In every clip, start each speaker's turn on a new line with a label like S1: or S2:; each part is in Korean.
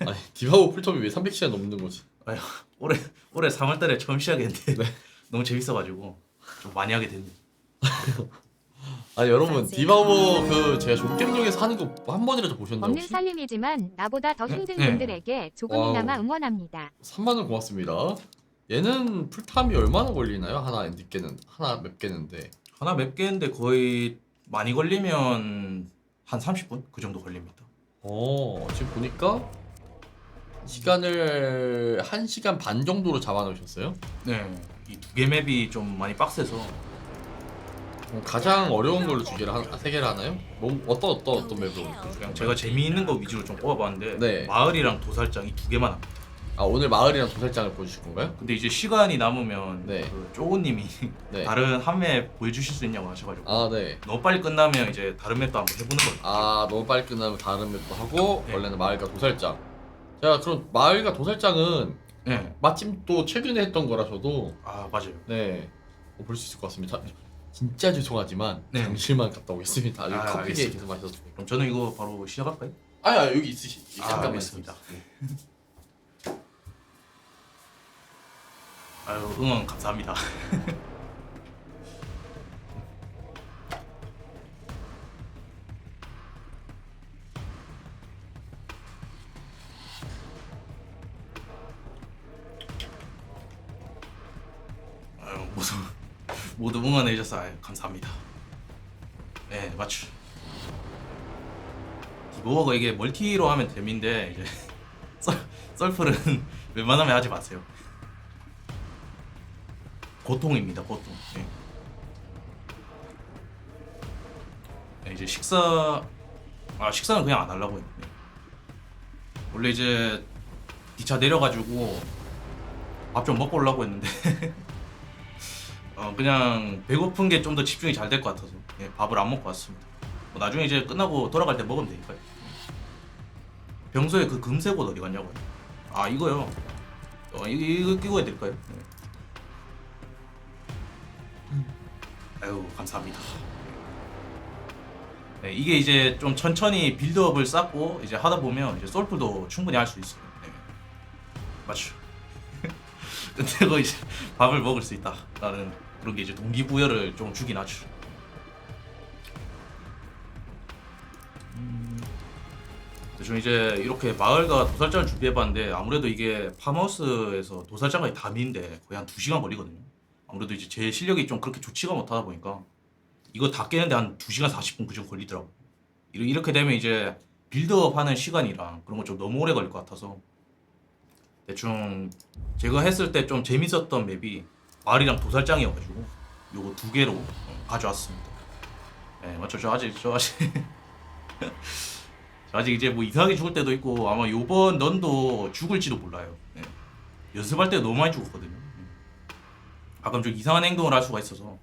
S1: 아니 디바오 풀톱이 왜 300시간 넘는 거지?
S2: 아휴, 올해 3월달에 처음 시작했는데
S1: 네.
S2: 너무 재밌어가지고 좀 많이 하게 됐네.
S1: 아니 여러분 디바오 그 제가 존겜용에서 하는 거 한 번이라도 보셨나요
S3: 없는
S1: 혹시?
S3: 살림이지만 나보다 더 힘든
S2: 네.
S3: 분들에게 조금이나마
S1: 와우.
S3: 응원합니다.
S1: 3만원 고맙습니다. 얘는 풀탐이 얼마나 걸리나요? 하나 엔드 깨는 하나 몇 개는데.
S2: 하나 몇 개인데 거의 많이 걸리면 한 30분 그 정도 걸립니다.
S1: 지금 보니까 시간을 1시간 반 정도로 잡아놓으셨어요?
S2: 네, 이 두 개 맵이 좀 많이 빡세서
S1: 가장 어려운 걸로 세 개를 하나요? 뭐 어떤 맵으로?
S2: 그냥 제가 재미있는 거 위주로 좀 뽑아봤는데
S1: 네.
S2: 마을이랑 도살장 이 두 개만 합니다.
S1: 아 오늘 마을이랑 도살장을 보여주실 건가요?
S2: 근데 이제 시간이 남으면
S1: 네.
S2: 그 쪼우님이
S1: 네.
S2: 다른 한 맵 보여주실 수 있냐고 하셔가지고
S1: 아 네.
S2: 너무 빨리 끝나면 이제 다른 맵도 한번 해보는 거예요.
S1: 아 너무 빨리 끝나면 다른 맵도 하고
S2: 네.
S1: 원래는 마을과 도살장. 자 그럼 마을과 도살장은
S2: 네,
S1: 마침 또 최근에 했던 거라서도
S2: 아 맞아요.
S1: 네 볼 수 있을 것 같습니다. 진짜 죄송하지만
S2: 네.
S1: 잠실만 갔다 오겠습니다. 여기
S2: 아,
S1: 커피게
S2: 알겠습니다.
S1: 계속 마셔서.
S2: 그럼 저는 이거 바로 시작할까요?
S1: 아야 여기 있으시.
S2: 아,
S1: 잠깐만
S2: 알겠습니다.
S1: 있습니다.
S2: 아유 응원 감사합니다. 아유 모두 응원해 주셔서 아유, 감사합니다. 네 맞죠. 디보어가 이게 멀티로 하면 재미인데 이제 썰풀은 웬만하면 하지 마세요. 고통입니다 고통. 네. 네, 이제 식사는 그냥 안 하려고 했는데 원래 이제 기차 내려가지고 밥 좀 먹고 오려고 했는데 그냥 배고픈 게 좀 더 집중이 잘 될 것 같아서 밥을 안 먹고 왔습니다. 뭐 나중에 이제 끝나고 돌아갈 때 먹으면 되니까요. 평소에 그 금색 옷 어디 갔냐고요? 아 이거요. 이거 끼고 해드릴까요? 네. 아유 감사합니다. 네, 이게 이제 좀 천천히 빌드업을 쌓고 이제 하다 보면 이제 솔플도 충분히 할 수 있어요. 네. 맞죠? 끝내고 이제 밥을 먹을 수 있다라는 그런 게 이제 동기부여를 좀 주긴 하죠. 대충 이제 이렇게 마을과 도살장을 준비해봤는데 아무래도 이게 팜하우스에서 도살장까지 다 미는데 거의 한 2시간 걸리거든요. 아무래도 이제 제 실력이 좀 그렇게 좋지가 못하다 보니까 이거 다 깨는데 한 2시간 40분 그 정도 걸리더라고. 이렇게 되면 이제 빌드업 하는 시간이랑 그런 거 좀 너무 오래 걸릴 것 같아서 대충 제가 했을 때 좀 재밌었던 맵이 마을이랑 도살장이어가지고 요거 두 개로 가져왔습니다. 네 맞죠? 저 아직 저 아직 이제 뭐 이상하게 죽을 때도 있고 아마 요번 런도 죽을지도 몰라요. 네. 연습할 때 너무 많이 죽었거든요. 가끔 좀 이상한 행동을 할 수가 있어서.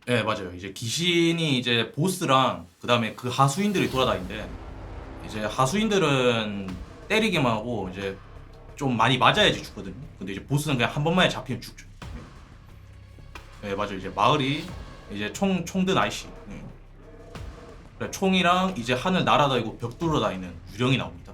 S2: 네 맞아요. 이제 귀신이 이제 보스랑 그 다음에 그 하수인들이 돌아다니는데 이제 하수인들은 때리기만 하고 이제 좀 많이 맞아야지 죽거든요. 근데 이제 보스는 그냥 한 번만에 잡히면 죽죠. 네 맞아요. 이제 마을이 이제 총든 아이씨. 네. 그래, 총이랑 이제 하늘 날아다니고 벽 뚫어다니는 유령이 나옵니다.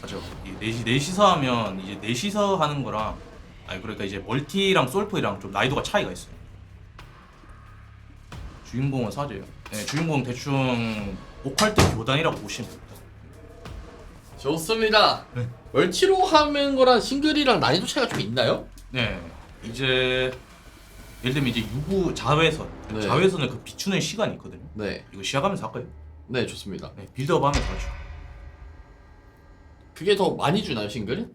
S2: 맞죠. 넷이서 하면 이제 넷이서 하는 거랑 아니 그러니까 이제 멀티랑 솔프랑 좀 난이도가 차이가 있어요. 주인공은 사제예요. 네, 주인공 대충 오컬트 교단이라고 보시면 됩니다.
S1: 좋습니다.
S2: 네.
S1: 멀티로 하는 거랑 싱글이랑 난이도 차이가 좀 있나요?
S2: 네, 이제 예를 들면 이제 유부 자외선,
S1: 네.
S2: 자외선을 그 비추는 시간이 있거든요.
S1: 네.
S2: 이거 시작하면서 할까요?
S1: 네 좋습니다.
S2: 네, 빌드업하면서 하죠.
S1: 그게 더 많이 주나요 싱글은?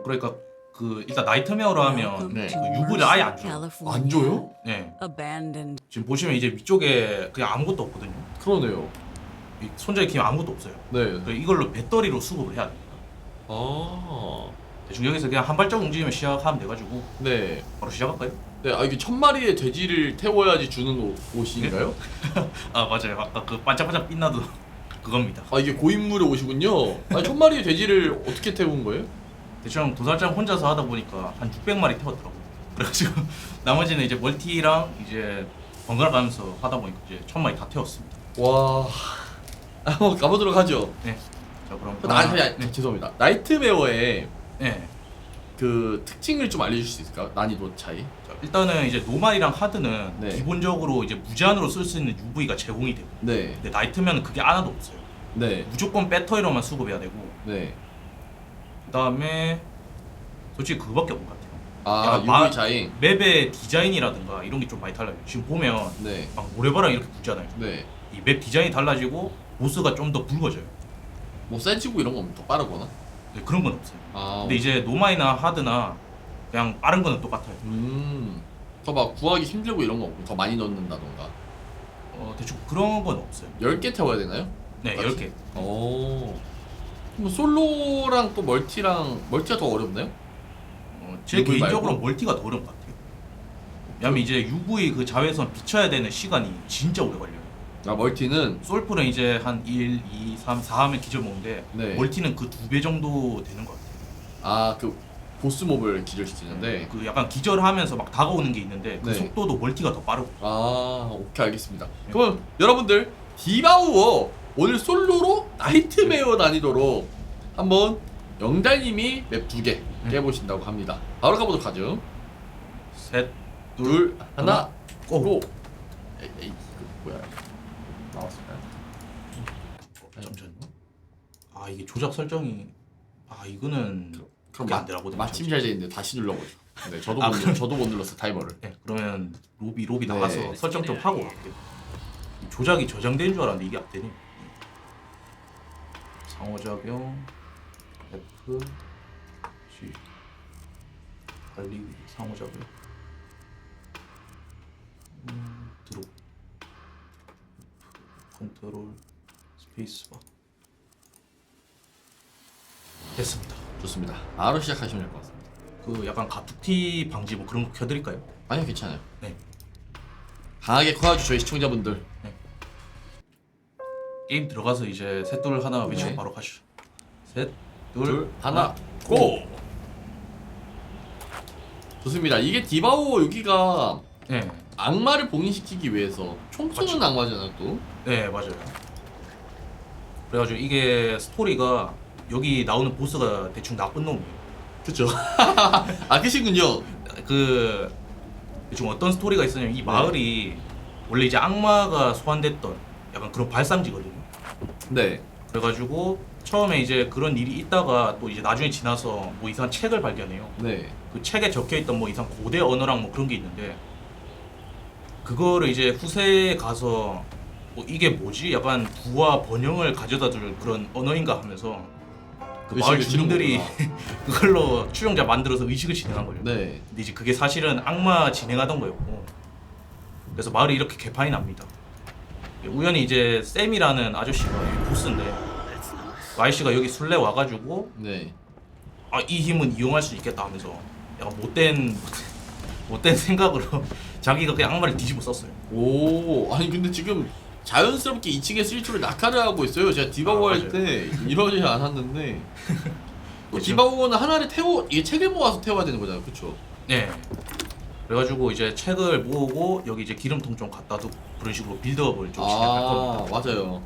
S2: 그러니까 그 일단 나이트메어로 하면
S1: 네.
S2: 그 유부를 아예 안 줘요.
S1: 안 줘요?
S2: 네,
S4: Abandoned.
S2: 지금 보시면 이제 위쪽에 그냥 아무것도 없거든요.
S1: 그러네요.
S2: 이 손잡이 키면 아무것도 없어요.
S1: 네.
S2: 그래서 이걸로 배터리로 수급을 해야 됩니다.
S1: 아.
S2: 대충 여기서 그냥 한 발짝 움직이면 시작하면 돼가지고
S1: 네.
S2: 바로 시작할까요?
S1: 네. 아 이게 1000마리의 돼지를 태워야지 주는 옷인가요?
S2: 아 맞아요. 아까 그 반짝반짝 빛나도 그겁니다.
S1: 아 이게 고인물의 옷이군요. 아 1000마리의 돼지를 어떻게 태운 거예요?
S2: 대충 도살장 혼자서 하다 보니까 한 600마리 태웠더라고요. 그래가지고 나머지는 이제 멀티랑 이제 번갈아 가면서 하다 보니까 이제 1000마리 다 태웠습니다.
S1: 와. 한번 가보도록 하죠.
S2: 네. 자 그럼
S1: 네. 죄송합니다. 나이트메어의
S2: 네.
S1: 그 특징을 좀 알려줄 수 있을까요? 난이도 차이.
S2: 자, 일단은 이제 노말이랑 하드는
S1: 네.
S2: 기본적으로 이제 무제한으로 쓸 수 있는 UV가 제공이 되고,
S1: 네.
S2: 근데 나이트면은 그게 하나도 없어요.
S1: 네.
S2: 무조건 배터리로만 수급해야 되고,
S1: 네.
S2: 그다음에 솔직히 그거밖에 없는 것 같아요.
S1: 아,
S2: 약간
S1: UV 차이.
S2: 맵의 디자인이라든가 이런 게 좀 많이 달라요. 지금 보면
S1: 네.
S2: 막 모래바람 이렇게 붙잖아요.
S1: 네.
S2: 이 맵 디자인이 달라지고 보스가 좀 더 붉어져요.
S1: 뭐 세지고 이런 건 더 빠르거나.
S2: 네, 그런 건 없어요.
S1: 아.
S2: 근데 이제 노마이나 하드나 그냥 빠른 거는 똑같아요.
S1: 더 막 구하기 힘들고 이런 거 없고 더 많이 넣는다던가.
S2: 대충 그런 건 없어요.
S1: 10개 태워야 되나요?
S2: 네,
S1: 똑같이?
S2: 10개.
S1: 오. 그럼 솔로랑 또 멀티가 더 어렵나요?
S2: 제
S1: UV
S2: 개인적으로
S1: 말고?
S2: 멀티가 더 어려운 것 같아요. 왜냐면 이제 UV 그 자외선 비춰야 되는 시간이 진짜 오래 걸려요.
S1: 아, 멀티는
S2: 솔플은 이제 한 1, 2, 3, 4 하면 기절 먹는데
S1: 네.
S2: 멀티는 그 2배 정도 되는 것 같아요.
S1: 아, 그 보스 몹을 기절시키는데.
S2: 그 약간 기절하면서 막 다가오는 게 있는데 그
S1: 네.
S2: 속도도 멀티가 더 빠르고.
S1: 아, 오케이, 알겠습니다. 그럼 여러분들 디바우어 오늘 솔로로 나이트메어 난이도로 한번 영달님이 맵 2개 깨보신다고 합니다. 바로 가보도록 하죠.
S2: 셋,
S1: 둘, 하나,
S2: 고!
S1: 고! 에이, 뭐야? 나왔을까요?
S2: 잠시만요. 아 이게 조작 설정이 이거는
S1: 그럼
S2: 그게 안 되라고
S1: 마침 잘 되는데 다시 눌러보죠. 네,
S2: 그럼-
S1: 저도 못 눌렀어 타이머를.
S2: 네, 그러면 로비
S1: 네.
S2: 나가서 설정 좀 하고 갈게요. 이 조작이 저장된 줄 알았는데 이게 안 되네. 상호작용 F G 관리 상호작용 드롭 컨트롤 스페이스바 됐습니다.
S1: 좋습니다. 바로 시작하시면 될 것 같습니다.
S2: 그 약간 가툭티 방지 뭐 그런 거 켜드릴까요?
S1: 아니요, 괜찮아요.
S2: 네.
S1: 강하게 커야죠, 저희 시청자분들.
S2: 게임 들어가서 이제 셋둘 하나 외치고
S1: 네.
S2: 바로 가시죠. 셋, 둘,
S1: 둘, 하나,
S2: 고!
S1: 고! 좋습니다. 이게 디바오 여기가
S2: 네,
S1: 악마를 봉인시키기 위해서 총 쏘는 악마잖아요, 또.
S2: 네 맞아요. 그래가지고 이게 스토리가 여기 나오는 보스가 대충 나쁜 놈이에요.
S1: 그쵸. 아, 그시군요.
S2: 그 대충 어떤 스토리가 있었냐면 이 마을이 원래 이제 악마가 소환됐던 약간 그런 발상지거든요.
S1: 네.
S2: 그래가지고 처음에 이제 그런 일이 있다가 또 이제 나중에 지나서 뭐 이상한 책을 발견해요.
S1: 네.
S2: 그 책에 적혀있던 뭐 이상 고대 언어랑 뭐 그런 게 있는데 그거를 이제 후세에 가서 뭐 이게 뭐지? 약간 부와 번영을 가져다 줄 그런 언어인가 하면서 그 마을
S1: 의식을
S2: 주민들이
S1: 지는
S2: 그걸로 추종자 만들어서 의식을 진행한 거예요.
S1: 네.
S2: 근데 이제 그게 사실은 악마 진행하던 거였고 그래서 마을이 이렇게 개판이 납니다. 우연히 이제 샘이라는 아저씨가 여기 보스인데 그 아저씨가 여기 술래 와가지고
S1: 네.
S2: 이 힘은 이용할 수 있겠다 하면서 약간 못된 생각으로 자기가 그냥 악마를 뒤집어 썼어요.
S1: 오, 아니 근데 지금 자연스럽게 2층에 스위치를 낙하를 하고 있어요. 제가 디바고 할
S2: 맞아요.
S1: 때 이러지 않았는데.
S2: 그쵸.
S1: 디바고는 하나를 이게 책을 모아서 태워야 되는 거잖아요, 그렇죠?
S2: 네. 그래가지고 이제 책을 모으고 여기 이제 기름통 좀 갖다 두고 그런 식으로 빌드업을 좀 진행할 겁니다.
S1: 맞아요.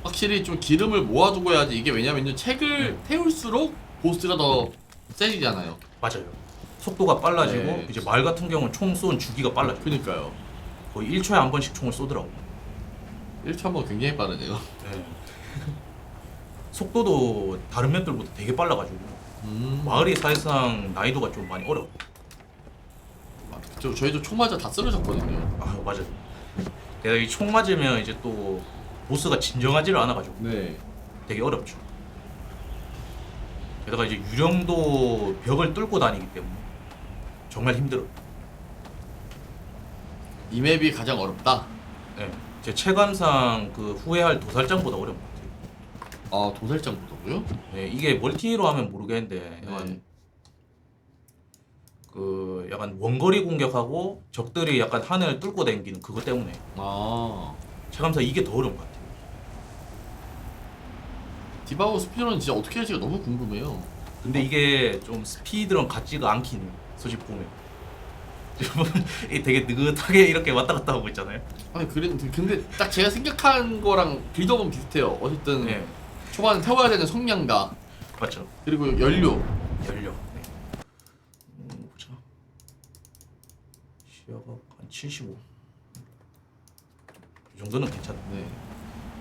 S1: 확실히 좀 기름을 모아두고 해야지. 이게 왜냐면요, 책을 태울수록 보스가 더 세지잖아요.
S2: 맞아요. 속도가 빨라지고
S1: 네.
S2: 이제 말 같은 경우는 총 쏜 주기가 빨라져요.
S1: 그니까요.
S2: 거의 1초에 한 번씩 총을 쏘더라고.
S1: 1초 한 번 굉장히 빠르네요.
S2: 네. 속도도 다른 맵들보다 되게 빨라가지고 마을이 사실상 난이도가 좀 많이 어려워.
S1: 저희도 총 맞아 다 쓰러졌거든요.
S2: 맞아요. 내가 이 총 맞으면 이제 또 보스가 진정하지를 않아가지고
S1: 네.
S2: 되게 어렵죠. 게다가 이제 유령도 벽을 뚫고 다니기 때문에 정말 힘들어.
S1: 이 맵이 가장 어렵다.
S2: 네. 제 체감상 그 후회할 도살장보다 어려운 것 같아요.
S1: 아, 도살장보다고요?
S2: 네, 이게 멀티로 하면 모르겠는데 약간
S1: 네.
S2: 그 약간 원거리 공격하고 적들이 약간 하늘 뚫고 다니는 그것 때문에
S1: 아,
S2: 체감상 이게 더 어려운 것 같아요.
S1: 디바고 스피드런 진짜 어떻게 할지가 너무 궁금해요.
S2: 근데 이게 좀 스피드런 같지가 않긴 해요. 솔직히 보면 이 되게 느긋하게 이렇게 왔다 갔다 하고 있잖아요.
S1: 아니 근데 딱 제가 생각한 거랑 빌드업은 비슷해요. 어쨌든
S2: 네,
S1: 초반에 태워야 되는 성량과
S2: 맞죠.
S1: 그리고 연료.
S2: 연료. 네. 보자. 시야가 한 75. 이 정도는 괜찮네.
S1: 네.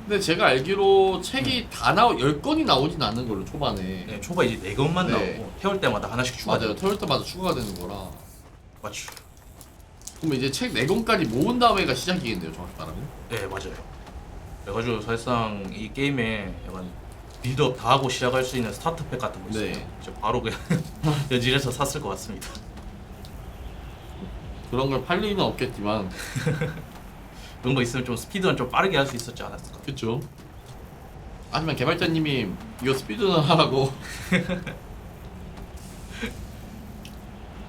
S1: 근데 제가 알기로 책이 다 10건이 나오진 않는 걸로 초반에.
S2: 네, 초반 이제 4건만
S1: 네.
S2: 나오고 태울 때마다 하나씩 추가.
S1: 맞아요. 태울 때마다 추가가 되는 거라.
S2: 맞죠.
S1: 그럼 이제 책 4권까지 모은 다음에가 시작이겠네요. 정확히 말하면.
S2: 네, 맞아요. 그래가지고 사실상 이 게임에 약간 빌드업 다 하고 시작할 수 있는 스타트팩 같은 거 있어요.
S1: 네.
S2: 저 바로 그냥 연질해서 샀을 것 같습니다.
S1: 그런 걸 팔 리는 없겠지만.
S2: 그런 거 있으면 좀 스피드는 좀 빠르게 할 수 있었지 않았을까.
S1: 그쵸. 하지만 개발자님이 이거 스피드는 하라고.
S2: 근데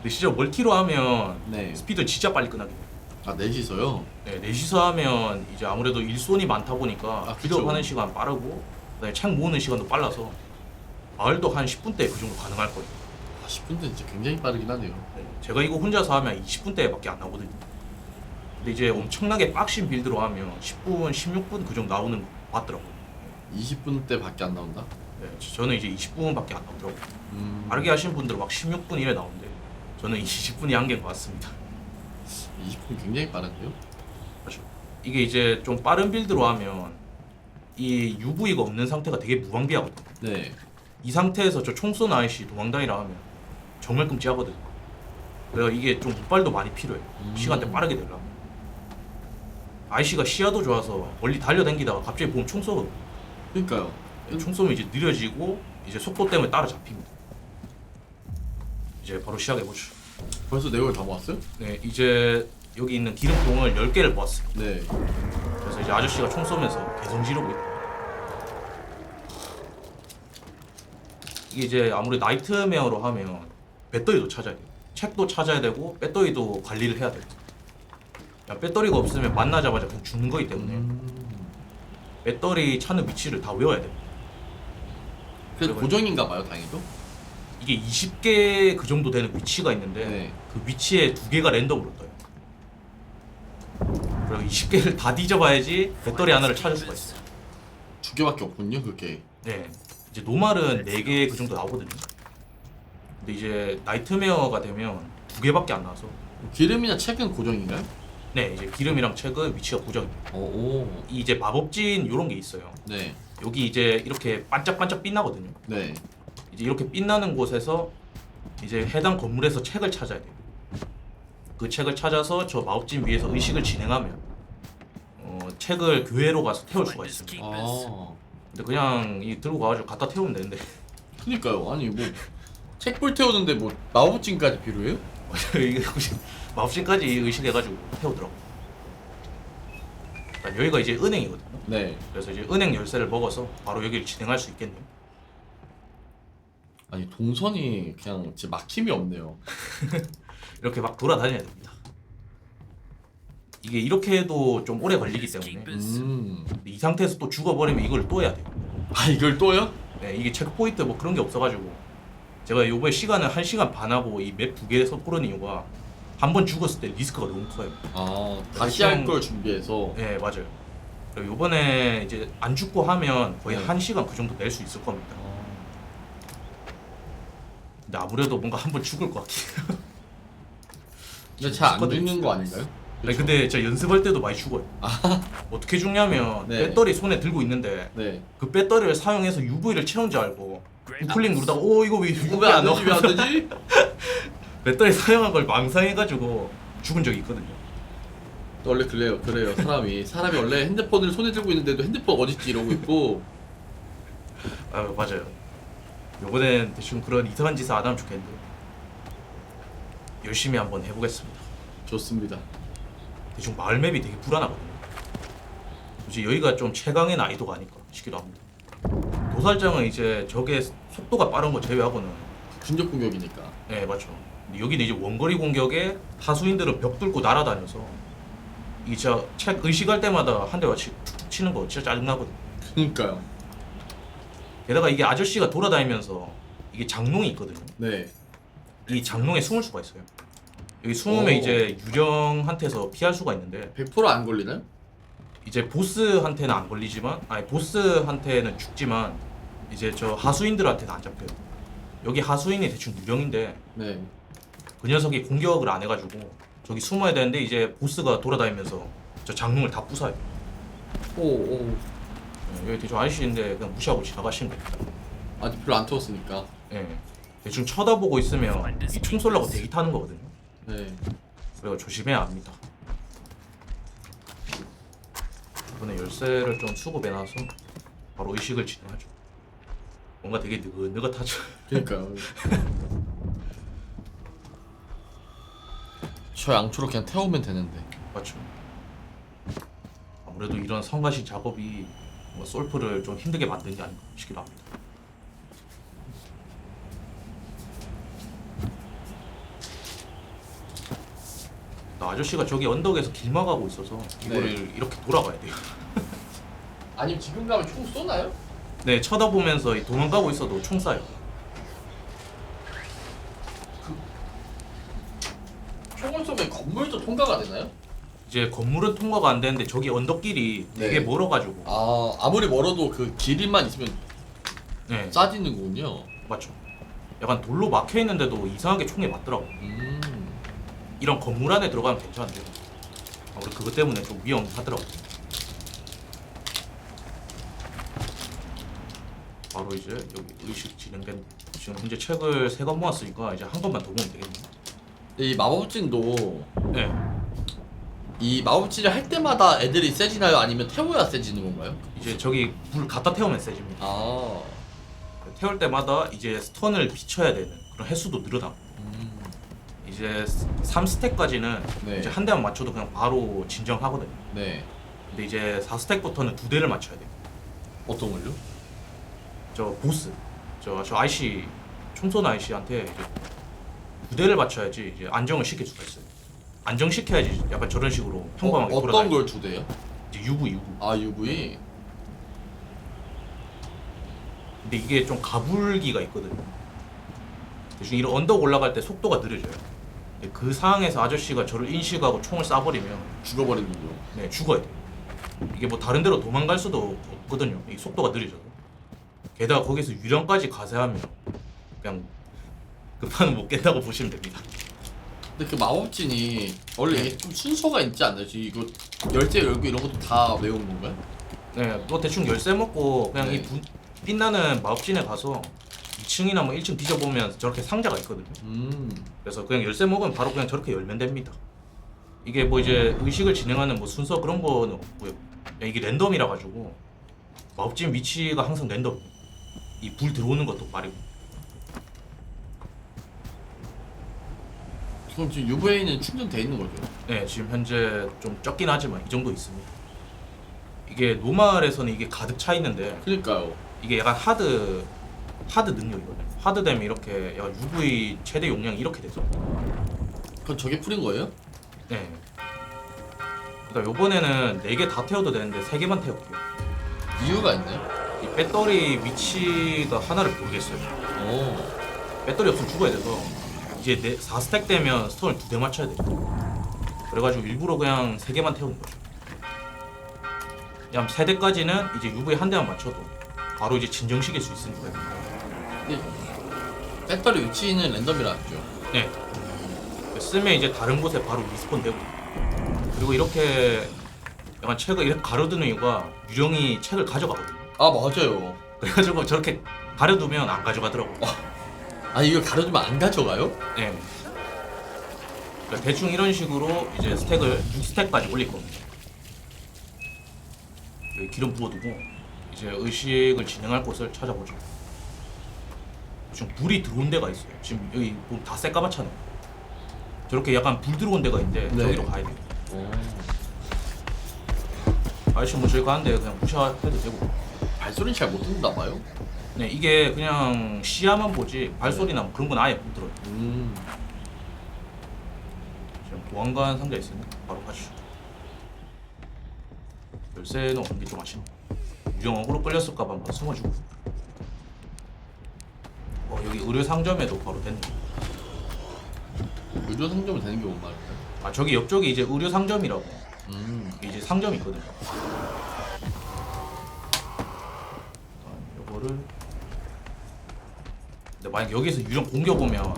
S2: 진짜 멀티로 하면
S1: 네.
S2: 스피드 진짜 빨리 끝나긴 해요.
S1: 아, 넷이서요?
S2: 네, 넷이서 하면 이제 아무래도 일손이 많다 보니까
S1: 아,
S2: 빌드업
S1: 그쵸.
S2: 하는 시간 빠르고 그다음에 창 모으는 시간도 빨라서 마을도 한 10분대 그 정도 가능할 거예요.
S1: 아, 10분대 진짜 굉장히 빠르긴 하네요.
S2: 네, 제가 이거 혼자서 하면 20분대밖에 안 나오거든요. 근데 이제 엄청나게 빡신 빌드로 하면 10분, 16분 그 정도 나오는 거 봤더라고요.
S1: 20분대밖에 안 나온다?
S2: 네, 저는 이제 20분밖에 안 나오더라고요.
S1: 음.
S2: 빠르게 하시는 분들은 막 16분 이래 나오는데 저는 20분이 한계인 것 같습니다.
S1: 20분 굉장히 빠른데요?
S2: 그렇죠. 이게 이제 좀 빠른 빌드로 하면 이 UV가 없는 상태가 되게 무방비하거든요.
S1: 네.
S2: 이 상태에서 저 총 쏘는 아이씨 도망다니라 하면 정말 끔찍하거든요. 그래서 이게 좀 운빨도 많이 필요해요. 시간대 빠르게 되려면. 아이씨가 시야도 좋아서 멀리 달려다니다가 갑자기 보면 총 쏘거든요.
S1: 그러니까요.
S2: 총 쏘면 이제 느려지고 이제 속도 때문에 따라잡힙니다. 이제 바로 시작해보죠.
S1: 벌써 내용을 다 모았어요?
S2: 네, 이제 여기 있는 기름통을 10개를 모았어요.
S1: 네.
S2: 그래서 이제 아저씨가 총 쏘면서 개성 지르고 있다. 이게 이제 아무래도 나이트메어로 하면 배터리도 찾아야 돼요. 책도 찾아야 되고 배터리도 관리를 해야 돼요. 야, 배터리가 없으면 만나자마자 그냥 죽는 거기 때문에 배터리 찾는 위치를 다 외워야 돼요.
S1: 그래서 고정인가 봐요, 다행히도.
S2: 이게 20개 그 정도 되는 위치가 있는데
S1: 네.
S2: 그 위치에 2개가 랜덤으로 떠요. 그리고 20개를 다 뒤져봐야지 배터리 하나를 찾을 수가 있어요.
S1: 2개밖에 없군요, 그게.
S2: 네. 이제 노말은 4개 그 정도 나오거든요. 근데 이제 나이트메어가 되면 2개밖에 안 나와서
S1: 기름이나 책은 고정인가요?
S2: 네, 이제 기름이랑 책은 위치가 고정입니다.
S1: 오.
S2: 이 이제 마법진 요런 게 있어요.
S1: 네.
S2: 여기 이제 이렇게 반짝반짝 빛나거든요.
S1: 네.
S2: 이제 이렇게 빛나는 곳에서 이제 해당 건물에서 책을 찾아야 돼요. 그 책을 찾아서 저 마법진 위에서 의식을 진행하면 책을 교회로 가서 태울 수가 있습니다.
S1: 아.
S2: 근데 그냥 이 들고 가가지고 갖다 태우면 되는데
S1: 그니까요. 아니, 뭐. 책불 태우는데 뭐, 마법진까지 필요해요?
S2: 이게 혹시 마법진까지 의식해가지고 태우더라고. 그러니까 여기가 이제 은행이거든요.
S1: 네.
S2: 그래서 이제 은행 열쇠를 먹어서 바로 여기를 진행할 수 있겠네요.
S1: 아니, 동선이 그냥 진짜 막힘이 없네요.
S2: 이렇게 막 돌아다녀야 됩니다. 이게 이렇게 해도 좀 오래 걸리기 때문에 근데 이 상태에서 또 죽어버리면 이걸 또 해야 돼요.
S1: 아, 이걸 또요?
S2: 네, 이게 체크포인트 뭐 그런 게 없어가지고 제가 요번에 시간을 1시간 반 하고 이 맵 2개에서 고른 이유가 한 번 죽었을 때 리스크가 너무 커요.
S1: 아, 다시 할 걸 준비해서.
S2: 네, 맞아요. 그리고 요번에 이제 안 죽고 하면 거의
S1: 네.
S2: 1시간 그 정도 낼 수 있을 겁니다. 근데 아무래도 뭔가 한 번 죽을 것 같아요.
S1: 근데 잘 안 죽는 거 아닌가요?
S2: 아니, 근데 제가 연습할 때도 많이 죽어요. 어떻게 죽냐면
S1: 네.
S2: 배터리 손에 들고 있는데
S1: 네.
S2: 그 배터리를 사용해서 UV를 채운 줄 알고 우클릭 누르다가 이거 왜 UV
S1: 왜 안
S2: 안
S1: 되지? 왜 안 되지?
S2: 배터리 사용한 걸 망상해가지고 죽은 적이 있거든요.
S1: 원래 그래요. 사람이 원래 핸드폰을 손에 들고 있는데도 핸드폰 어딨지 이러고 있고.
S2: 아, 맞아요. 요번엔 대충 그런 이상한 짓을 안 하면 좋겠는데 열심히 한번 해보겠습니다.
S1: 좋습니다.
S2: 대충 마을 맵이 되게 불안하거든요. 이제 여기가 좀 최강의 난이도가 아닐까 싶기도 합니다. 도살장은 이제 적의 속도가 빠른 거 제외하고는
S1: 중적 공격이니까.
S2: 네, 맞죠. 근데 여기는 이제 원거리 공격에 하수인들은 벽 뚫고 날아다녀서 이 진짜 책 의식할 때마다 한 대 맞이 툭툭 치는 거 진짜 짜증나거든요.
S1: 그러니까요.
S2: 게다가 이게 아저씨가 돌아다니면서 이게 장롱이 있거든요.
S1: 네.
S2: 이 장롱에 숨을 수가 있어요. 여기 숨으면
S1: 오.
S2: 이제 유령한테서 피할 수가 있는데
S1: 100%안 걸리나요?
S2: 이제 보스한테는 안 걸리지만 아니 보스한테는 죽지만 이제 저 하수인들한테는 안 잡혀요. 여기 하수인이 대충 유령인데
S1: 네.
S2: 그 녀석이 공격을 안 해가지고 저기 숨어야 되는데 이제 보스가 돌아다니면서 저 장롱을 다 부숴요.
S1: 오.
S2: 여기 대충 아저씨인데 그냥 무시하고 지나가시면 됩니다.
S1: 아직 별로 안 태웠으니까.
S2: 예. 대충 쳐다보고 있으면 이 총 쏠라고 대기 타는 거거든요.
S1: 네.
S2: 그래서 조심해야 합니다. 이번에 열쇠를 좀 수급해놔서 바로 의식을 진행하죠. 뭔가 되게 느긋느긋하죠.
S1: 그러니까요. 저 양초로 그냥 태우면 되는데.
S2: 맞죠. 아무래도 이런 성가신 작업이 뭐 솔프를 좀 힘들게 만든 게 아닌가 싶기도 합니다. 아저씨가 저기 언덕에서 길 막아가고 있어서 이거를 이렇게 돌아가야 돼요.
S1: 아니면 지금 가면 총 쏘나요?
S2: 네, 쳐다보면서 도망가고 있어도 총 쏴요.
S1: 총을 쏘면 건물도 통과가 되나요?
S2: 이제 건물은 통과가 안 되는데 저기 언덕길이 되게
S1: 네.
S2: 멀어가지고
S1: 아무리 멀어도 그 길이만 있으면
S2: 네,
S1: 싸지는 거군요.
S2: 맞죠. 약간 돌로 막혀 있는데도 이상하게 총에 맞더라고. 이런 건물 안에 들어가면 괜찮은데 아무래도 그것 때문에 좀 위험하더라고. 바로 이제 여기 의식 진행된 지금 현재 책을 3권 모았으니까 이제 한 권만 더 모으면 되겠네.
S1: 이 마법진도
S2: 네,
S1: 이 마법진을 할 때마다 애들이 세지나요? 아니면 태워야 세지는 건가요?
S2: 이제 저기 불 갖다 태우면 세집니다.
S1: 아.
S2: 태울 때마다 이제 스턴을 비춰야 되는 그런 횟수도 늘어나고 이제 3스택까지는
S1: 네.
S2: 이제 한 대만 맞춰도 그냥 바로 진정하거든요.
S1: 네.
S2: 근데 이제 4스택부터는 2대를 맞춰야 돼요.
S1: 어떤 걸요?
S2: 저 보스 저 아이씨 총쏜 아이씨한테 이제 2대를 맞춰야지 이제 안정을 시킬 수가 있어요. 안정시켜야지 약간 저런 식으로 평범하게
S1: 어떤
S2: 돌아다니고.
S1: 걸 두 대요?
S2: 이제 UV
S1: 아 UV.
S2: 근데 이게 좀 가불기가 있거든요. 대충 이런 언덕 올라갈 때 속도가 느려져요. 근데 그 상황에서 아저씨가 저를 인식하고 총을 쏴버리면
S1: 죽어버리는 거죠.
S2: 네, 죽어야 돼요. 이게 뭐 다른 데로 도망갈 수도 없거든요. 이 속도가 느려져서. 게다가 거기서 유령까지 가세하면 그냥 급하면 못 깬다고 보시면 됩니다.
S1: 근데 그 마법진이 원래
S2: 네.
S1: 이게 좀 순서가 있지 않나요? 지금 이거 열쇠 열고 이런 것도 다 외우는 건가요?
S2: 네, 뭐 대충 열쇠 먹고 그냥
S1: 네.
S2: 이 빛나는 마법진에 가서 2층이나 뭐 1층 뒤져보면 저렇게 상자가 있거든요. 그래서 그냥 열쇠 먹으면 바로 그냥 저렇게 열면 됩니다. 이게 뭐 이제 의식을 진행하는 뭐 순서 그런 거는 없고요. 그냥 이게 랜덤이라 가지고 마법진 위치가 항상 랜덤. 이 불 들어오는 것도 말이고.
S1: 그럼 지금 UVA는 충전돼 있는 거죠?
S2: 네, 지금 현재 좀 적긴 하지만 이 정도 있습니다. 이게 노말에서는 이게 가득 차 있는데
S1: 그러니까요.
S2: 이게 약간 하드 능력이거든요. 하드 되면 이렇게 약간 UV 최대 용량이 이렇게 되죠.
S1: 그건 저게 풀인 거예요?
S2: 네. 그러니까 요번에는 4개 다 태워도 되는데 3개만 태울게요.
S1: 이유가 있나요?
S2: 이 배터리 위치가 하나를 모르겠어요.
S1: 오.
S2: 배터리 없으면 죽어야 돼서 이제 4스택 되면 스톤을 2대 맞춰야 돼요. 그래가지고 일부러 그냥 3개만 태우는 거죠. 그냥 3대까지는 이제 UV 한 대만 맞춰도 바로 이제 진정시킬 수 있으니까요.
S1: 근데 배터리 위치는 랜덤이라 했죠.
S2: 네. 쓰면 이제 다른 곳에 바로 리스폰 되고. 그리고 이렇게 약간 책을 이렇게 가려두는 이유가 유령이 책을 가져가거든요.
S1: 아 맞아요.
S2: 그래가지고 저렇게 가려두면 안 가져가더라고요.
S1: 아 이거 가려주면 안 가져가요?
S2: 네. 그러니까 대충 이런 식으로 이제 스택을 6스택까지 올릴 겁니다. 여기 기름 부어두고 이제 의식을 진행할 곳을 찾아보죠. 지금 불이 들어온 데가 있어요. 지금 여기 보면 다 새까맣잖아요. 저렇게 약간 불 들어온 데가 있는데
S1: 네.
S2: 저기로 가야 돼요.
S1: 오.
S2: 아저씨 뭐 저기 가는데 그냥 무시해도 되고.
S1: 발소리는 잘 못 듣나 봐요.
S2: 네, 이게 그냥 시야만 보지 발소리나 뭐 그런 건 아예 못 들어요. 지금 보안관 상자 있으니 바로 가시죠. 열쇠는 없는 게 좀 아쉽네. 유령 어그로 끌렸을까봐 막 숨어주고. 여기 의류 상점에도 바로 됐네.
S1: 의료 상점이 되는 게 뭔 말일까요?
S2: 아 저기 옆쪽이 이제 의료 상점이라고 이제 상점이 있거든요. 요거를 근데 만약 여기서 유령 공격 오면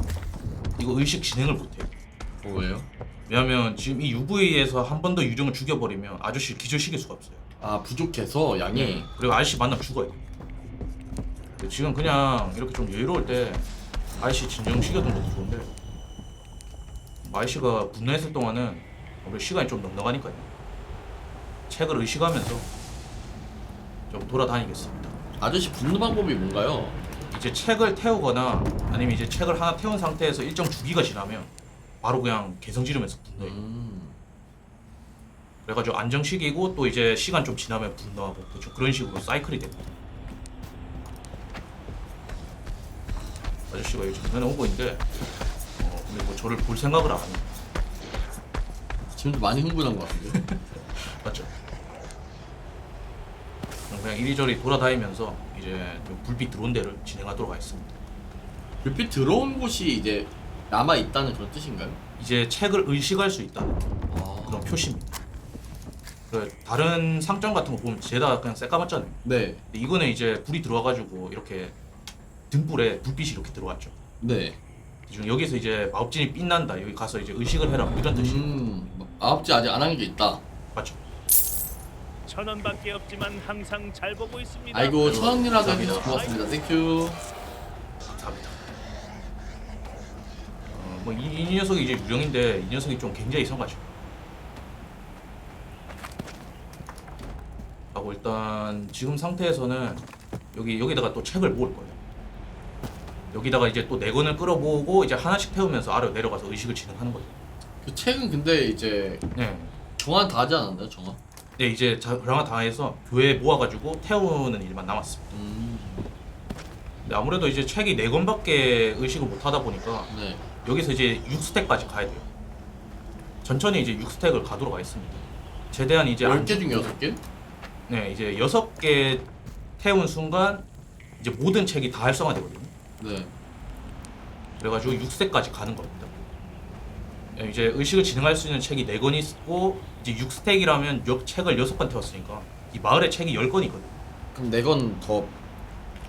S2: 이거 의식 진행을 못해요.
S1: 왜요?
S2: 왜냐면 지금 이 UV에서 한 번 더 유령을 죽여버리면 아저씨를 기절시킬 수가 없어요.
S1: 아 부족해서 양이.
S2: 그리고 아저씨 만나면 죽어요. 근데 지금 그냥 이렇게 좀 여유로울 때 아저씨 진정시켜둔 것도 좋은데 아저씨가 분노했을 동안은 우리 시간이 좀 넉넉하니까요. 책을 의식하면서 좀 돌아다니겠습니다.
S1: 아저씨 붙는 방법이 뭔가요?
S2: 이제 책을 태우거나 아니면 이제 책을 하나 태운 상태에서 일정 주기가 지나면 바로 그냥 개성 지르면서 분노해요. 그래가지고 안정시키고 또 이제 시간 좀 지나면 분노하고 대충 그런 식으로 사이클이 됩니다. 아저씨가 요즘 눈에 오고 있는데 근데 뭐 저를 볼 생각을 안 합니다.
S1: 지금도 많이 흥분한 것 같은데.
S2: 맞죠? 그냥 이리저리 돌아다니면서 이제 좀 불빛 들어온 데를 진행하도록 하겠습니다.
S1: 불빛 들어온 곳이 이제 남아 있다는 그런 뜻인가요?
S2: 이제 책을 의식할 수 있다는 그런 표시입니다. 그 다른 상점 같은 거 보면 죄다 그냥 새까맣잖아요.
S1: 네.
S2: 근데 이거는 이제 불이 들어와가지고 이렇게 등불에 불빛이 이렇게 들어왔죠.
S1: 네.
S2: 지금 여기서 이제 마법진이 빛난다. 여기 가서 이제 의식을 해라. 뭐 이런 뜻이에요.
S1: 아홉지 아직 안 한 게 있다.
S2: 맞죠?
S4: 1,000원밖에 없지만 항상 잘 보고 있습니다.
S1: 아이고 1,000원이라도
S2: 감사합니다.
S1: 해주셔서 고맙습니다. 땡큐.
S2: 감사합니다. 이 녀석이 이제 유령인데 이 녀석이 좀 굉장히 이상하죠. 하고 일단 지금 상태에서는 여기다가 또 책을 모을 거예요. 여기다가 이제 또 4권을 끌어모으고 이제 하나씩 태우면서 아래로 내려가서 의식을 진행하는 거죠.
S1: 그 책은 근데 이제
S2: 네.
S1: 정한 다 하지 않았나요? 정한?
S2: 네 이제 그랑아 다 해서 교회에 모아가지고 태우는 일만 남았습니다. 근데 아무래도 이제 책이 4권밖에 의식을 못 하다 보니까
S1: 네.
S2: 여기서 이제 6스택까지 가야 돼요. 천천히 이제 6스택을 가도록 하겠습니다. 최대한 이제
S1: 10개 중에 6개?
S2: 네 이제 6개 태운 순간 이제 모든 책이 다 활성화되거든요.
S1: 네.
S2: 그래가지고 6스택까지 가는 겁니다. 네, 이제 의식을 진행할 수 있는 책이 4권이 있고 이제 6스택이라면 책을 6권 태웠으니까 이 마을에 책이 10권이 있거든요.
S1: 그럼 4건 더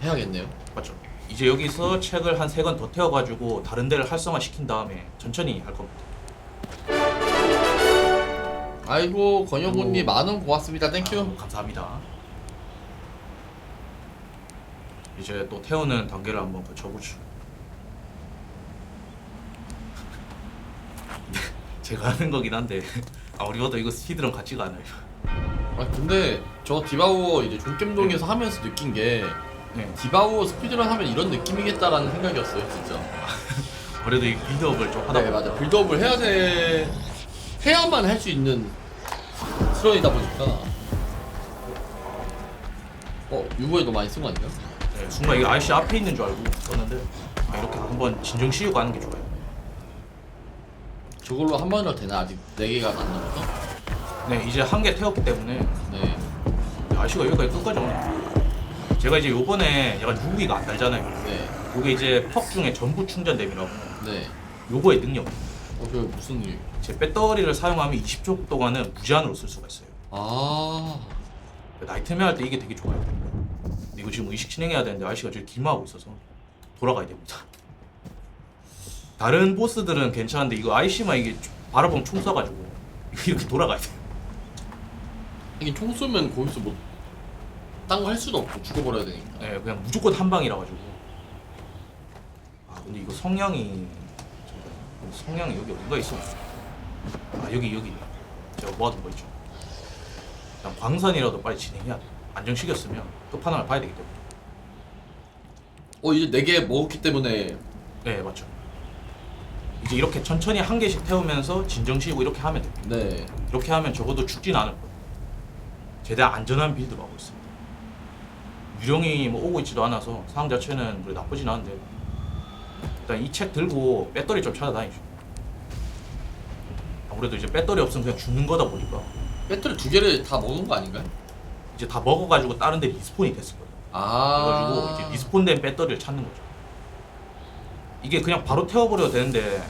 S1: 해야겠네요.
S2: 맞죠? 이제 여기서 책을 한 3권 더 태워가지고 다른 데를 활성화 시킨 다음에 천천히 할 겁니다.
S1: 아이고 권영훈님 만원 고맙습니다. 땡큐.
S2: 감사합니다. 이제 또 태우는 단계를 한번 거쳐보죠. 제가 하는 거긴 한데 아무리 봐도 이거 스피드랑 같지가 않아요.
S1: 아 근데 저 디바우어 이제 존겜동에서 하면서 느낀 게
S2: 네.
S1: 디바우어 스피드런 하면 이런 느낌이겠다라는 생각이었어요 진짜.
S2: 그래도 이 빌드업을 좀 하다
S1: 네
S2: 보니까
S1: 맞아. 빌드업을 해야만 할 수 있는 스런이다 보니까. 유보에도 많이 쓴 거 아닌가?
S2: 네, 순간 이게 아저씨 앞에 있는 줄 알고 썼는데 이렇게 한번 진정 씌우고 하는 게 좋아요.
S1: 저걸로 한 번이라도 되나? 아직 4개가 남았어?
S2: 네 이제 한 개 태웠기 때문에
S1: 네.
S2: 아저씨가 여기까지 끝까지 오네. 제가 이제 요번에 약간 UV가 안 달잖아요.
S1: 네.
S2: 요게 이제 퍽 중에 전부 충전됨이라고
S1: 네.
S2: 요거의 능력
S1: 저 무슨 일?
S2: 제 배터리를 사용하면 20초 동안은 무제한으로 쓸 수가 있어요.
S1: 아.
S2: 나이트메어 할 때 이게 되게 좋아요. 근데 이거 지금 의식 진행해야 되는데 아저씨가 저기 기마하고 있어서 돌아가야 됩니다. 다른 보스들은 괜찮은데 이거 아이씨만 이게 바라보면 총 쏴가지고 이렇게 돌아가야 돼요.
S1: 이게 총 쏘면 거기서 뭐 딴 거 할 수도 없고 죽어버려야 되니까.
S2: 네, 그냥 무조건 한 방이라 가지고. 아 근데 이거 성냥이 성냥이 여기 어딘가 있어. 아 여기 제가 모아둔 거 있죠. 그냥 광선이라도 빨리 진행해야 돼. 안정시켰으면 끝판왕을 봐야 되기 때문에.
S1: 이제 4개 먹었기 때문에.
S2: 네 맞죠. 이제 이렇게 천천히 한 개씩 태우면서 진정시키고 이렇게 하면 됩니다.
S1: 네.
S2: 이렇게 하면 적어도 죽진 않을 거예요. 최대한 안전한 빌드로 하고 있습니다. 유령이 뭐 오고 있지도 않아서 상황 자체는 그래 나쁘진 않은데 일단 이 책 들고 배터리 좀 찾아다니죠. 아무래도 이제 배터리 없으면 그냥 죽는 거다 보니까
S1: 배터리 2개를 다 먹은 거 아닌가요?
S2: 이제 다 먹어가지고 다른 데 리스폰이 됐을 거예요.
S1: 아.
S2: 그래가지고 이제 리스폰된 배터리를 찾는 거죠. 이게 그냥 바로 태워버려도 되는데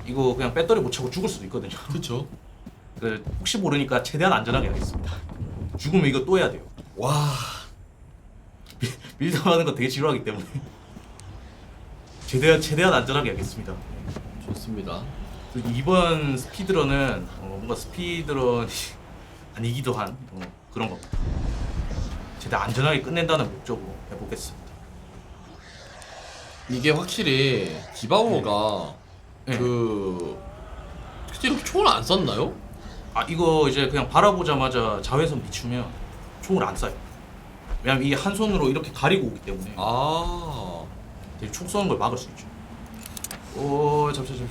S2: 이거 그냥 배터리 못 차고 죽을 수도 있거든요.
S1: 그쵸.
S2: 그 혹시 모르니까 최대한 안전하게 하겠습니다. 죽으면 이거 또 해야 돼요.
S1: 와.
S2: 빌드하는 거 되게 지루하기 때문에 최대한 안전하게 하겠습니다.
S1: 좋습니다.
S2: 그리고 이번 스피드런은 뭔가 스피드런 아니기도 한 그런 겁니다. 최대한 안전하게 끝낸다는 목적으로 해보겠습니다.
S1: 이게 확실히 디바오가
S2: 네.
S1: 그때 이렇게 총을 안 쐈나요?
S2: 아 이거 이제 그냥 바라보자마자 자외선 비추면 총을 안 쏴요. 왜냐면 이게 한 손으로 이렇게 가리고 오기 때문에
S1: 아.
S2: 되게 총 쏘는 걸 막을 수 있죠. 오 잠시.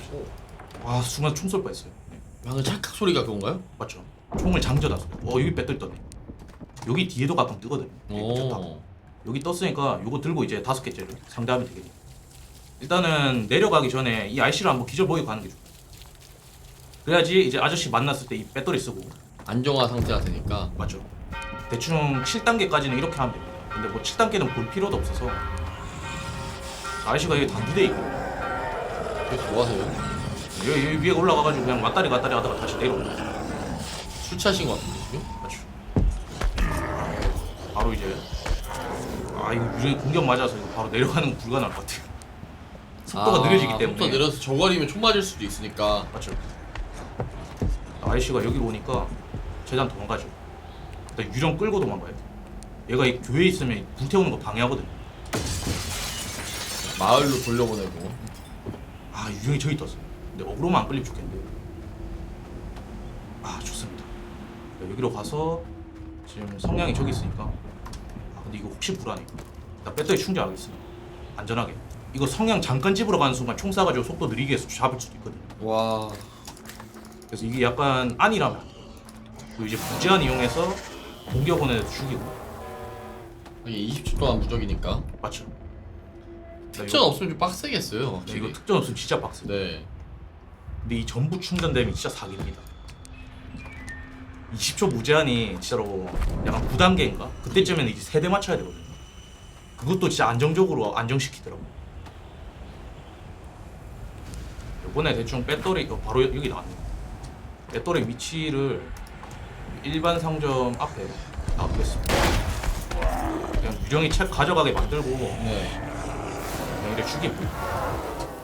S2: 와 순간 총 쏠 뻔했어요. 네.
S1: 방금 찰칵 소리가 그건가요?
S2: 맞죠? 총을 장전하서. 여기 배터리 떴네. 여기 뒤에도 가끔 뜨거든요.
S1: 오.
S2: 여기 떴으니까 요거 들고 이제 5개째를 상대하면 되겠네. 일단은 내려가기 전에 이 IC를 한번 기절 먹이고 가는 게 좋아요. 그래야지 이제 아저씨 만났을 때 이 배터리 쓰고.
S1: 안정화 상태가 되니까.
S2: 맞죠? 대충 7단계까지는 이렇게 하면 됩니다. 근데 뭐 7단계는 볼 필요도 없어서 아저씨가 여기 단두대 있고
S1: 그래서 뭐 하세요?
S2: 여기 위에 올라가가지고 그냥 왔다리 갔다리 하다가 다시 내려오는 거죠.
S1: 술 취하신 것 같은데 지금?
S2: 맞죠? 바로 이제 이거 유령이 공격 맞아서 이거 바로 내려가는 건 불가능할 것 같아요. 속도가 느려지기 때문에.
S1: 속도가 느려서 저거리면 총 맞을 수도 있으니까.
S2: 맞죠? 아저씨가 여기로 오니까 최대한 도망가죠. 일단 유령 끌고 도망가요. 얘가 이 교회에 있으면 불태우는 거 방해하거든요.
S1: 마을로 돌려보내고.
S2: 유령이 저기 떴어요. 근데 어그로만 안 끌리면 좋겠는데. 좋습니다. 여기로 가서 지금 성냥이 저기 있으니까. 근데 이거 혹시 불안해요. 나 배터리 충전하겠습니다. 안전하게. 이거 성냥 잠깐 집으러 가는 순간 총 쏴가지고 속도 느리게 해서 잡을 수도 있거든요.
S1: 와.
S2: 그래서 이게 약간 안이라면 안 돼요. 그리고 이제 무제한 이용해서 공격원 애들 죽이고.
S1: 이게 20초 동안 무적이니까.
S2: 맞죠?
S1: 특전 없으면 좀 빡세겠어요.
S2: 이거 특전 없으면 진짜 빡세.
S1: 네.
S2: 근데 이 전부 충전되면 진짜 사기입니다. 20초 무제한이 진짜로 약간 9단계인가? 그때쯤에는 이제 3대 맞춰야 되거든요. 그것도 진짜 안정적으로 안정시키더라고. 요번에 대충 배터리 바로 여기 나왔네. 배터리 위치를 일반 상점 앞에 놔두겠습니다. 그냥 유령이 책 가져가게 만들고
S1: 네.
S2: 그냥 이렇게 죽이고.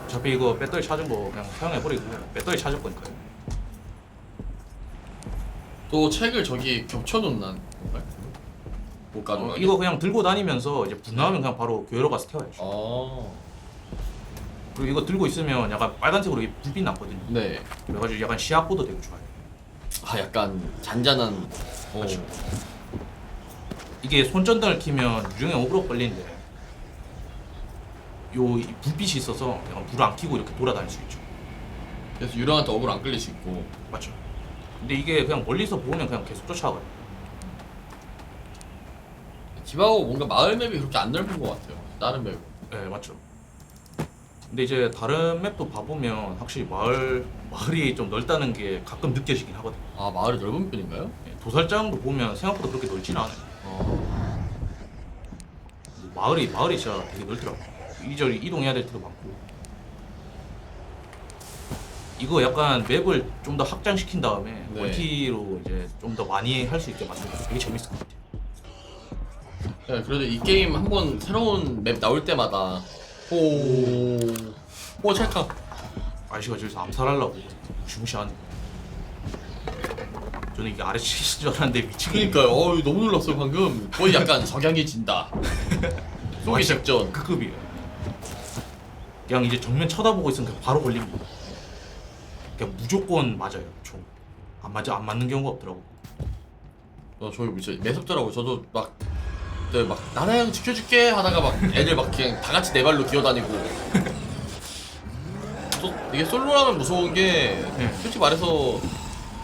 S2: 어차피 이거 배터리 찾은 거 그냥 사용해버리고 배터리 찾을 거니까요.
S1: 또 책을 저기 겹쳐놓는 건가요? 못 가져가게?
S2: 이거 그냥 들고 다니면서 이제 분 나오면 그냥 바로 교회로 가서 태워야죠. 그리고 이거 들고 있으면 약간 빨간색으로 이 불빛 났거든요.
S1: 네.
S2: 그래가지고 약간 시야보도 되게 좋아요.
S1: 약간 잔잔한.
S2: 맞죠. 이게 손전등을 켜면 유령에 어그로 걸리는데 이 불빛이 있어서 약간 불을 안 켜고 이렇게 돌아다닐 수 있죠.
S1: 그래서 유령한테 억울 안 끌릴 수 있고.
S2: 맞죠. 근데 이게 그냥 멀리서 보면 그냥 계속 쫓아가요.
S1: 디바오 뭔가 마을 맵이 그렇게 안 넓은 것 같아요. 다른 맵.
S2: 네 맞죠. 근데 이제 다른 맵도 봐보면 확실히 마을이 좀 넓다는 게 가끔 느껴지긴 하거든요.
S1: 마을이 넓은 편인가요?
S2: 도살장도 보면 생각보다 그렇게 넓지는 않아요. 마을이 진짜 되게 넓더라고. 이리저리 이동해야 될 때도 많고. 이거 약간 맵을 좀 더 확장시킨 다음에
S1: 네.
S2: 멀티로 이제 좀 더 많이 할 수 있게 만들면 되게 재밌을 것 같아요.
S1: 네, 그래도 이 게임 한번 새로운 맵 나올 때마다 오 찰칵.
S2: 아저씨가 저기서 암살하려고 무시무시하네. 저는 이게 아래 치신 줄 알았는데 미치겠네.
S1: 그러니까요. 너무 놀랐어요 방금. 거의 약간 석양해진다. 쏘기 작전.
S2: 그 급이에요. 그냥 이제 정면 쳐다보고 있으면 그냥 바로 걸립니다. 그냥 무조건 맞아요. 총. 안 맞는 경우가 없더라고.
S1: 저기 진짜 매섭더라고요. 저도 막 그때 막 나나 형 지켜줄게 하다가 막 애들 막 그냥 다 같이 네 발로 기어다니고. 또 이게 솔로라면 무서운 게
S2: 네.
S1: 솔직히 말해서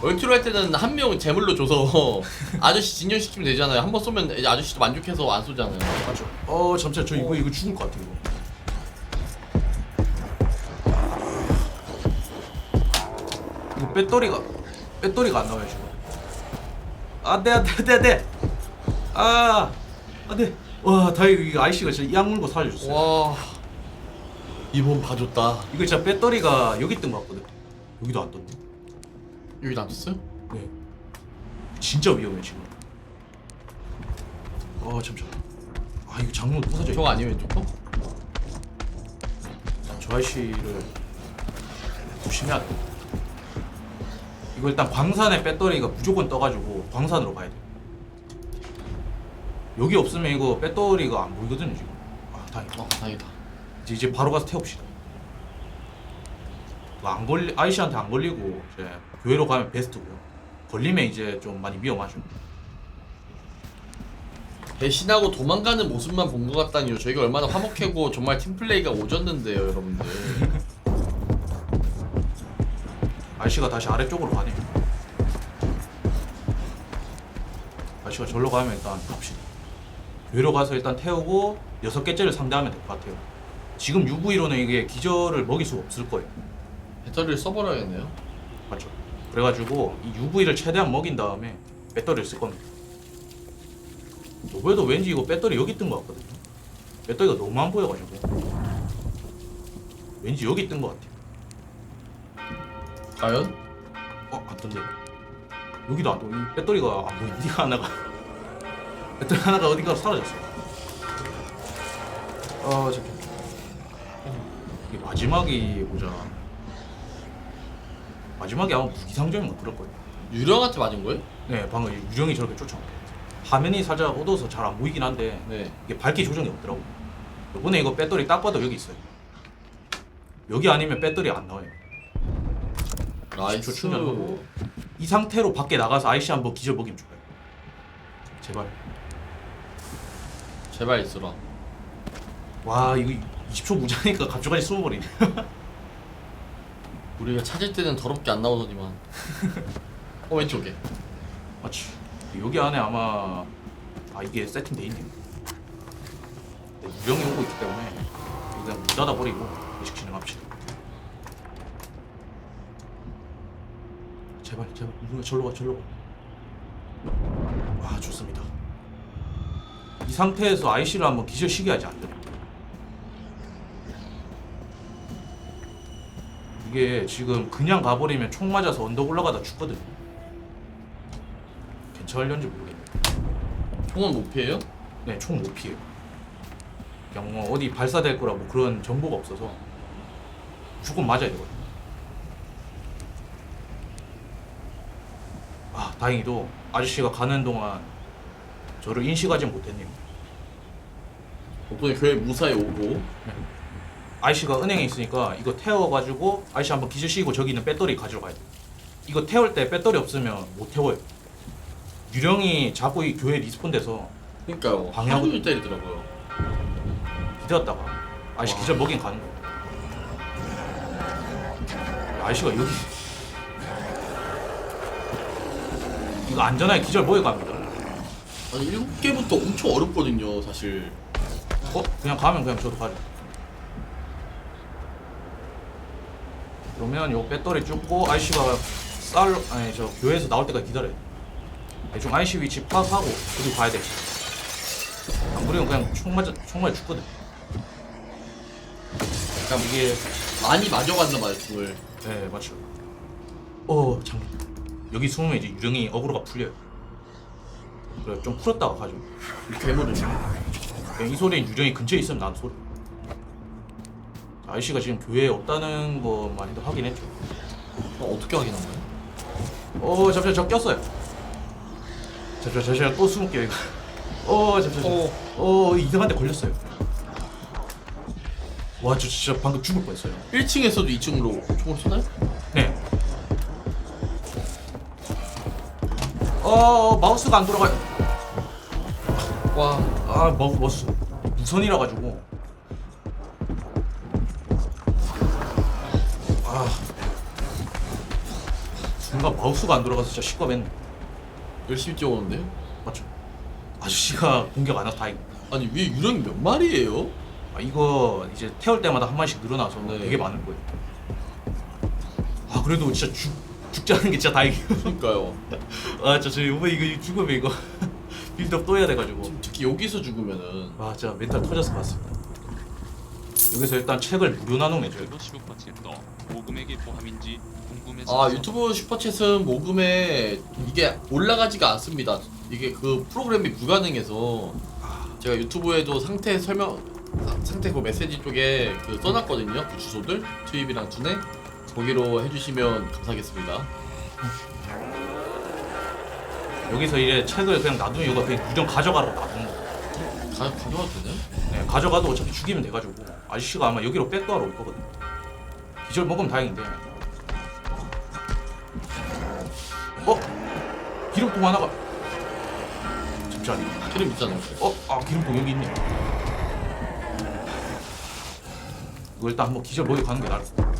S1: 멀티로 할 때는 한 명 제물로 줘서 아저씨 진전시키면 되잖아요. 한 번 쏘면 이제 아저씨도 만족해서 안 쏘잖아요.
S2: 맞죠. 잠시만 저 이거 죽을 것 같아 이거. 이거 배터리가 안 나와요 지금. 안돼. 안돼. 와 다행히 이 아이씨가 진짜 이 악물고 살려줬어요.
S1: 와 이번 봐줬다.
S2: 이거 진짜 배터리가 여기 뜬 것 같거든. 여기도 안 떴네.
S1: 여기 남았어요?
S2: 네. 진짜 위험해 지금. 잠시만. 이거 장로 부서져.
S1: 저거 아니면 왼쪽 거?
S2: 저 아이씨를 조심해야 돼. 이거 일단 광산에 배터리가 무조건 떠가지고 광산으로 가야 돼. 여기 없으면 이거 배터리가 안 보이거든요 지금. 다행이다.
S1: 다행이다.
S2: 이제 바로 가서 태웁시다. 안 걸리 아이씨한테 안 걸리고 이제 교회로 가면 베스트고요. 걸리면 이제 좀 많이 위험하죠.
S1: 배신하고 도망가는 모습만 본 것 같다니요. 저희가 얼마나 화목하고 정말 팀플레이가 오졌는데요, 여러분들.
S2: 아이씨가 다시 아래쪽으로 가네. 아이씨가 절로 가면 일단 갑시다. 교회로 가서 일단 태우고 6개째를 상대하면 될 것 같아요. 지금 UV로는 이게 기절을 먹일 수가 없을 거예요.
S1: 배터리를 써버려야겠네요.
S2: 맞죠? 그래가지고 이 UV를 최대한 먹인 다음에 배터리를 쓸 겁니다. 요번에도 왠지 이거 배터리 여기 뜬 것 같거든요. 배터리가 너무 안 보여가지고 왠지 여기 뜬 것 같아요.
S1: 과연?
S2: 안 뜬대. 여기도 안 떠. 이 배터리가 안 보이는데 하나가 배터리 하나가 어딘가 사라졌어. 잠깐. 이게 마지막이 보자. 마지막에 아마 무기상점인가 그럴 거예요.
S1: 유령한테 맞은 거예요?
S2: 네, 방금 유령이 저렇게 쫓아온다. 화면이 살짝 어두워서 잘 안 보이긴 한데
S1: 네.
S2: 이게 밝기 조정이 없더라고. 이번에 이거 배터리 딱 봐도 여기 있어요. 여기 아니면 배터리 안 나와요.
S1: 나이스.
S2: 10초 충전하고 이 상태로 밖에 나가서 아이씨 한번 기절 먹이면 좋아요. 제발.
S1: 제발 있어라.
S2: 와 이거 20초 무자니까 갑자기 숨어버리네.
S1: 우리가 찾을 때는 더럽게 안 나오더니만. 왼쪽에.
S2: 맞지. 여기 안에 아마 이게 세팅돼 있네요. 유령이 오고 있기 때문에 이거 그냥 문 닫아버리고 의식 진행합시다. 제발 우리가 절로 가. 좋습니다. 이 상태에서 아이씨를 한번 기절시게 하지 안 돼요. 이게 지금 그냥 가버리면 총 맞아서 언덕 올라가다 죽거든요. 괜찮을런지 모르겠네요.
S1: 총은 못 피해요?
S2: 네, 총 못 피해요. 그냥 뭐 어디 발사될 거라 뭐 그런 정보가 없어서 무조건 맞아야 되거든요. 다행히도 아저씨가 가는 동안 저를 인식하지 못했네요.
S1: 덕분에 교회 무사히 오고.
S2: 아저씨가 은행에 있으니까 이거 태워가지고 아저씨 한번 기절시키고 저기 있는 배터리 가지러 가야 돼요. 이거 태울 때 배터리 없으면 못 태워요. 유령이 자꾸 이 교회 리스폰돼서
S1: 그러니까요.
S2: 방해하고
S1: 하루 종일 때리더라고요.
S2: 기다렸다가 아저씨
S1: 와.
S2: 기절 먹인 가는 거예요. 아저씨가 여기 이거 안전하게 기절 먹여 갑니다.
S1: 아니 7개부터 엄청 어렵거든요, 사실.
S2: 그냥 가면 그냥 저도 가죠. 그러면 요 배터리 쫓고 아저씨가 저 교회에서 나올 때까지 기다려요. 대충 아저씨 위치 파악하고 그리고 가야 돼. 안 그러면 그냥 총 맞아 죽거든.
S1: 약간 이게 많이 맞아간다 말씀을.
S2: 네, 맞죠. 잠깐. 여기 숨으면 이제 유령이 어그로가 풀려요. 그래 좀 풀었다가 가죠.
S1: 괴물을.
S2: 그냥 이 소리는 유령이 근처에 있으면 나는 소리. 아저씨가 지금 교회에 없다는 것만 해도 확인했죠.
S1: 어떻게 확인한 거예요?
S2: 잠시만 저 꼈어요. 잠시만 또 숨을게요 이거. 잠시만. 이상한 데 걸렸어요. 와, 저 진짜 방금 죽을 뻔했어요.
S1: 1층에서도 2층으로 총을 쏘나요?
S2: 네. 마우스가 안 돌아가요.
S1: 와.
S2: 마우스 무선이라 가지고. 순간 마우스가 안 돌아가서 진짜 시끄럽네.
S1: 열심히 뛰어오는데요?
S2: 맞죠? 아저씨가 공격 안 와서 다행이다.
S1: 아니 위에 유령이 몇 마리예요?
S2: 이거 이제 태울 때마다 한 마리씩 늘어나서
S1: 네.
S2: 되게 많을 거예요. 그래도 진짜 죽지 않은 게 진짜 다행이에요.
S1: 그러니까요.
S2: 저 이번에 이거 죽으면 이거 빌드업 또 해야 돼가지고.
S1: 특히 여기서 죽으면은
S2: 진짜 멘탈 터졌을 것 같습니다. 여기서 일단 책을 무료 나눔해줘요.
S5: 유튜브 슈퍼챗도 모금액이 포함인지 궁금해서
S1: 아 유튜브 슈퍼챗은 모금에 이게 올라가지가 않습니다. 이게 그 프로그램이 불가능해서 제가 유튜브에도 상태 그 메시지 쪽에 그 써놨거든요. 그 주소들 트윕이랑 투네 거기로 해주시면 감사하겠습니다.
S2: 여기서 이제 책을 그냥 놔두면 이거 그냥 무정 가져가라고 놔두는 거.
S1: 가져가도 되냐?
S2: 네, 가져가도 어차피 죽이면 돼가지고 아저씨가 아마 여기로 백도하러 올 거거든요. 기절 먹으면 다행인데. 기름통 하나가 잠시만요.
S1: 기름 있잖아요.
S2: 기름통 여기 있네. 이거 일단 한번 기절 먹이 가는 게 나을 것 같아.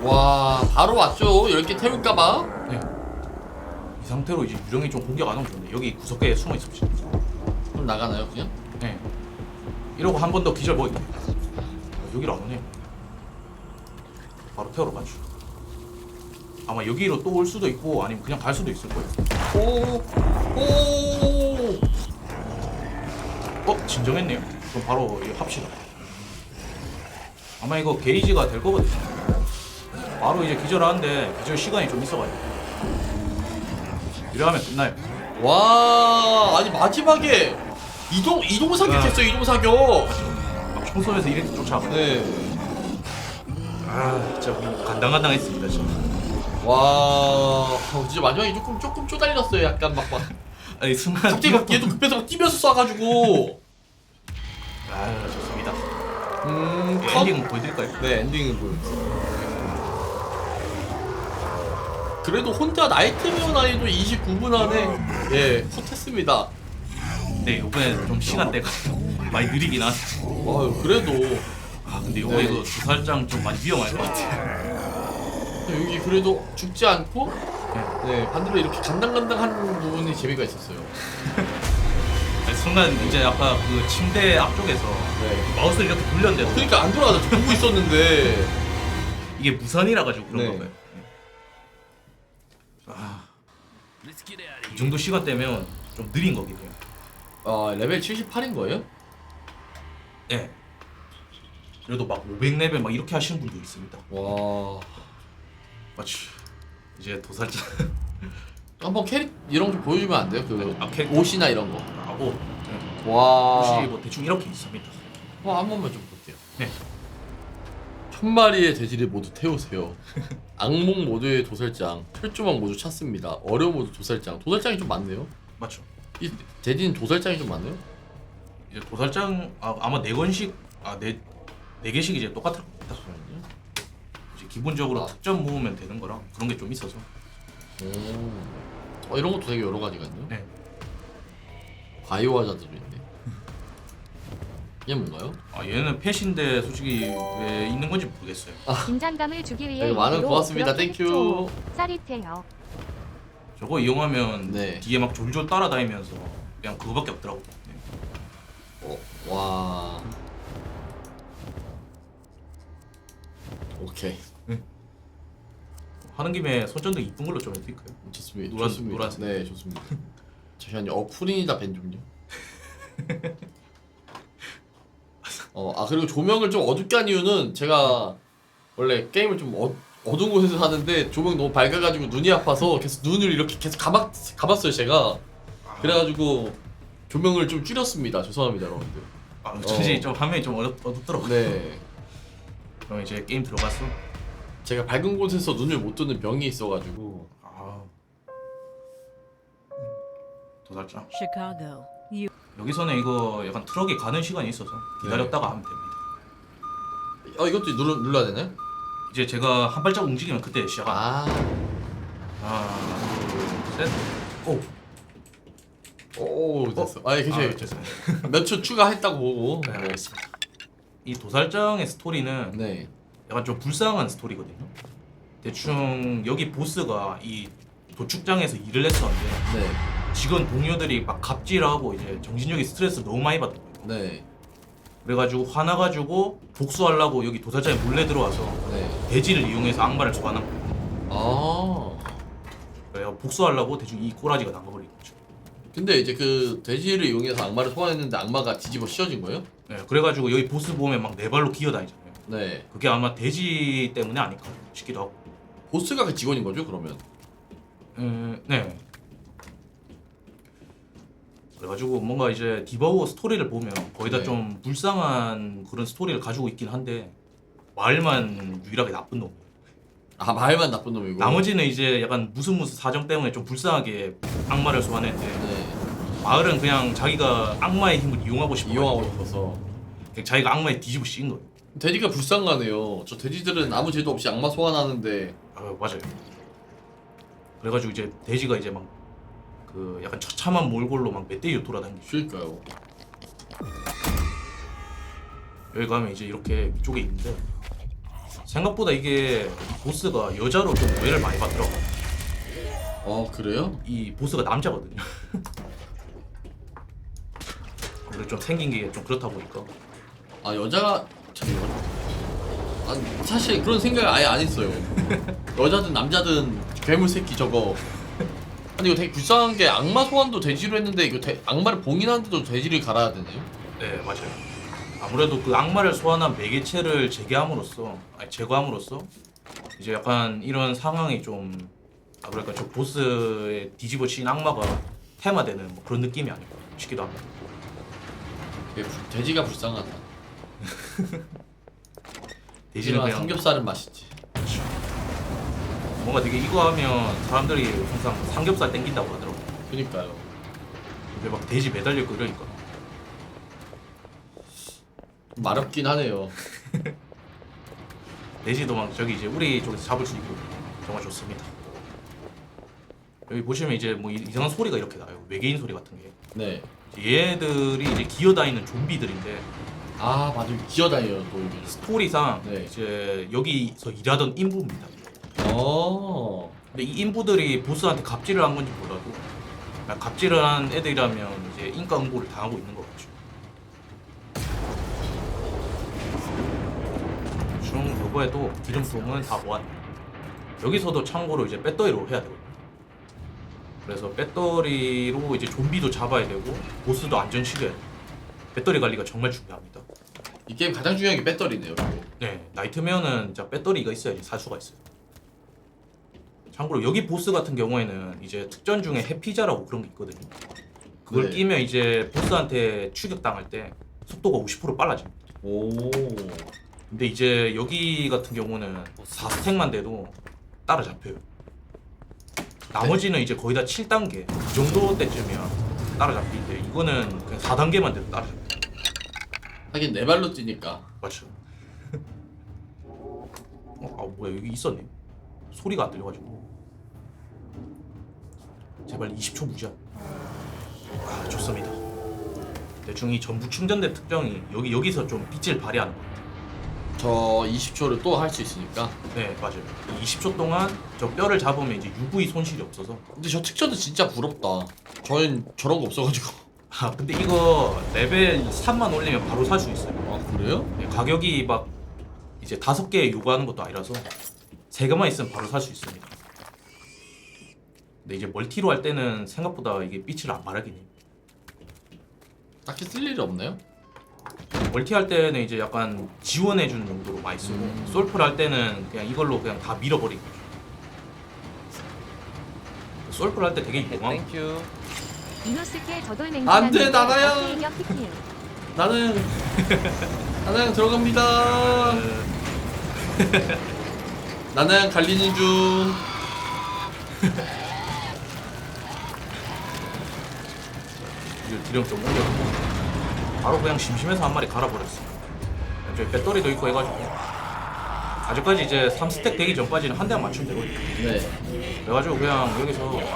S1: 와 바로 왔죠. 10개 태울까봐.
S2: 네. 이 상태로 이제 유령이 좀 공격 안 오면 좋은데 여기 구석에 숨어 있읍시다.
S1: 그럼 나가나요 그냥?
S2: 네. 이러고 한 번 더 기절 먹이. 여기로 안 오네. 바로 태우러 가죠. 아마 여기로 또 올 수도 있고 아니면 그냥 갈 수도 있을 거예요. 진정했네요. 그럼 바로 이거 합시다. 아마 이거 게이지가 될 거거든요. 바로 이제 기절하는데 기절 시간이 좀 있어가지고 이러면 끝나요.
S1: 와 아니 마지막에 이동 사격했어요. 이동 사격.
S2: 막 총소리에서 이렇게 쫓아가.
S1: 네.
S2: 진짜 간당간당했습니다 진짜.
S1: 와 진짜 마지막에 조금 쪼달렸어요. 약간 막
S2: 아니 순간
S1: 갑자기 막 얘도 급해서 막 뛰면서 쏴가지고.
S2: 좋습니다.
S1: 컷.
S2: 엔딩 보여드릴까요?
S1: 네 엔딩은 보여주세요. 그래도 혼자 나이트메어 난이도 29분 안에 컷했습니다.
S2: 네 이번에 좀 시간대가 많이 느리긴 하네.
S1: 그래도
S2: 근데 이거
S1: 네.
S2: 이거 주사장 좀 많이 위험할 것 같아.
S1: 여기 그래도 죽지 않고 반대로 이렇게 간당간당한 부분이 재미가 있었어요.
S2: 아니, 순간 이제 아까 그 침대 앞쪽에서 마우스를 이렇게 돌렸는데
S1: 그러니까 안 돌아가죠. 보고 있었는데
S2: 이게 무선이라 가지고 그런가
S1: 네.
S2: 봐요. 이 정도 시간대면 좀 느린 거긴 해요.
S1: 레벨 78인 거예요?
S2: 네. 그래도 막 500레벨 막 이렇게 하시는 분도 있습니다.
S1: 와
S2: 맞지. 이제 도살자.
S1: 한번 캐릭 이런 거 좀 보여주면 안 돼요? 옷이나 이런 거.
S2: 옷.
S1: 와.
S2: 옷이 뭐 대충 이렇게 있습니다.
S1: 한 번만 좀 볼게요.
S2: 네.
S1: 1000마리의 돼지를 모두 태우세요. 악몽 모드의 도살장, 철조망 모두 찾습니다. 어려운 모드 도살장. 도살장이 좀 많네요.
S2: 맞죠.
S1: 이 돼지는 도살장이 좀 많네요.
S2: 이제 도살장 아마 4건씩 네 개씩 이제 똑같을 겁니다. 이제 기본적으로 득점 모으면 되는 거랑 그런 게 좀 있어서.
S1: 이런 것도 되게 여러 가지가 있네요.
S2: 네.
S1: 바이오 하자드도 있네. 얘 뭔가요?
S2: 얘는 펫인데 솔직히 왜 있는 건지 모르겠어요.
S3: 긴장감을 주기 위해
S1: 네, 많은
S3: 일부러
S1: 고맙습니다.
S3: 그렇게
S1: 땡큐.
S3: 했죠. 짜릿해요.
S2: 저거 이용하면
S1: 네.
S2: 뒤에 막 졸졸 따라다니면서 그냥 그거밖에 없더라고. 네.
S1: 와. 오케이.
S2: 하는 김에 손전등 이쁜 걸로 좀 해드릴까요?
S1: 좋습니다.
S2: 노란색.
S1: 네, 좋습니다. 잠시만요. 프린이다 벤 좀요. 그리고 조명을 좀 어둡게 한 이유는 제가 원래 게임을 좀 어두운 곳에서 하는데 조명 너무 밝아가지고 눈이 아파서 계속 눈을 이렇게 계속 감았어요 제가. 그래가지고 조명을 좀 줄였습니다. 죄송합니다 여러분들.
S2: 사실 좀 화면이 좀 어둡더라고요.
S1: 네.
S2: 그럼 이제 게임 들어갔어?
S1: 제가 밝은 곳에서 눈을 못 뜨는 병이 있어가지고.
S2: 도살장.
S6: Chicago. You
S2: 여기서는 이거 약간 트럭이 가는 시간이 있어서 기다렸다가 하면 됩니다.
S1: 이것도 눌러야 되나요?
S2: 이제 제가 한 발짝 움직이면 그때 시작합니다. 하나, 둘, 셋.
S1: 오 됐어. 괜찮아요.
S2: 됐습니다.
S1: 몇 초 추가했다고 보고.
S2: 네, 알겠습니다. 이 도살장의 스토리는
S1: 네.
S2: 약간 좀 불쌍한 스토리거든요. 대충 여기 보스가 이 도축장에서 일을 했었는데
S1: 네.
S2: 직원 동료들이 막 갑질하고 이제 정신적인 스트레스 너무 많이 받던 거예요.
S1: 네.
S2: 그래가지고 화나가지고 복수하려고 여기 도살장에 몰래 들어와서
S1: 네.
S2: 돼지를 이용해서 악마를 소환한 거예요. 그래서 복수하려고 대충 이 꼬라지가 나가버린 거죠.
S1: 근데 이제 그 돼지를 이용해서 악마를 소환했는데 악마가 뒤집어 씌워진 거예요?
S2: 네, 그래가지고 여기 보스 보면 막 네 발로 기어다니잖아요.
S1: 네.
S2: 그게 아마 돼지 때문에 아닐까 싶기도 하고.
S1: 보스가 그 직원인 거죠 그러면?
S2: 네. 그래가지고 뭔가 이제 디바우어 스토리를 보면 거의 다
S1: 네.
S2: 좀 불쌍한 그런 스토리를 가지고 있긴 한데 마을만 유일하게 나쁜 놈.
S1: 아 마을만 나쁜 놈이고.
S2: 나머지는 이제 약간 무슨 사정 때문에 좀 불쌍하게 악마를 소환했는데
S1: 네.
S2: 마을은 그냥 자기가 악마의 힘을 이용하고 싶어.
S1: 이용하고 싶어서.
S2: 그냥 자기가 악마에 뒤집어 씌인 거예요.
S1: 돼지가 불쌍하네요. 저 돼지들은 아무 죄도 없이 악마 소환하는데.
S2: 맞아요. 그래가지고 이제 돼지가 이제 막 그 약간 처참한 몰골로 막 멧돼지로 돌아다니죠.
S1: 그러니까요.
S2: 여기 가면 이제 이렇게 위쪽에 있는데 생각보다 이게 보스가 여자로 좀 오해를 많이 받더라고.
S1: 그래요?
S2: 이 보스가 남자거든요. 그리고 좀 생긴 게 좀 그렇다 보니까
S1: 아 여자가 잠깐만. 아 사실 그런 생각을 아예 안 했어요. 여자든 남자든 괴물 새끼 저거. 아니 이거 되게 불쌍한 게 악마 소환도 돼지로 했는데 이거 악마를 봉인하는데도 돼지를 갈아야 되네요?
S2: 네 맞아요. 아무래도 그 악마를 소환한 매개체를 제거함으로써 이제 약간 이런 상황이 좀 그러니까 저 보스의 뒤집어 씌인 악마가 테마되는 뭐 그런 느낌이 아닐까 싶기도 합니다.
S1: 돼지가 불쌍하다.
S2: 돼지는
S1: 하지만
S2: 그냥
S1: 삼겹살은 맛있지.
S2: 뭔가 되게 이거 하면 사람들이 항상 삼겹살 땡긴다고 하더라고.
S1: 그니까요.
S2: 근데 막 돼지 매달려 있고 이러니까
S1: 마렵긴 하네요.
S2: 돼지도 막 저기 이제 우리 쪽에서 잡을 수 있고 정말 좋습니다. 여기 보시면 이제 뭐 이상한 소리가 이렇게 나요. 외계인 소리 같은 게.
S1: 네.
S2: 얘들이 이제 기어다니는 좀비들인데
S1: 아 맞아요. 기어다녀요 또 이게.
S2: 스토리상
S1: 네.
S2: 이제 여기서 일하던 인부입니다. 근데 이 인부들이 보스한테 갑질을 한 건지 몰라도 그냥 갑질을 한 애들이라면 이제 인과 응보를 당하고 있는 것 같죠. 중 요거에도 기름통은 다 모았네. 여기서도 참고로 이제 배터리로 해야 되거든요. 그래서 배터리로 이제 좀비도 잡아야 되고 보스도 안전시켜야 돼요. 배터리 관리가 정말 중요합니다.
S1: 이 게임 가장 중요한 게 배터리네요. 그리고.
S2: 네, 나이트메어는 진짜 배터리가 있어야지 살 수가 있어요. 참고로 여기 보스 같은 경우에는 이제 특전 중에 해피자라고 그런 게 있거든요. 그걸
S1: 네.
S2: 끼면 이제 보스한테 추격당할 때 속도가 50% 빨라집니다.
S1: 오.
S2: 근데 이제 여기 같은 경우는 4스택만 돼도 따라잡혀요. 나머지는 이제 거의 다 7단계 그 정도 때쯤이면 따라잡히는데 이거는 그냥 4단계만 돼도 따라잡혀요.
S1: 하긴 네 발로 뛰니까.
S2: 맞죠? 뭐야 여기 있었네. 소리가 안 들려가지고 제발 20초 무제한. 좋습니다. 대충 이 전부 충전된 특정이 여기서 좀 빛을 발휘하는 거.
S1: 저 20초를 또 할 수 있으니까.
S2: 네 맞아요. 이 20초 동안 저 뼈를 잡으면 이제 UV 손실이 없어서.
S1: 근데 저 특전은 진짜 부럽다. 저는 저런 거 없어가지고.
S2: 근데 이거 레벨 3만 올리면 바로 살 수 있어요.
S1: 아 그래요?
S2: 네, 가격이 막 이제 5개 요구하는 것도 아니라서 3개만 있으면 바로 살 수 있습니다. 근데 이제 멀티로 할 때는 생각보다 이게 빛을 안 발하긴 해요.
S1: 딱히 쓸 일이 없나요?
S2: 멀티 할 때는 이제 약간 지원해주는 용도로 많이 쓰고 솔플 할 때는 그냥 이걸로 그냥 다 밀어버리고. 솔플 할 때 되게 유용한 거.
S6: 땡큐.
S3: 이노스케 저돌
S1: 안 돼,
S3: 맹세하는데
S1: 나가요.
S3: 어깨 이겨 PPL.
S1: 나는 들어갑니다. 나는 갈리는 중.
S2: 이거 기름 좀 올려놓고 바로 그냥 심심해서 한 마리 갈아버렸어. 저기 배터리도 있고 해가지고 아직까지 이제 3스택 되기 전까지는 한 대만 맞추면 되거든요.
S1: 네.
S2: 그래가지고 그냥 여기서 그냥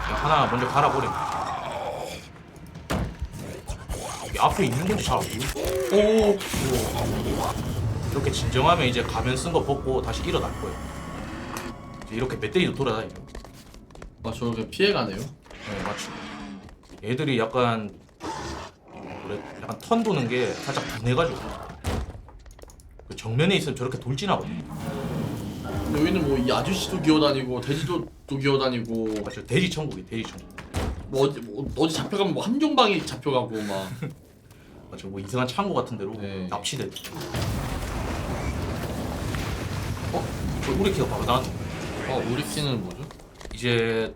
S2: 하나 먼저 갈아버리고 여기 앞에 있는 건지 잘 안 보여.
S1: 오.
S2: 이렇게 진정하면 이제 가면 쓴 거 벗고 다시 일어날 거예요. 이제 이렇게 멧돼지도 돌아다니죠.
S1: 아 저렇게 피해가네요.
S2: 네 맞죠. 얘들이 약간 약간 턴 도는 게 살짝 분해가지고 그 정면에 있으면 저렇게 돌진하거든요.
S1: 근데 여기는 뭐 이 아저씨도 기어다니고 돼지도 또 기어다니고
S2: 맞죠. 돼지 천국이 돼지 천국.
S1: 뭐 어디 잡혀가면 뭐 함정방이 잡혀가고 막.
S2: 맞아, 뭐 이상한 창고 같은 데로
S1: 네.
S2: 납치돼. 저 우리 키가 바로 나왔네.
S1: 우리 키는 뭐죠?
S2: 이제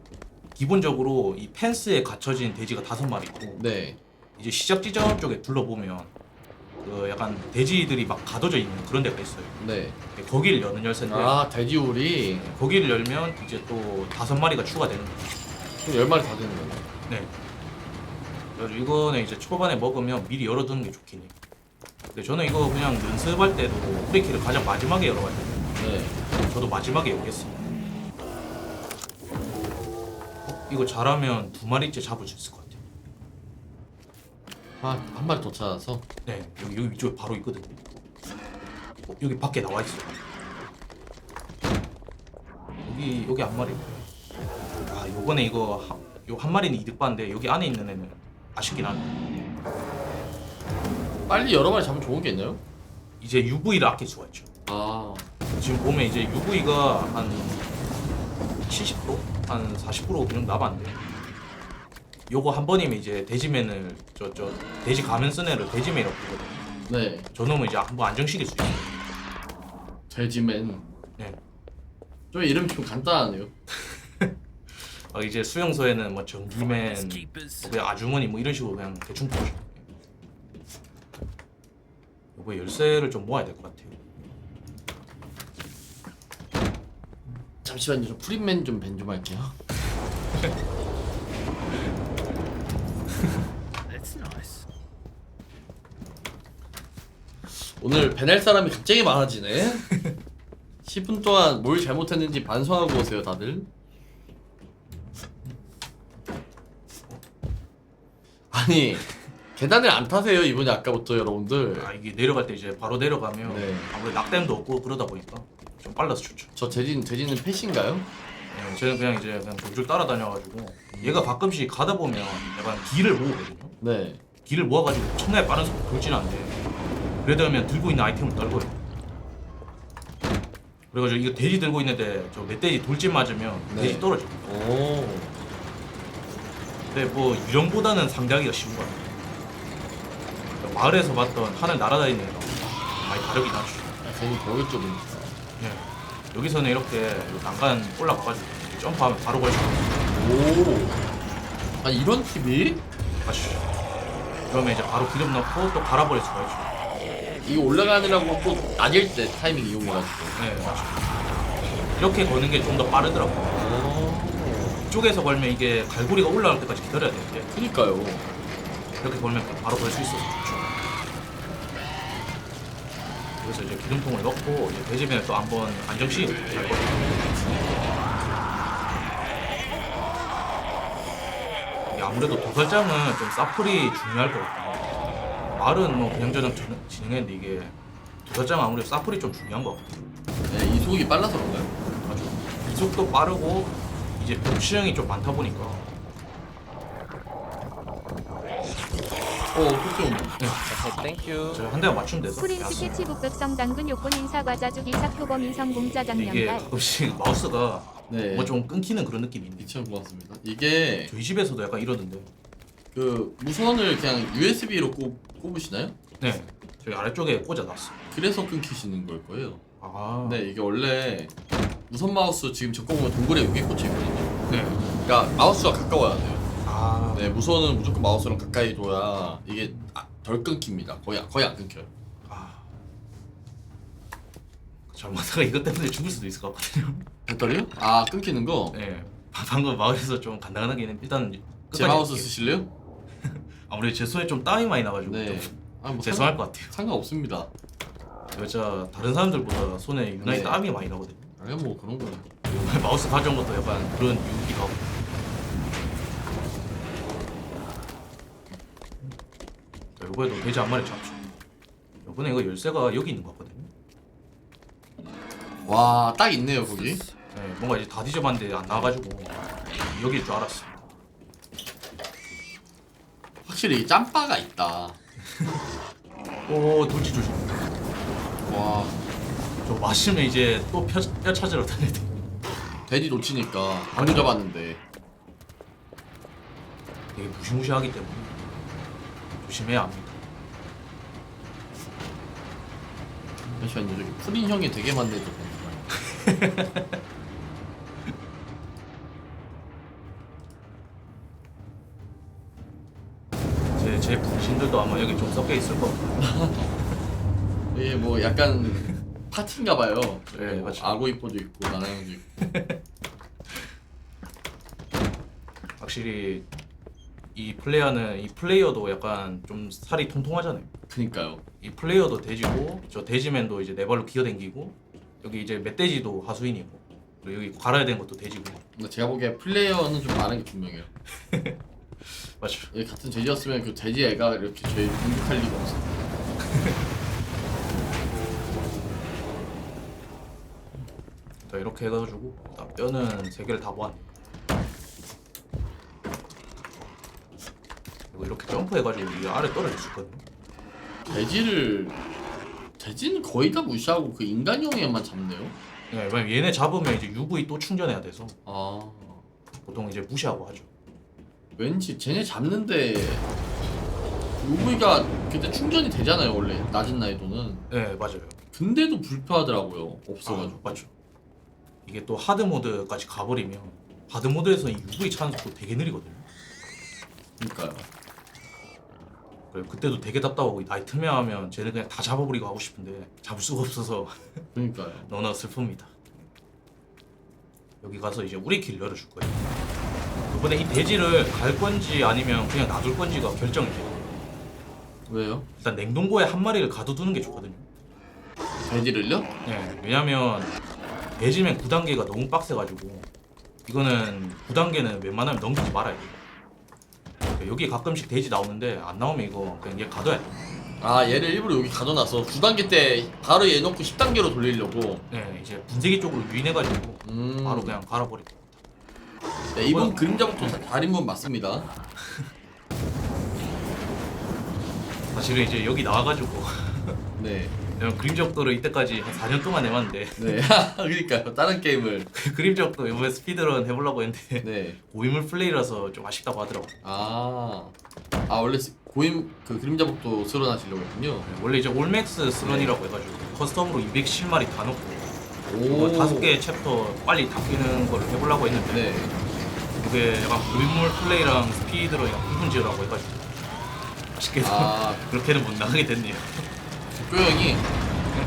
S2: 기본적으로 이 펜스에 갇혀진 돼지가 5마리 있고
S1: 네.
S2: 이제 시작 지점 쪽에 둘러보면 그 약간 돼지들이 막 가둬져 있는 그런 데가 있어요.
S1: 네.
S2: 거기를 여는 열쇠인데
S1: 아 돼지우리.
S2: 거기를 열면 이제 또 5마리가 추가되는 거예요.
S1: 그럼 10마리 다 되는 거예요.
S2: 네. 그래서 이거는 이제 초반에 먹으면 미리 열어두는 게 좋긴 해요. 근데 저는 이거 그냥 연습할 때도 프리키를 가장 마지막에 열어가지고
S1: 네.
S2: 저도 마지막에 열겠습니다. 이거 잘하면 2마리째 잡을 수 있을 것 같아요.
S1: 한 마리 더 찾아서.
S2: 네, 여기 위쪽에 바로 있거든요. 여기 밖에 나와 있어요. 여기 한 마리. 아, 요번에 요 한 마리는 이득 봤는데 여기 안에 있는 애는 아쉽긴 하네.
S1: 빨리 여러 마리 잡으면 좋은 게 있나요?
S2: 이제 UV를 아낄 수가 있죠.
S1: 아.
S2: 지금 보면 이제 UV가 한 70%? 한 40% 정도 남았는데 요거 한 번이면 이제 돼지맨을 저 돼지 가면 쓴 애를 돼지맨이라고 부르거든요.
S1: 네.
S2: 저놈은 이제 한번 안정시킬 수 있어요.
S1: 돼지맨.
S2: 네.
S1: 좀 이름이 좀 간단하네요.
S2: 이제 수용소에는 뭐 전기맨, 뭐 아주머니 뭐 이런 식으로 그냥 대충 부르죠. 요거 열쇠를 좀 모아야 될 것 같아요.
S1: 잠시만요. 저 프린맨 좀 밴 좀 할게요. 오늘 밴할 사람이 갑자기 많아지네. 10분 동안 뭘 잘못했는지 반성하고 오세요, 다들. 아니, 계단을 안 타세요, 이분이 아까부터 여러분들.
S2: 이게 내려갈 때 이제 바로 내려가면
S1: 네.
S2: 아무래도 낙댐도 없고 그러다 보니까 좀 빨라서 좋죠.
S1: 저 돼지는 펫인가요?
S2: 네, 저는 그냥 이제 그냥 돌줄 따라다녀가지고 얘가 가끔씩 가다 보면 약간 길을 모으거든요.
S1: 네.
S2: 길을 모아가지고 엄청나게 빠른 속도 돌진하는데 그러다 들고 있는 아이템을 떨궈요. 그래가지고 이거 돼지 들고 있는데 저 멧돼지 돌진 맞으면
S1: 네.
S2: 돼지 떨어져.
S1: 오.
S2: 근데 뭐 유령보다는 상대하기가 쉬운 거야. 그러니까 마을에서 봤던 하늘 날아다니는 애랑 많이 다르긴 하죠.
S1: 괜히 벽을 좀.
S2: 네. 여기서는 이렇게 난간 올라가가지고 점프하면 바로 걸쳐.
S1: 오. 아 이런 팁이?
S2: 가시죠. 그러면 이제 바로 기름 넣고 또 갈아버릴 수가 있죠.
S1: 이거 올라가느라고 또 낮을 때 타이밍 이용해가지고.
S2: 네, 맞죠. 이렇게 거는 게 좀 더 빠르더라고요.
S1: 오.
S2: 이쪽에서 걸면 이게 갈고리가 올라갈 때까지 기다려야 되는데
S1: 그니까요.
S2: 이렇게 걸면 바로 걸 수 있어서 좋죠. 그래서 이제 기름통을 넣고 이제 돼지면을 또 한번 안정시키고 잘 거예요. 이게 아무래도 도살장은 좀 사플이 중요할 것 같아요. 말은 뭐 그냥 저냥 진행했는데 이게 도살장은 아무래도 사플이 좀 중요한 것 같아요.
S1: 네, 이속이 빨라서 그런가요?
S2: 맞아. 이속도 빠르고 이제 복시형이 좀 많다 보니까
S1: 좀.
S6: 땡큐.
S2: 제가 한 대만 맞추면 돼서
S3: 프린 스케치북 급성 당근 요건 인사 과자 주기 삭표범 인성 공짜
S2: 근데 이게
S3: 장면발
S2: 가끔씩 마우스가
S1: 네.
S2: 뭐 좀 끊기는 그런 느낌이 있는데
S1: 2천 고맙습니다. 이게
S2: 저희 집에서도 약간 이러던데.
S1: 그 무선을 그냥 USB로 꼽으시나요?
S2: 네, 저기 아래쪽에 꽂아놨어.
S1: 그래서 끊기시는 걸 거예요.
S2: 아,
S1: 네, 이게 원래 무선 마우스 지금 저 거보면 동굴에 여기 꽂혀 있거든요.
S2: 네.
S1: 그러니까 마우스가 가까워야 돼요.
S2: 아,
S1: 네, 무선은 무조건 마우스랑 가까이 둬야 이게 덜 끊깁니다. 거의 안 끊겨요.
S2: 아. 잘못하다가 이것 때문에 죽을 수도 있을 것 같거든요.
S1: 배터리요? 끊기는 거?
S2: 네, 방금 마을에서 좀 간단하게 일단
S1: 제
S2: 끝까지
S1: 마우스
S2: 할게요.
S1: 쓰실래요?
S2: 아무래도 제 손에 좀 땀이 많이 나가지고
S1: 네.
S2: 좀 죄송할 것 같아요.
S1: 상관없습니다.
S2: 여자 다른 사람들보다 손에 유난히
S1: 네.
S2: 땀이 많이 나거든요.
S1: 아니 뭐 그런 거예요.
S2: 마우스 가져온 것도 약간 그런 이유기도 하고. 자, 요거에도 돼지 한 마리 잡죠. 요번에 이거 열쇠가 여기 있는 것 같거든요.
S1: 와, 딱 있네요 거기.
S2: 네, 뭔가 이제 다 뒤져봤는데 안 나와가지고 여기일 줄 알았어.
S1: 확실히 이 짬바가 있다.
S2: 오, 돌지 조심.
S1: 와,
S2: 저 마시면 이제 또 뼈 찾으러 다녀야 돼.
S1: 돼지 놓치니까 방금 잡았는데.
S2: 되게 무시무시하기 때문에 조심해야 합니다.
S1: 잠시만요. 저기 프린 형이 되게 많네 저거.
S2: 제 분신들도 아마 여기 좀 섞여 있을 것 같아요.
S1: 이게 뭐 약간 파티인가 봐요.
S2: 네,
S1: 뭐
S2: 맞죠.
S1: 아고이뽀도 있고 나나형도 있고.
S2: 확실히 이 플레이어도 약간 좀 살이 통통하잖아요.
S1: 그니까요.
S2: 이 플레이어도 돼지고 저 돼지맨도 이제 네 발로 기어댕기고 여기 이제 멧돼지도 하수인이고 그리고 여기 갈아야 되는 것도 돼지고.
S1: 근데 제가 보기에 플레이어는 좀 많은 게 분명해요.
S2: 맞죠.
S1: 얘 같은 돼지였으면 그 돼지 애가 이렇게 제일 공격할 리가 없어.
S2: 자 이렇게 해가지고 일단 뼈는 3개를 다 모았네. 그리고 이렇게 점프해가지고 이 아래 떨어질 수 있거든요.
S1: 돼지는 거의 다 무시하고 그 인간용에만 잡네요.
S2: 네, 왜냐면 얘네 잡으면 이제 UV 또 충전해야 돼서
S1: 아
S2: 보통 이제 무시하고 하죠.
S1: 왠지 쟤네 잡는데 UV가 그때 충전이 되잖아요 원래 낮은 나이도는.
S2: 네 맞아요.
S1: 근데도 불편하더라고요 없어가지고.
S2: 맞죠. 이게 또 하드 모드까지 가버리면 하드 모드에서 이 UV 차는 속도 되게 느리거든요.
S1: 그러니까요.
S2: 그래 그때도 되게 답답하고 나이트메어 하면 쟤는 그냥 다 잡아버리고 하고 싶은데 잡을 수가 없어서
S1: 그러니까요.
S2: 너나 슬픕니다. 여기 가서 이제 우리 길 열어줄 거예요. 이번에 이 돼지를 갈 건지 아니면 그냥 놔둘 건지가 결정이 돼요.
S1: 왜요?
S2: 일단 냉동고에 한 마리를 가둬두는 게 좋거든요.
S1: 돼지를요?
S2: 네, 왜냐면 돼지맨 9단계가 너무 빡세가지고 이거는 9단계는 웬만하면 넘기지 말아야 돼요. 여기 가끔씩 돼지 나오는데 안 나오면 이거 그냥 얘 가둬야 돼.
S1: 아 얘를 일부러 여기 가둬놔서 9단계 때 바로 얘 놓고 10단계로 돌리려고.
S2: 네, 이제 분쇄기 쪽으로 유인해가지고 바로 그냥 갈아버릴게.
S1: 네, 이분 그림자부터 달인분 맞습니다.
S2: 사실은 이제 여기 나와가지고
S1: 네.
S2: 내가 그림적도를 이때까지 한 4년 동안 해봤는데
S1: 네. 그러니까요. 다른 게임을.
S2: 그림적도 이번에 스피드런 해보려고 했는데
S1: 네.
S2: 고인물 플레이라서 좀 아쉽다고 하더라고.
S1: 아 원래 고임 그 그림자복도 스런하시려고 했군요.
S2: 원래 이제 올맥스 스런이라고 해가지고 커스텀으로 217마리 다 넣고
S1: 오.
S2: 5개 챕터 빨리 다 끼는 걸 해보려고 했는데
S1: 네.
S2: 그게 약간 고인물 플레이랑 스피드런이랑 구분지으라고 해가지고 아쉽게도 그렇게는 못 나가게 됐네요.
S1: 조 형이.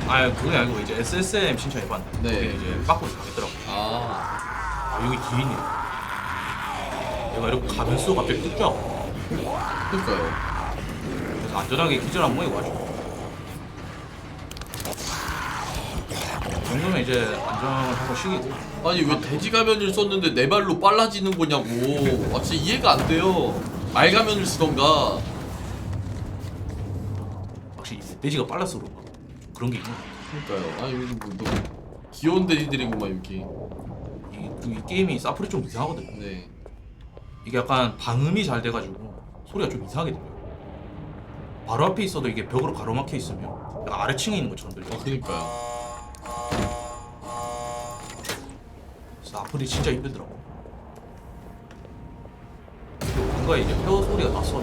S2: 아 그게 아니고 이제 SSM 신청해봤는데
S1: 네.
S2: 거기 이제 빠꾸를 가겠더라고. 여기 뒤에 있네. 얘가 이렇게 가면서 갑자기 뚝 쪄.
S1: 그러니까요.
S2: 그래서 안전하게 기절 안 모이고 가지고. 이 정도면 이제 안전을 하고 쉬기고.
S1: 아니 왜 돼지 가면을 썼는데 네 발로 빨라지는 거냐고. 아 진짜 이해가 안 돼요. 말 가면을 쓰던가.
S2: 확실히 돼지가 빨라서 그런가. 그런 게 있는 거 같아.
S1: 그러니까요. 아니 요즘 뭐 귀여운 돼지들이구만 여기.
S2: 이 게임이 사프리 좀 이상하거든요.
S1: 네.
S2: 이게 약간 방음이 잘 돼가지고 소리가 좀 이상하게 들려요. 바로 앞에 있어도 이게 벽으로 가로막혀 있으면 약간 아래층에 있는 것처럼 들려요.
S1: 그러니까요.
S2: 사프리 진짜 힘들더라고. 뭔가 이제 뼈 소리가 났어.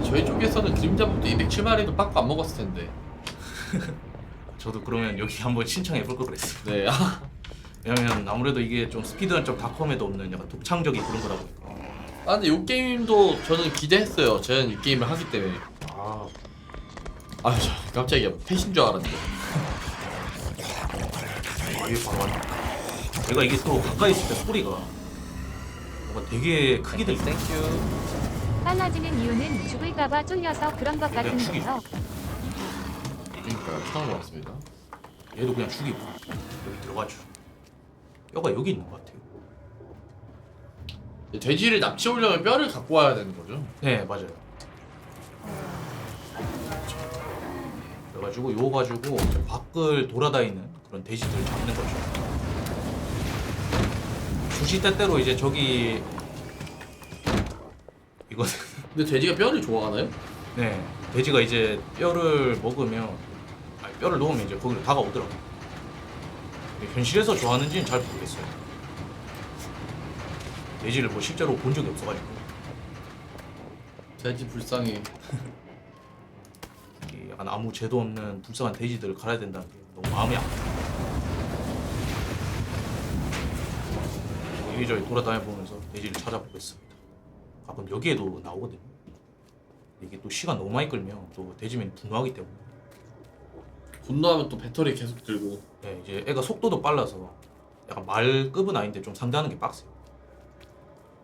S1: 저희 쪽에서는 그림자복도 207마리도 빠꾸 안 먹었을 텐데.
S2: 저도 그러면 여기 한번 신청해볼 걸 그랬어요.
S1: 네.
S2: 왜냐면 아무래도 이게 좀 스피드한 좀 다컴에도 없는 약간 독창적인 그런 거다 보니까.
S1: 근데 이 게임도 저는 기대했어요. 저는 이 게임을 하기 때문에. 저 깜짝이야. 패신 줄 알았는데.
S2: 이게 바로 왔네. 내가 이게 또 가까이 있을 때 소리가 뭔가 되게 크게 들려.
S1: 땡큐.
S3: 빨라지는 이유는 죽을까봐 쫄려서 그런 것
S2: 그냥 죽이죠.
S3: 같은데요.
S1: 그러니까요. 처음 알았습니다.
S2: 얘도 그냥 죽이고 여기 들어가죠. 뼈가 여기 있는 것 같아요.
S1: 돼지를 납치하려면 뼈를 갖고 와야 되는 거죠?
S2: 네 맞아요. 그래가지고 요거 가지고 이제 밖을 돌아다니는 그런 돼지들 잡는 거죠. 주시 때때로 이제 저기 이거
S1: 근데 돼지가 뼈를 좋아하나요?
S2: 네 돼지가 이제 뼈를 먹으면 아니 뼈를 놓으면 이제 거기로 다가오더라고. 현실에서 좋아하는지는 잘 모르겠어요. 돼지를 뭐 실제로 본 적이 없어가지고.
S1: 돼지 불쌍해.
S2: 이 약간 아무 죄도 없는 불쌍한 돼지들을 갈아야 된다는 게 너무 마음이 아파. 이리저리 돌아다녀 보면서 돼지를 찾아보고 있습니다. 가끔 여기에도 나오거든요. 이게 또 시간 너무 많이 끌면 또 돼지맨이 분노하기 때문에
S1: 분노하면 또 배터리 계속 들고.
S2: 네, 이제 애가 속도도 빨라서 약간 말급은 아닌데 좀 상대하는 게 빡세요.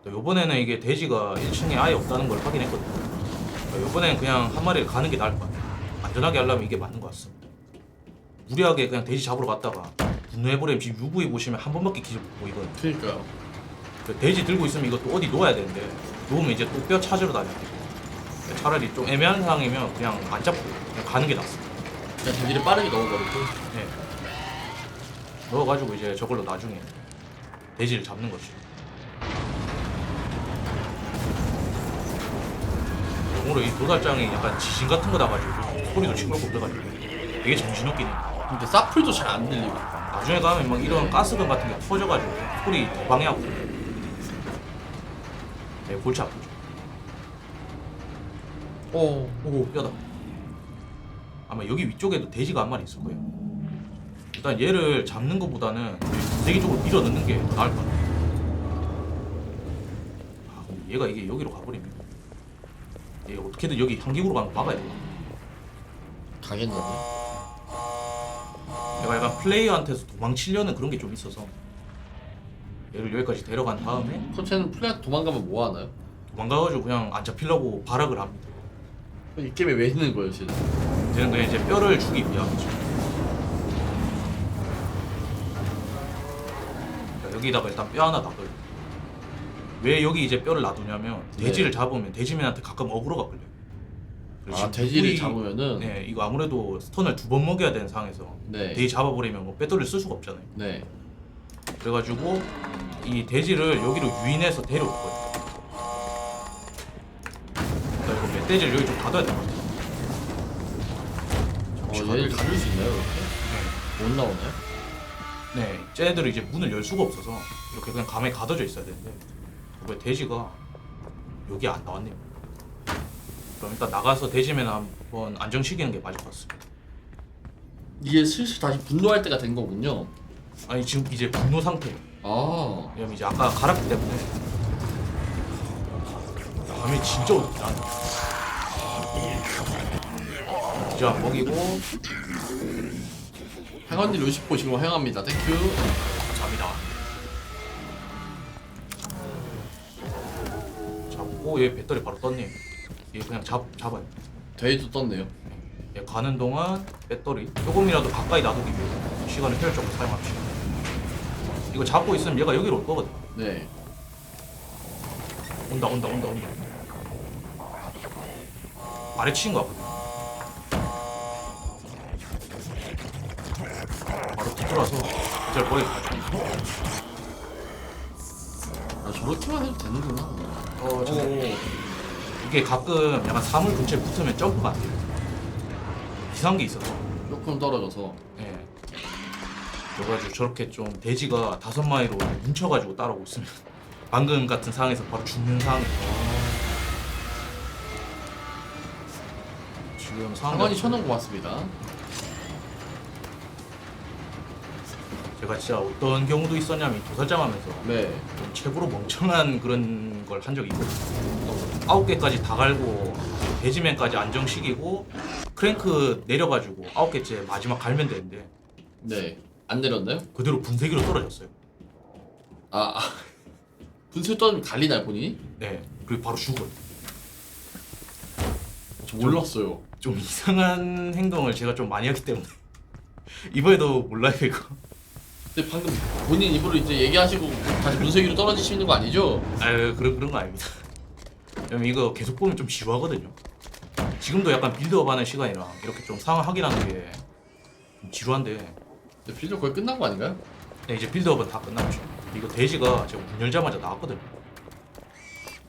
S2: 또 요번에는 이게 돼지가 1층에 아예 없다는 걸 확인했거든요. 요번에는 그냥 한 마리를 가는 게 나을 것 같아요. 안전하게 하려면 이게 맞는 것 같습니다. 무리하게 그냥 돼지 잡으러 갔다가 분노해버리면 지금 UV 보시면 한 번밖에 기절 못 보이거든요.
S1: 그러니까요.
S2: 돼지 들고 있으면 이것도 어디 놓아야 되는데 놓으면 이제 또 뼈 찾으러 다녀야 되고 차라리 좀 애매한 상황이면 그냥 안 잡고 그냥 가는 게 낫습니다.
S1: 그냥 돼지를 빠르게 넣어버리고.
S2: 네. 넣어가지고 이제 저걸로 나중에 돼지를 잡는 거지. 영어로 이 도살장이 약간 지진 같은 거 나가지고 소리도 시끄럽고 그래가지고 되게 정신없긴 해.
S1: 근데 사플도 잘 안 들리고.
S2: 나중에 가면 막 이런 가스건 같은 게 터져가지고 소리 더 방해하고. 네, 골치 아프죠. 오, 뼈다. 아마 여기 위쪽에도 돼지가 한 마리 있을 거예요. 일단 얘를 잡는 것보다는 대기 쪽으로 밀어 넣는 게 더 나을 것 같아요. 아, 근데 얘가 이게 여기로 가버리면 얘 어떻게든 여기 향기구로 가는 거 막아야 돼.
S1: 가겠는데.
S2: 얘가 약간 플레이어한테서 도망치려는 그런 게 좀 있어서 얘를 여기까지 데려간 다음에
S1: 그럼 쟤는 플레이한테 도망가면 뭐 하나요?
S2: 도망가가지고 그냥 안 잡히려고 발악을 합니다.
S1: 이 게임에 왜 있는 거예요, 쟤는?
S2: 쟤는 그냥 이제 뼈를 주기 위함이죠. 자, 여기다가 일단 뼈 하나 놔둬요. 왜 여기 이제 뼈를 놔두냐면 돼지를 잡으면 돼지맨한테 가끔 어그로가 걸려요. 그리고
S1: 아,
S2: 지금
S1: 돼지를
S2: 우리-
S1: 잡으면은.
S2: 네, 이거 아무래도 스턴을 2번 먹여야 되는 상황에서
S1: 네.
S2: 돼지 잡아버리면 뭐 배터리를 쓸 수가 없잖아요.
S1: 네.
S2: 그래가지고 이 돼지를 여기로 유인해서 데려올 거예요. 그러니까 이거 멧돼지를 여기 좀 가둬야 될 것 같아요.
S1: 얘를 가둘 수 있나요, 이렇게? 못 나오나요?
S2: 네, 쟤네들은 이제 문을 열 수가 없어서 이렇게 그냥 가만히 가둬져 있어야 되는데 왜 돼지가 여기 안 나왔네요. 그럼 일단 나가서 돼지맨 한번 안정시키는 게 맞을 것 같습니다.
S1: 이게 슬슬 다시 분노할 때가 된 거군요.
S2: 아니 지금 이제 분노 상태예요.
S1: 아.
S2: 왜냐면 이제 아까 갈았기 때문에 밤이 진짜 어둡다. 이제 안 먹이고
S1: 행언니 루시 보시고 행합니다. 땡큐.
S2: 감사합니다. 잡고 얘 배터리 바로 떴네요. 얘 그냥 잡아요.
S1: 돼지도 떴네요.
S2: 얘 가는 동안 배터리 조금이라도 가까이 놔두기 위해서 시간을 효율적으로 사용합시다. 이거 잡고 있으면 얘가 여기로 올 거거든.
S1: 네.
S2: 온다. 아래 치인 거 같거든. 바로 뒤돌아서 이제 거기 가죠.
S1: 아, 저렇게만 해도 되는구나.
S2: 이게 가끔 약간 사물 근처에 붙으면 점프가 안 돼요. 이상한 게 있어서.
S1: 조금 떨어져서.
S2: 예. 그래가지고 저렇게 좀 돼지가 5마리로 뭉쳐가지고 따라오고 있으면 방금 같은 상황에서 바로 죽는 상황이 지금
S1: 상관이 쳐놓은 것 같습니다.
S2: 제가 진짜 어떤 경우도 있었냐면 도살장 하면서
S1: 네.
S2: 좀 최고로 멍청한 그런 걸 한 적이 있거든요. 9개까지 다 갈고 돼지맨까지 안정시키고 크랭크 내려가지고 9개째 마지막 갈면 되는데
S1: 네. 안 내렸나요?
S2: 그대로 분쇄기로 떨어졌어요.
S1: 아. 분수 떠면 갈리나요, 본인이?
S2: 네. 그리고 바로 죽어요.
S1: 저 몰랐어요.
S2: 좀 이상한 행동을 제가 좀 많이 하기 때문에 이번에도 몰라요 이거.
S1: 근데 방금 본인 입으로 이제 얘기하시고 다시 분쇄기로 떨어지시는 거 아니죠?
S2: 아유 그런 거 아닙니다. 왜냐면 이거 계속 보면 좀 지루하거든요. 지금도 약간 빌드업 하는 시간이라 이렇게 좀 상황 확인하는 게 좀 지루한데
S1: 근데 필드 거의 끝난 거 아닌가요?
S2: 네, 이제 빌드업은 다 끝났죠. 이거 돼지가 제가 문 열자마자 나왔거든요.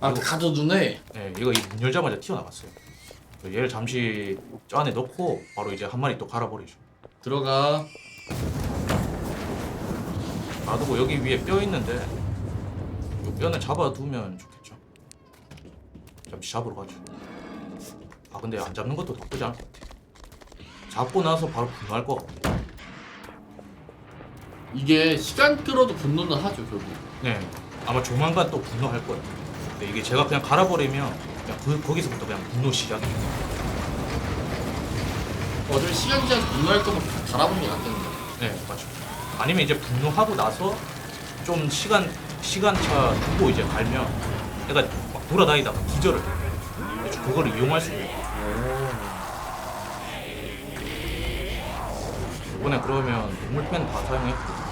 S1: 아,
S2: 이거-
S1: 가둬두네.
S2: 네, 얘가 이 문 열자마자 튀어나갔어요. 얘를 잠시 저 안에 넣고 바로 이제 한 마리 또 갈아버리죠.
S1: 들어가.
S2: 놔두고 여기 위에 뼈 있는데 이 뼈는 잡아두면 좋겠죠. 잠시 잡으러 가죠. 아 근데 안 잡는 것도 나쁘지 않을 것 같아. 잡고 나서 바로 분노할 것 같아.
S1: 이게 시간 끌어도 분노는 하죠 결국.
S2: 네, 아마 조만간 또 분노할 거예요. 근데 이게 제가 그냥 갈아버리면 그냥 거기서부터 그냥 분노 시작이에요.
S1: 어차피 시간 지나서 분노할 거면 갈아보는 게 낫겠는 거야.
S2: 네, 맞죠. 아니면 이제 분노하고 나서 좀 시간차 두고 이제 갈면 얘가 막 돌아다니다가 기절을 해. 그래서 그거를 이용할 수 있어요. 이번에 그러면 동물펜 다 사용했고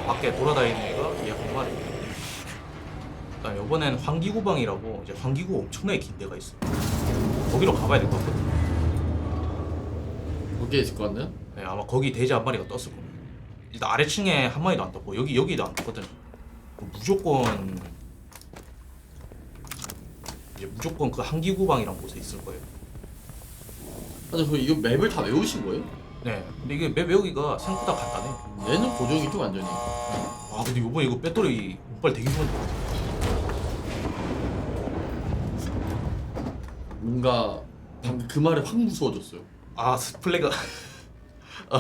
S2: 밖에 돌아다니는 애가 얘 한 마리. 그다음 이번엔 환기구방이라고 이제 환기구 엄청나게 긴 데가 있어. 거기로 가봐야 될 것 같거든.
S1: 거기에 있을 것 같네요.
S2: 네, 아마 거기 돼지 한 마리가 떴을 겁니다. 일단 아래층에 한 마리도 안 떴고 여기도 안 떴거든. 무조건 그 한기구방이란 곳에 있을 거예요.
S1: 근데 그 이거 맵을 다 외우신 거예요?
S2: 네, 근데 이게 맵 외우기가 생각보다 간단해.
S1: 얘는 고정이죠 완전히.
S2: 아 근데 이번에 이거 배터리 운빨 되게 좋은데.
S1: 뭔가 방금 그 말에 확 무서워졌어요.
S2: 아 스플레가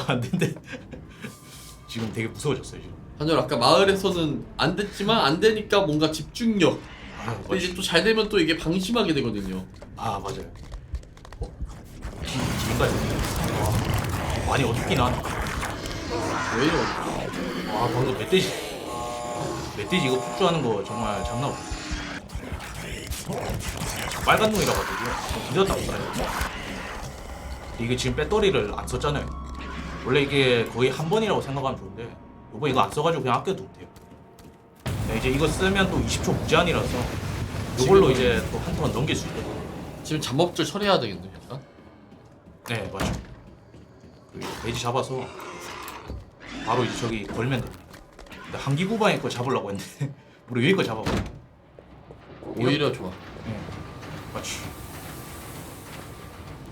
S2: 안 된대. 지금 되게 무서워졌어요 지금.
S1: 한열 아까 마을에서는 안 됐지만 안 되니까 뭔가 집중력.
S2: 아
S1: 근데 이제 또 잘 되면 또 이게 방심하게 되거든요.
S2: 아 맞아요. 지금까지 많이 어둡긴 하네.
S1: 왜 이러?
S2: 아 방금 멧돼지 이거 폭주하는 거 정말 장난 없어. 빨간 놈이라 가지고 기다렸다고 살아요. 이게 지금 배터리를 안 썼잖아요. 원래 이게 거의 한 번이라고 생각하면 좋은데 요번 이거 안 써가지고 그냥 아껴도 돼요. 네, 이제 이거 쓰면 또 20초 무제한이라서 요걸로
S1: 지금은-
S2: 이제 또 한 턴 넘길 수 있거든요.
S1: 지금 잠업줄 처리해야 되겠네 약간.
S2: 네 맞죠. 그 돼지 잡아서 바로 이제 저기 걸면 됩니다. 근데 한기구방에 거 잡으려고 했는데 우리 위에 거 잡아봐.
S1: 오히려 좋아.
S2: 네, 맞지.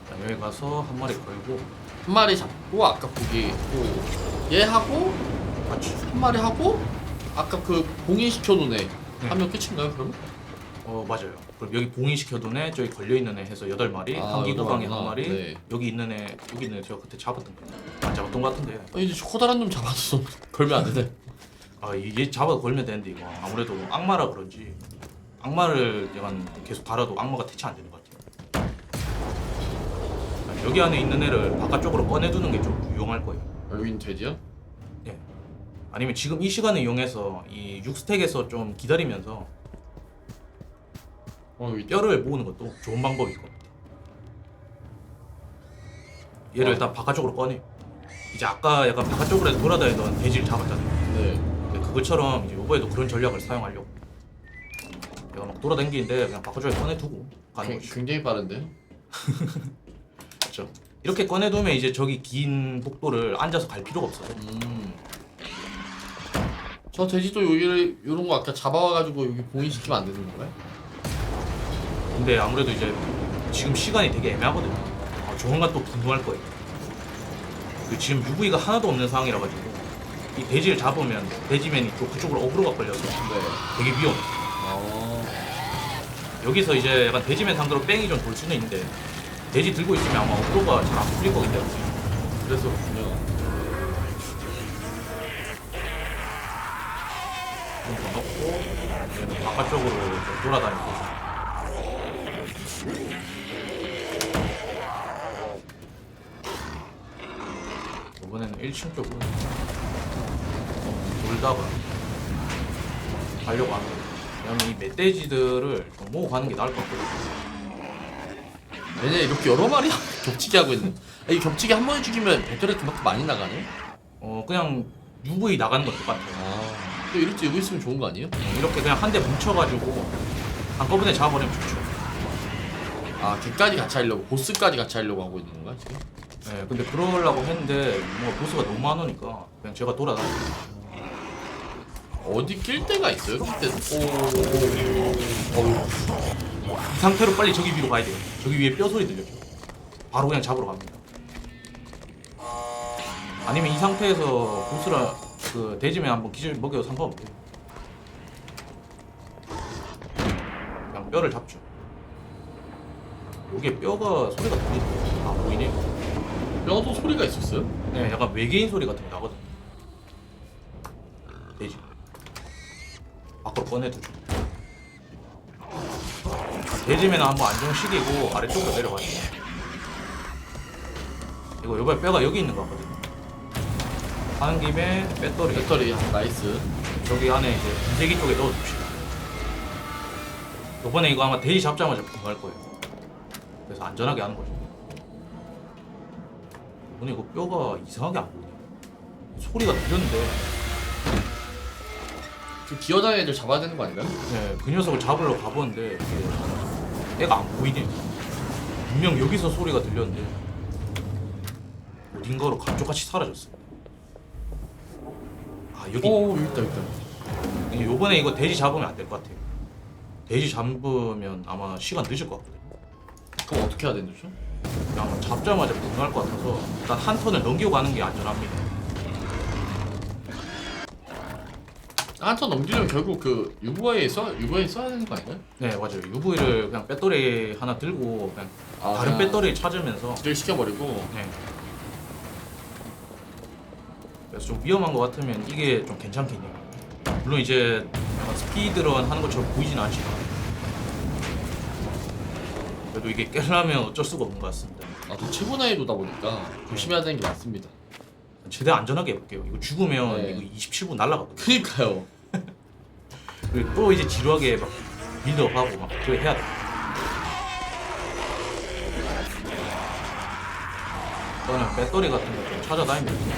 S2: 자, 여기 가서 한 마리 걸고,
S1: 한 마리 잡고 아까 거기 또얘 하고
S2: 맞지.
S1: 한 마리 하고 아까 그 봉인시켜 놓은 애
S2: 네.
S1: 하면 끝인가요 그럼?
S2: 맞아요. 그럼 여기 봉인시켜둔 애, 저기 걸려있는 애 해서 8마리,
S1: 아,
S2: 한기구방에
S1: 8마리구나.
S2: 한 마리,
S1: 네.
S2: 여기 있는 애 제가 그때 잡았던 거. 안 잡았던 거 같은데.
S1: 아 이제 커다란 놈 잡아서 걸면 안 되네.
S2: 아, 얘 잡아 걸면 되는데, 이거. 아무래도 악마라 그런지, 악마를 약간 계속 달아도 악마가 대체 안 되는 것 같아요. 여기 안에 있는 애를 바깥쪽으로 꺼내두는 게 좀 유용할 거예요.
S1: 아, 여긴 돼지야?
S2: 예. 아니면 지금 이 시간을 이용해서 이 6스택에서 좀 기다리면서
S1: 여기
S2: 뼈를 모으는 것도 좋은 방법일 겁니다. 얘를 일단 바깥쪽으로 꺼내. 이제 아까 약간 바깥쪽으로 돌아다니던 돼지를 잡았잖아요.
S1: 네.
S2: 근데 그것처럼 이제 요번에도 그런 전략을 사용하려고. 내가 막 돌아다니는데 그냥 바깥쪽에 꺼내두고 가는 거지.
S1: 굉장히 빠른데?
S2: 맞죠? 이렇게 꺼내두면 이제 저기 긴 복도를 앉아서 갈 필요가 없어요.
S1: 저 돼지도 여기를 요런 거 아까 잡아와가지고 여기 봉인시키면 안 되는 건가요?
S2: 근데 아무래도 이제 지금 시간이 되게 애매하거든요. 조만간 또 분노할 거예요. 그 지금 UV가 하나도 없는 상황이라 가지고 이 돼지를 잡으면 돼지맨이 또 그쪽으로 어그로가 걸려서
S1: 네.
S2: 되게 위험해.
S1: 어.
S2: 여기서 이제 약간 돼지맨 상대로 뺑이 좀 돌 수는 있는데 돼지 들고 있으면 아마 어그로가 잘 안 풀릴 거기 때문에.
S1: 그래서 그냥
S2: 좀 더 넣고 얘는 바깥쪽으로 좀 돌아다니고. 이번에는 1층 쪽으로 돌다가 가려고 하는 거예요. 왜냐면 이 멧돼지들을 좀 모으고 가는 게 나을 것 같거든요.
S1: 얘네 이렇게 여러 마리 겹치게 하고 있는. 아, 이 겹치게 한 번에 죽이면 배터리 그만큼 많이 나가네?
S2: 그냥 UV 나가는 건 똑같아요.
S1: 아. 또 이럴 때 여기 있으면 좋은 거 아니에요?
S2: 이렇게 그냥 한 대 뭉쳐가지고 한꺼번에 잡아버리면 좋죠.
S1: 아, 걔까지 같이 하려고, 보스까지 같이 하려고 하고 있는 건가, 지금?
S2: 네, 근데 그러려고 했는데 뭔가 보스가 너무 많으니까 그냥 제가 돌아다니고.
S1: 어디 낄 데가 있어요? 그때도.
S2: 이 상태로 빨리 저기 위로 가야 돼요. 저기 위에 뼈 소리 들렸죠. 바로 그냥 잡으러 갑니다. 아니면 이 상태에서 보스라 그 돼지면 한번 기절 먹여도 상관없대요. 그냥 뼈를 잡죠. 여기에 뼈가 소리가 들리더라고요. 아 보이네요.
S1: 뼈도 소리가 있었어요?
S2: 네, 약간 외계인 소리 같은 게 나거든. 돼지. 밖으로 꺼내두죠. 돼지면 한번 안정시키고 아래쪽으로 내려가요. 이거 요번에 뼈가 여기 있는 거 같거든요. 하는 김에
S1: 배터리 나이스.
S2: 저기 안에 이제 분쇄기 쪽에 넣어둡시다. 요번에 이거 아마 돼지 잡자마자 분할 거예요. 그래서 안전하게 하는 거죠. 이번에 이거 뼈가 이상하게 안 보이네. 소리가 들렸는데
S1: 그 기어다니는 애들 잡아야 되는 거 아닌가요?
S2: 네, 그 녀석을 잡으러 가보는데 애가 안 보이네. 분명 여기서 소리가 들렸는데 어딘가로 감쪽같이 사라졌어. 아 여기
S1: 오 여기 있다.
S2: 요번에 이거 돼지 잡으면 안 될 것 같아요. 돼지 잡으면 아마 시간 늦을 것 같거든요.
S1: 그럼 어떻게 해야 되는 거죠?
S2: 그냥 잡자마자 분할 것 같아서 일단 한 턴을 넘기고 가는 게 안전합니다.
S1: 한 턴 넘기려면 결국 그 UV에 써야 되는 거 아닌가요?
S2: 네 맞아요. UV를 그냥 배터리 하나 들고 그냥 다른
S1: 그냥
S2: 배터리 찾으면서
S1: 딜 시켜버리고.
S2: 네. 그래서 좀 위험한 것 같으면 이게 좀 괜찮긴 해요. 물론 이제 약간 스피드런 하는 것처럼 보이진 않지만 그래도 이게 깨려면 어쩔 수가 없는 것 같습니다.
S1: 또 최고 난이도다 보니까 조심해야 되는 게 맞습니다.
S2: 최대한 안전하게 해볼게요. 이거 죽으면
S1: 네.
S2: 이거 27분 날라가거든요.
S1: 그니까요.
S2: 그리고 또 이제 지루하게 막 빌드업하고 막 그거 해야 돼. 저는 배터리 같은 거 좀 찾아다니면서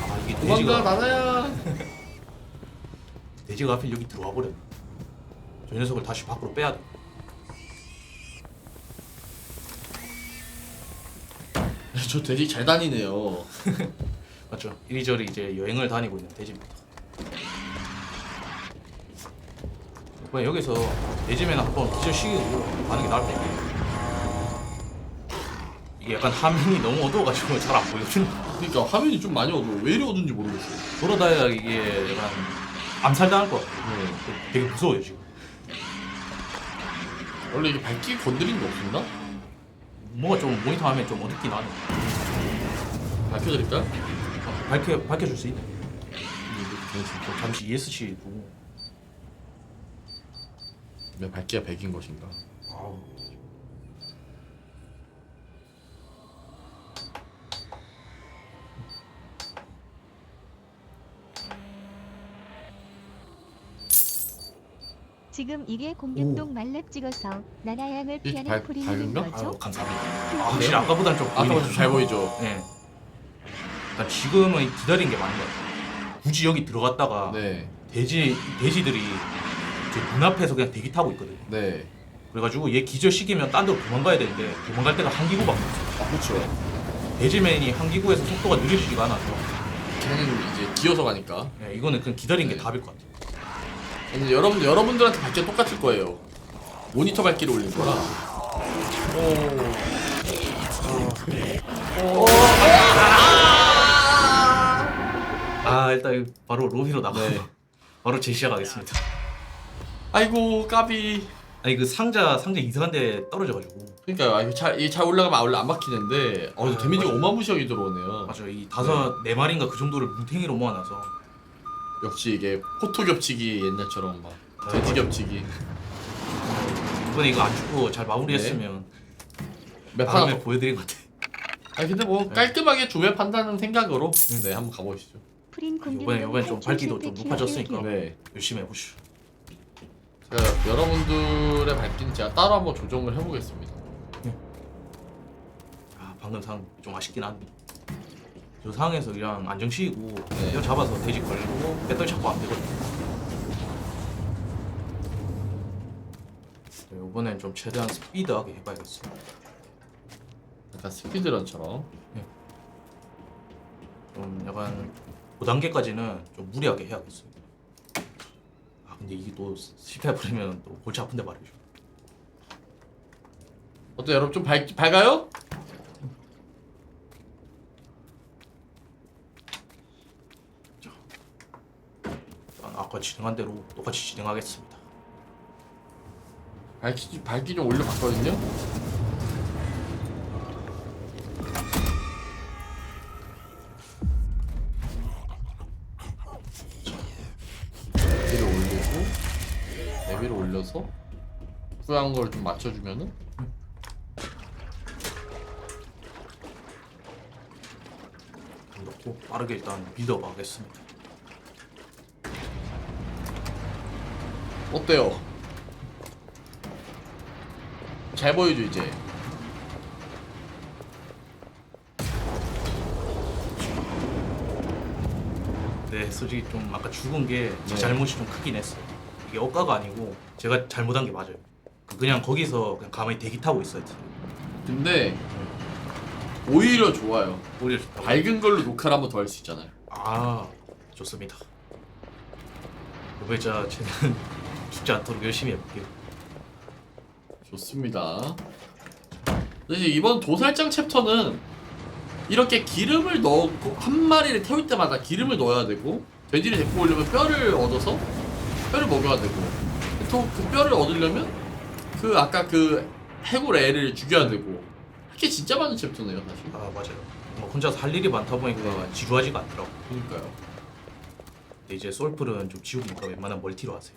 S2: 아 이게
S1: 도망가 나나야.
S2: 돼지가 하필 여기 들어와 버렸네. 저 녀석을 다시 밖으로 빼야 돼.
S1: 저 돼지 잘 다니네요.
S2: 맞죠? 이리저리 이제 여행을 다니고 있는 돼지입니다. 그냥 여기서 돼지면 한번 기절시키고 가는 게 나을 것 같아요. 이게 약간 화면이 너무 어두워가지고 잘 안 보이거든요.
S1: 그러니까 화면이 좀 많이 어두워. 왜 이리 어두운지 모르겠어요.
S2: 돌아다니다가 이게 약간 암살당할 것 같아요. 되게 무서워요 지금.
S1: 원래 이게 밝기 건드리는 게 없었나?
S2: 뭔가 좀 모니터 화면이 좀 어둡긴 하네.
S1: 밝혀드릴까요?
S2: 밝혀줄 수 있네. 잠시 ESC 두고.
S1: 왜 밝기가 100인 것인가?
S2: 아우.
S3: 지금 이게 공격동 말렙 찍어서 나나양을
S1: 이
S3: 피하는
S1: 밝-
S3: 프리는
S1: 밝은가?
S3: 거죠?
S2: 아유 감사합니다. 확실히 아까보단 좀 보이네요.
S1: 아까보다 좀 잘 보이죠?
S2: 네. 그러니까 지금은 기다린 게 많은 것 같아요. 굳이 여기 들어갔다가
S1: 네.
S2: 돼지들이 제 눈앞에서 그냥 대기 타고 있거든요.
S1: 네.
S2: 그래가지고 얘 기절시키면 딴 데로 도망가야 되는데 도망갈 데가 한 기구밖에 없어요.
S1: 그렇죠.
S2: 돼지맨이 한 기구에서 속도가 느려지지가 않아서
S1: 걔는 이제 기어서 가니까.
S2: 네, 이거는 그냥 기다린 게
S1: 네.
S2: 답일 것 같아요.
S1: 근데 여러분들한테 밝기가 똑같을 거예요. 모니터 밝기를 올린 거라.
S2: 일단 바로 로비로 나가고
S1: 네.
S2: 바로 재시작하겠습니다.
S1: 아이고 까비.
S2: 아니 그 상자 이상한데 떨어져가지고
S1: 그러니까 이게 잘 올라가면 원래 안 막히는데 데미지가 어마무시하게 들어오네요.
S2: 맞아 이 네 마리인가 그 정도를 뭉탱이로 모아놔서
S1: 역시 이게 포토 겹치기 옛날처럼 막 돼지 겹치기.
S2: 이번에 이거 안 죽고 잘 마무리했으면
S1: 맵 하나
S2: 다음에
S1: 더.
S2: 보여드린 것 같아.
S1: 아니 근데 뭐 깔끔하게 조맵 한다는 생각으로 네 한번 가보시죠.
S3: 프린
S2: 이번에
S3: 공격동
S2: 좀 밝기도 좀 높아졌으니까
S1: 네.
S2: 열심히 해보시죠.
S1: 제가 여러분들의 밝기는 제가 따로 한번 조정을 해보겠습니다.
S2: 방금 상 좀 아쉽긴 한데 저 상황에서 그냥 안정시키고
S1: 네.
S2: 뼈 잡아서 돼지 걸고 배터리 잡고 안 되거든요. 네, 이번엔 좀 최대한 스피드하게 해봐야겠어요.
S1: 약간 스피드런처럼.
S2: 좀 약간 5단계까지는 좀 무리하게 해야겠어요. 근데 이게 또 실패해버리면 또 골치 아픈데 말이죠.
S1: 어때 여러분 좀 밝아요?
S2: 아까 진행한 대로 똑같이 진행하겠습니다.
S1: 밝기 좀 올려봤거든요. 목표한 걸 좀 맞춰주면은
S2: 넣고 빠르게 일단 믿어가겠습니다.
S1: 어때요? 잘 보이죠 이제.
S2: 네, 솔직히 좀 아까 죽은 게 제
S1: 네.
S2: 잘못이 좀 크긴 했어요. 이게 억가가 아니고 제가 잘못한 게 맞아요. 그냥 거기서 그냥 가만히 대기 타고 있어야지.
S1: 근데 오히려 좋아요.
S2: 오히려 좋다고.
S1: 밝은 걸로 녹화를 한번 더 할 수 있잖아요.
S2: 아, 좋습니다. 이번에 저 쟤는 죽지 않도록 열심히 해볼게요.
S1: 좋습니다. 사실 이번 도살장 챕터는 이렇게 기름을 넣고 한 마리를 태울 때마다 기름을 넣어야 되고 돼지를 데리고 오려면 뼈를 얻어서 뼈를 먹여야 되고 또 그 뼈를 얻으려면 그 아까 그 해골 애를 죽여야 되고 이게 진짜 많은 챕터네요 사실.
S2: 아, 맞아요. 뭐 혼자서 할 일이 많다 보니까 지루하지가 않더라고.
S1: 그러니까요.
S2: 근데 이제 솔플은 좀 지우니까 웬만한 멀티로 하세요.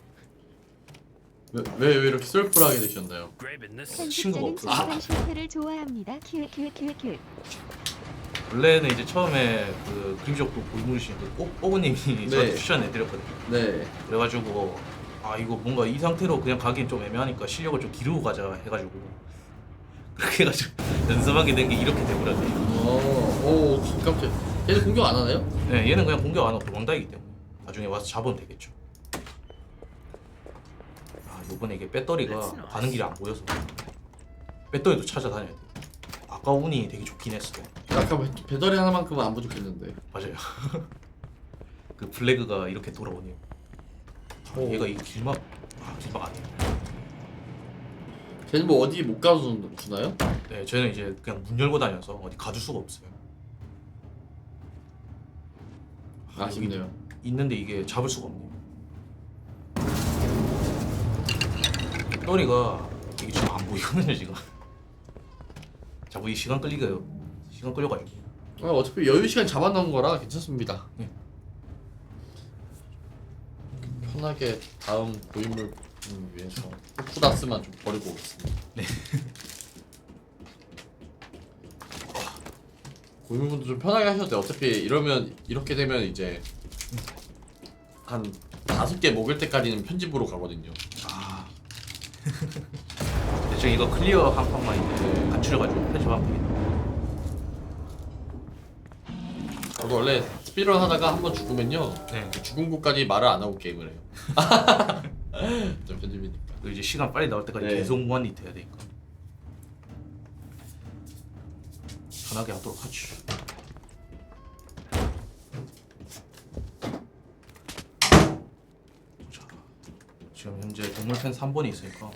S1: 왜 이렇게 썰풀하게 되셨나요?
S2: 친구가
S3: 편집자는
S2: 없어서.
S3: 진실한 실패를 좋아합니다. 큐큐큐큐.
S2: 원래는 이제 처음에 그 그림적도 보여주신 그 뽀그님이 저한테 추천해드렸거든요.
S1: 네.
S2: 그래가지고 아 이거 뭔가 이 상태로 그냥 가긴 좀 애매하니까 실력을 좀 기르고 가자 해가지고 그렇게 해가지고 연습하게 된 게 이렇게 돼버렸네요.
S1: 오 깜짝. 얘는 공격 안 하나요?
S2: 네, 얘는 그냥 공격 안 하고 도망다니기 때문에 나중에 와서 잡으면 되겠죠. 아 요번에 이게 배터리가 가는 길이 안 보여서 배터리도 찾아다녀야 돼요. 아까 운이 되게 좋긴 했어요.
S1: 아까 배터리 하나만큼은 안 부족했는데.
S2: 맞아요. 그 블래그가 이렇게 돌아오네요. 아,
S1: 오.
S2: 얘가 이 길막 길막 아니에요.
S1: 쟤는 뭐 어디 못 가서 주나요?
S2: 네, 저는 이제 그냥 문 열고 다녀서 어디 가줄 수가 없어요.
S1: 아쉽네요.
S2: 여기 있는데 이게 잡을 수가 없네요. 배터리가 이게 지금 안 보이거든요 지금. 자꾸 이 시간 끌려가지고.
S1: 어차피 여유 시간 잡아놓은 거라 괜찮습니다.
S2: 네.
S1: 편하게 다음 고인물 위해서 후다스만 좀 버리고 오겠습니다.
S2: 네.
S1: 고인물분도 좀 편하게 하셔도 돼요. 어차피 이렇게 되면 이제 한 5개 먹을 때까지는 편집으로 가거든요.
S2: 아. 대충 이거 클리어 한 판만 이제 간추려가지고 편집하면 되겠다.
S1: 저도 원래 스피드런 하다가 한번 죽으면요,
S2: 네.
S1: 죽은 곳까지 말을 안 하고 게임을 해요. 좀 편집이니까.
S2: 그 이제 시간 빨리 나올 때까지
S1: 네.
S2: 계속 무한리트 해야 되니까 편하게 하도록 하죠. 자, 지금 현재 동물팬 3번이 있으니까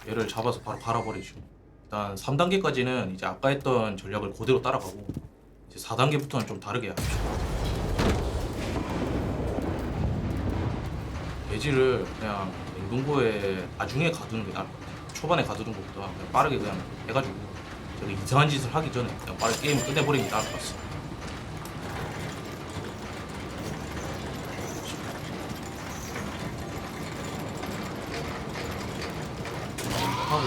S2: 얘를 잡아서 바로 갈아버리죠. 일단 3단계까지는 이제 아까 했던 전략을 그대로 따라가고 이제 4단계부터는 좀 다르게 합시다. 돼지를 그냥 냉동고에 나중에 가두는 게 나을 것 같아요. 초반에 가두는 것보다 그냥 빠르게 그냥 해가지고 저기 이상한 짓을 하기 전에 그냥 빠르게 게임을 끝내버리는 게 나을 것 같습니다. 하고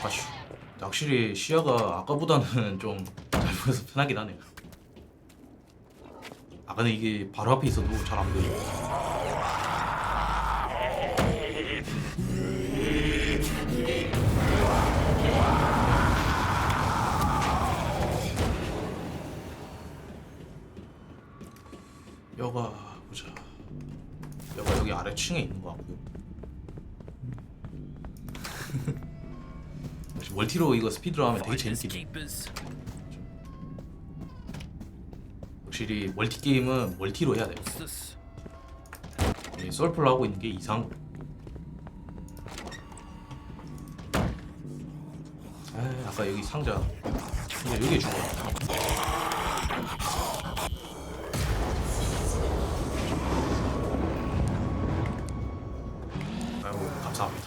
S2: 아쉬. 확실히 시야가 아까보다는 좀 잘 보여서 편하긴 하네요. 아까는 이게 바로 앞에 있어도 잘 안 보여요. 여가 보자. 여가 여기 아래층에 있는 것 같고요. 역시 멀티로 이거 스피드로 하면 되게 재밌긴 해. 확실히 멀티 게임은 멀티로 해야 돼요. 이 솔플로 하고 있는 게 이상한 거. 아까 여기 상자 여기에 준 거야. 아이고 감사합니다.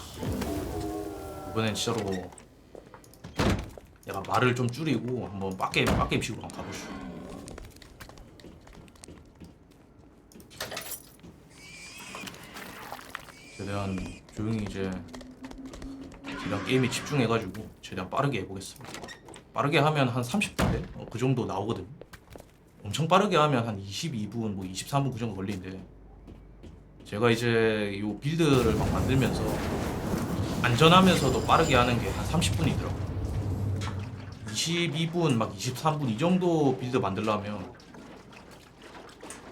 S2: 이번엔 진짜로 내가 말을 좀 줄이고 한번 빡게임식으로 한번 가보시죠. 최대한 조용히 이제 그냥 게임에 집중해가지고 최대한 빠르게 해보겠습니다. 빠르게 하면 한 30분대 그 정도 나오거든요. 엄청 빠르게 하면 한 22분, 뭐 23분 그 정도 걸리는데 제가 이제 요 빌드를 막 만들면서 안전하면서도 빠르게 하는 게 한 30분이더라고요. 22분, 막 23분 이 정도 빌드 만들려면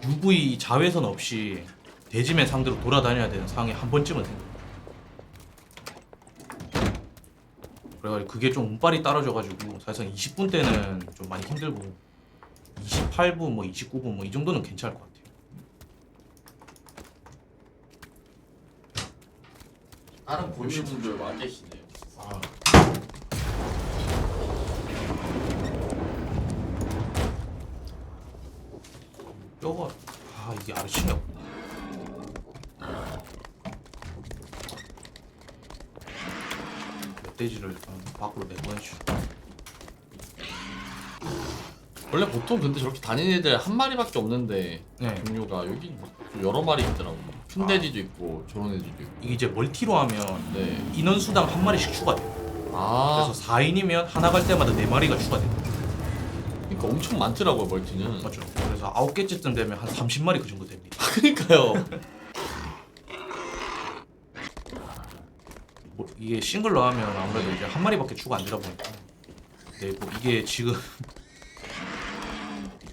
S2: UV 자외선 없이 대지맨 상대로 돌아다녀야 되는 상황이 한 번쯤은 생겨요. 그래가지고 그게 좀 운빨이 떨어져가지고 사실상 20분 때는 좀 많이 힘들고 28분, 뭐 29분 뭐 이 정도는 괜찮을 것 같아요.
S1: 다른 고민분들 와 계시네요.
S2: 뼈가 이게 아르치가 멧돼지를 일단 밖으로 내보내주.
S1: 원래 보통 근데 저렇게 다니는 애들 한 마리밖에 없는데
S2: 네.
S1: 종류가 여기 좀 여러 마리 있더라고. 큰 돼지도 있고 저런 애들도 있고.
S2: 이게 이제 멀티로 하면
S1: 네.
S2: 인원 수당 한 마리씩 추가돼요.
S1: 아,
S2: 그래서 4인이면 하나 갈 때마다 4마리가 추가돼요.
S1: 그러니까 엄청 많더라고요 멀티는.
S2: 맞죠? 그래서 9개째쯤 되면 한 30마리 그 정도 됩니다.
S1: 그러니까요.
S2: 뭐 이게 싱글로 하면 아무래도 이제 한 마리밖에 추가 안 되다 보니까 네, 뭐 이게 지금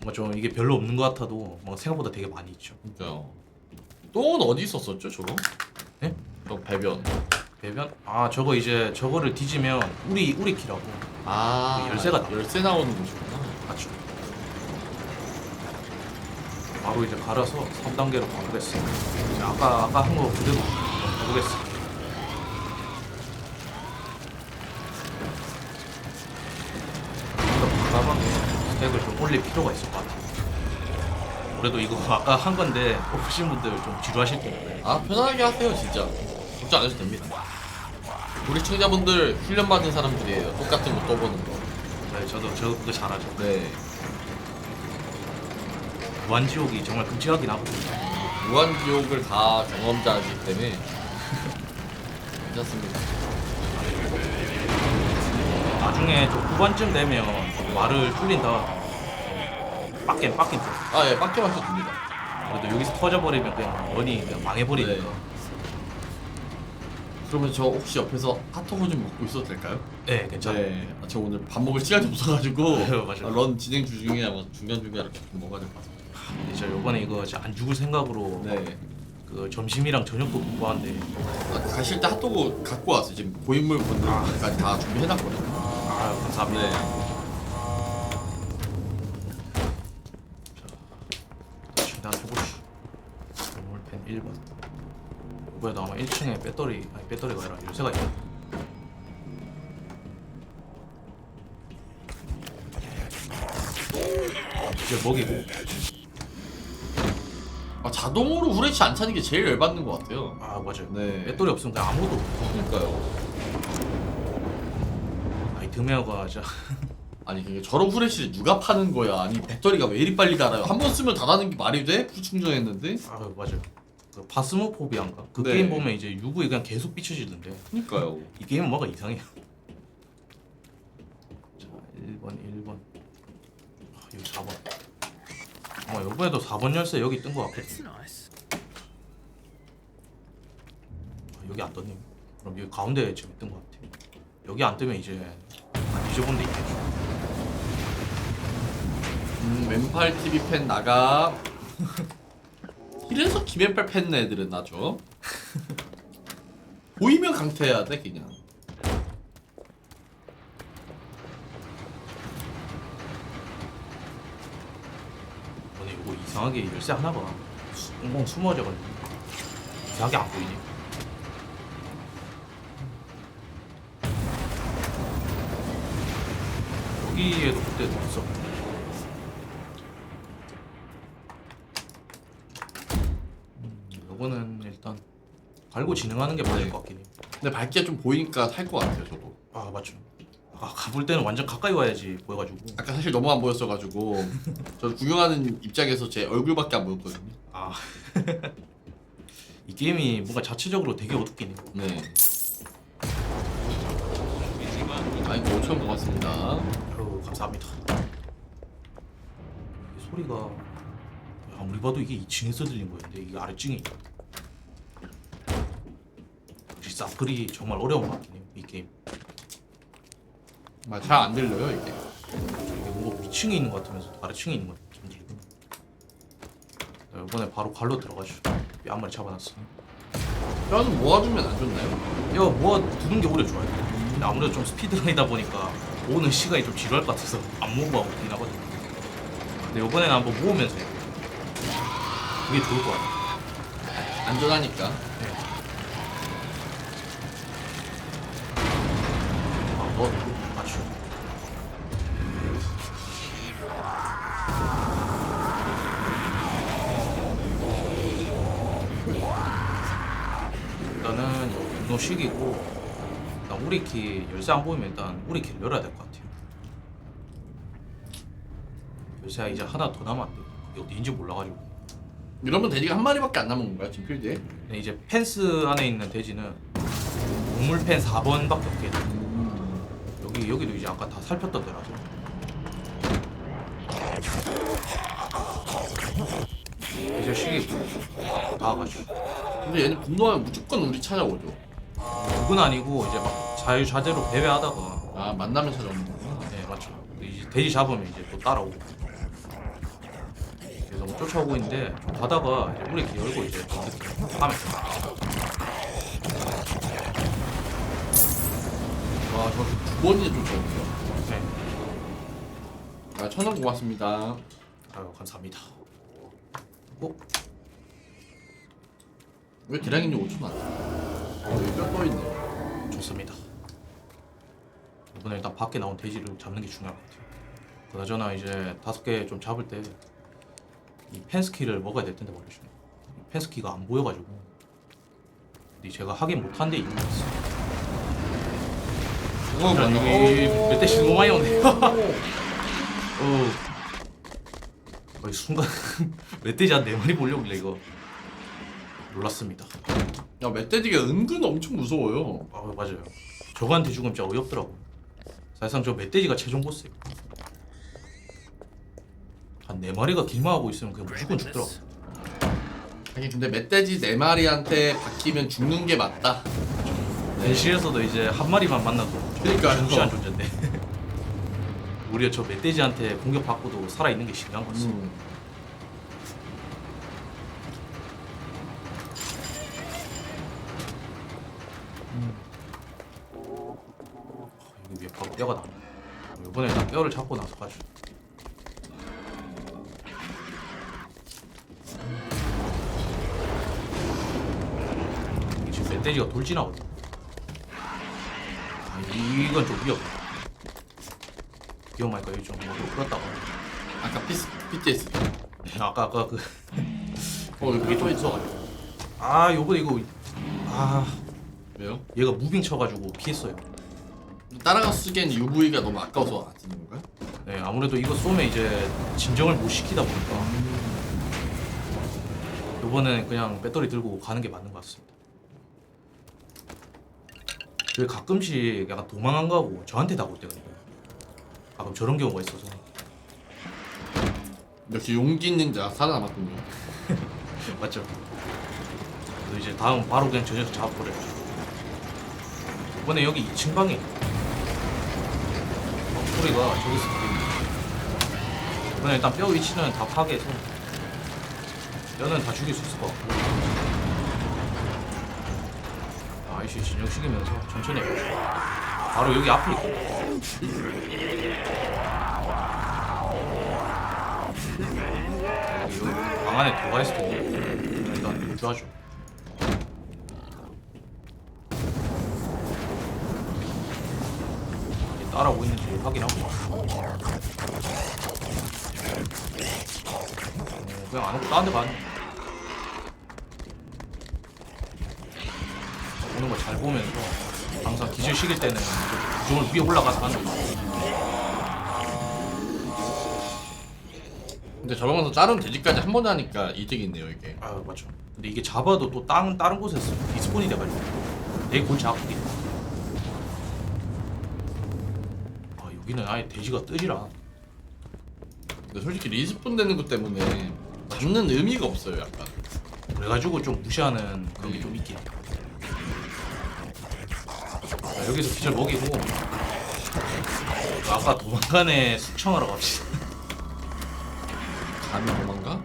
S2: 뭔가 좀 이게 별로 없는 것 같아도 뭔가 생각보다 되게 많이 있죠.
S1: 그러니까요. 똥은 어디 있었었죠 저거?
S2: 네?
S1: 저 배변.
S2: 배변? 아 저거 이제 저거를 뒤지면 우리키라고.
S1: 아,
S2: 그 열쇠가 나와요.
S1: 열쇠 나오는 곳이구나.
S2: 맞죠? 바로 이제 갈아서 3단계로 가보겠습니다. 이제 아까 한 거 그대로 가보겠습니다. 가방에 스택을 좀 올릴 필요가 있을 것 같아요. 그래도 이거 아까 한 건데 뽑으신 분들 좀 지루하실 텐데.
S1: 아, 편하게 하세요 진짜. 걱정 안 해도 됩니다. 우리 시청자분들 훈련받은 사람들이에요. 똑같은 거 떠보는 거.
S2: 네, 저도 그거 잘하죠.
S1: 네.
S2: 무한지옥이 정말 끔찍하긴 하거든요.
S1: 무한지옥을 다 경험자이기 때문에 괜찮습니다.
S2: 나중에 저 후반쯤 되면 말을 뚫린 다음 빡겜 좀.
S1: 아, 예, 빡게 마셔도 됩니다.
S2: 그래도 여기서 터져버리면 그냥 런이 그냥 망해버리니까.
S1: 네. 그러면 저 혹시 옆에서 핫도그 좀 먹고 있어도 될까요?
S2: 네, 괜찮아요.
S1: 네. 아, 저 오늘 밥 먹을 시간이 없어가지고
S2: 네, 맞아요.
S1: 아, 런 진행 중에 아마 중간중간에 이렇게 좀 먹어야 될 것 같아요.
S2: 근데 제가 요번에 이거 진짜 안 죽을 생각으로
S1: 네.
S2: 그 점심이랑 저녁도 공부하는데
S1: 아, 가실 때 핫도그 갖고 왔어요. 지금 고인물 분들까지 다 준비해놨거든요.
S2: 감사합니다.
S1: 네.
S2: 최대한 해보시. 건물펜 1번. 이거에도 아마 1층에 배터리가 아니라 열쇠가 있네. 이제 먹이고.
S1: 아, 자동으로 후레쉬 안 차는 게 제일 열받는 것 같아요.
S2: 아 맞아요.
S1: 네.
S2: 배터리 없으면 그냥 아무것도 없어.
S1: 그러니까요.
S2: 아이 드메어가 진짜
S1: 아니 그게 저런 후레쉬를 누가 파는 거야? 아니 배터리가 왜 이리 빨리 닳아요? 한 번 쓰면 닳아는 게 말이 돼? 풀충전했는데?
S2: 아 맞아요. 그 파스모포비아인가? 그
S1: 네.
S2: 게임 보면 이제 UV 그냥 계속 비춰지던데
S1: 그러니까요.
S2: 이 게임은 뭐가 이상해요. 자 1번 아, 여기 4번. 이번에도 4번 열쇠 여기 뜬 거 같고 여기 안 떴네요. 그럼 여기 가운데 지금 뜬 거 같아. 여기 안 뜨면 이제 안 뒤져본 데 있겠죠.
S1: 왼팔 TV 팬 나가. 이래서 김왼팔 팬 애들은 나죠. 보이면 강퇴해야 돼 그냥.
S2: 오늘 이거 이상하게 열쇠 하나가 꽁꽁 숨어져가지고 이상하게 안 보이네. 여기에도 그때도 있어. 요거는 일단 갈고 진행하는 게 맞을
S1: 네.
S2: 것 같긴 해요.
S1: 근데 밝기가 좀 보이니까 살 것 같아요 저도.
S2: 아 맞죠. 아 가볼 때는 완전 가까이 와야지 보여가지고.
S1: 아까 사실 너무 안 보였어가지고 저도 구경하는 입장에서 제 얼굴밖에 안 보였거든요.
S2: 아. 이 게임이 뭔가 자체적으로 되게 어둡긴 해요.
S1: 네. 아이고 5천 고맙습니다.
S2: 아유 감사합니다. 이 소리가 아무리 봐도 이게 2층에서 들린 거였는데 이게 아래층이. 역시 사플이 정말 어려운 것 같긴 해요 이 게임.
S1: 잘 안 들려요 이게.
S2: 이게 뭔가 위층에 있는 것 같으면서 아래층에 있는 것 같은 들리고. 자, 이번에 바로 갈로 들어가죠. 뼈 한 마리 잡아놨어.
S1: 뼈는 모아두면 안 좋나요?
S2: 뼈 모아두는 게 오히려 좋아요. 근데 아무래도 좀 스피드런이다 보니까 오는 시간이 좀 지루할 것 같아서 안 모으고 있긴 하거든요. 근데 이번에는 한번 모으면서 해요. 그게 좋을 것 같아요.
S1: 안전하니까.
S2: 아, 너 맞죠? 일단은 분노식이고 일단 우리키 열쇠 안 보이면 일단 우리키를 열어야 될 것 같아요. 열쇠가 이제 하나 더 남았는데 이게 어디인지 몰라가지고.
S1: 이러면 돼지가 한 마리밖에 안 남은 건가요 지금 필드에?
S2: 근데 이제 펜스 안에 있는 돼지는 동물 펜 4번밖에 없게 돼. 여기도 이제 아까 다 살폈던 데라서. 이제 시기 나와가지고.
S1: 근데 얘는 분노하면 무조건 우리 찾아오죠.
S2: 그건 아니고 이제 막 자유자재로 배회하다가.
S1: 아 만나면 찾아오는 거구나.
S2: 네 맞죠. 이제 돼지 잡으면 이제 또 따라오고. 그래서 뭐 쫓아오고 있는데 좀 가다가 이제 우리 이렇게 열고 이제 좀 이렇게 하면 돼.
S1: 와, 저 두 번이나 쫓아오네요.
S2: 네.
S1: 아, 1,000원 고맙습니다.
S2: 아유 감사합니다. 어?
S1: 왜 대량인지 5천 원? 여기 뼈 떠있네.
S2: 좋습니다. 이번에 일단 밖에 나온 돼지를 잡는 게 중요한 것 같아요. 그나저나 이제 5개 좀 잡을 때 이 펜스키를 먹어야 될 텐데 말이죠. 이 펜스키가 안 보여가지고 근데 제가 하긴 못한 데 이유가 있어.
S1: 그거
S2: 자,
S1: 맞나?
S2: 여기 멧돼지 너무 많이 오네. 거의 순간 멧돼지 한 4마리 몰려오길래 이거 놀랐습니다.
S1: 야, 멧돼지가 은근 엄청 무서워요.
S2: 아 맞아요. 저거한테 죽으면 진짜 어이없더라고. 사실상 저 멧돼지가 최종 보스예요. 한 4마리가 길망하고 있으면 그냥 무조건 죽더라고.
S1: 아니 근데 멧돼지 4마리한테 바뀌면 죽는 게 맞다.
S2: 현실에서도 이제 한 마리만 만나도
S1: 그러니까요.
S2: 무시한 존재인데 우리가 저 멧돼지한테 공격받고도 살아있는 게 신기한 것 같습니다. 여기 위에 바로 뼈가 나오네. 이번에 일단 뼈를 잡고 나서 가죠. 이게 지금 멧돼지가 돌진하거든. 아, 이건 좀 위험해. 위험하니까 여기 좀뭐 끌었다가
S1: 아까 PTS.
S2: 아까 그
S1: 여기
S2: 그게 좀 있어가지고 아 요번에 이거 아
S1: 왜요?
S2: 얘가 무빙 쳐가지고 피했어요.
S1: 따라가서 쓰기엔 UV가 너무 아까워서 안 쓰는 건가요?
S2: 네 아무래도 이거 쏘면 이제 진정을 못 시키다 보니까 요번엔 그냥 배터리 들고 가는 게 맞는 것 같습니다. 왜 가끔씩 약간 도망 안 가고 저한테 다가올 때가 있거든요. 가끔 저런 경우가 있어서
S1: 역시 용기 있는 자 살아남았군요.
S2: 맞죠? 그래서 이제 다음 바로 그냥 저 녀석 잡아버려요. 이번에 여기 2층 방에 소리가 저기서 들립니다. 이번에 일단 뼈 위치는 다 파괴해서 뼈는 다 죽일 수 있을 것 같고 아이씨 진정시키면서 천천히 해보죠. 바로 여기 앞에 있고 여기 방 안에 들어가 있을 텐데 일단 유주하죠. 따라오고 있는지 확인하고 그냥 안 오고 다른 데 가는 오는 거 잘 보면서 항상 기절 시킬 때는 구조물 위에 올라가서 하는 거.
S1: 근데 저러면서 다른 돼지까지 한 번에 하니까 이득이 있네요 이게.
S2: 아 맞죠. 근데 이게 잡아도 또 다른 곳에서 리스폰이 돼가지고 내 골치 아프게. 여기는 아예 돼지가 뜨질 않아.
S1: 근데 솔직히 리스폰 되는 것 때문에 잡는 의미가 없어요 약간.
S2: 그래가지고 좀 무시하는 그런 게 좀 있긴 해. 자, 여기서 기절 먹이고 아까 도망간에 숙청하러 갑시다.
S1: 감이 도망가?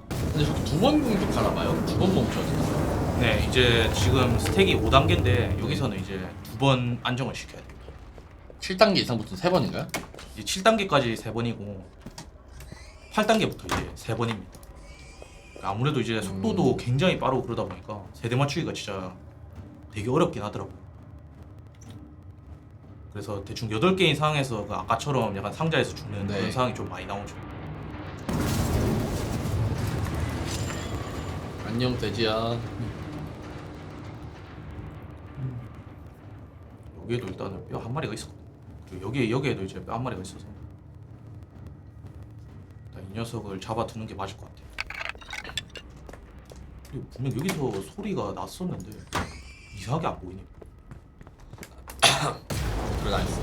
S1: 근데 저기 두 번 공격하나 봐요? 두 번 멈춰야 되나?
S2: 네, 이제 지금 스택이 5단계인데 여기서는 이제 2번 안정을 시켜야 돼.
S1: 7단계 이상부터 3번인가요?
S2: 이제 7단계까지 3번이고 8단계부터 이제 3번입니다. 아무래도 이제 속도도 굉장히 빠르고 그러다 보니까 세대 맞추기가 진짜 되게 어렵긴 하더라고요. 그래서 대충 8개 이상에서 그 아까처럼 약간 상자에서 죽는
S1: 네.
S2: 그런 상황이 좀 많이 나오죠.
S1: 안녕 돼지야.
S2: 여기에도 일단은 뼈 한 마리가 있었거든. 그리고 여기에도 이제 뼈 한 마리가 있어서 일단 이 녀석을 잡아두는 게 맞을 것 같아. 그리고 분명 여기서 소리가 났었는데 이상하게 안 보이네.
S1: 그래 나이스.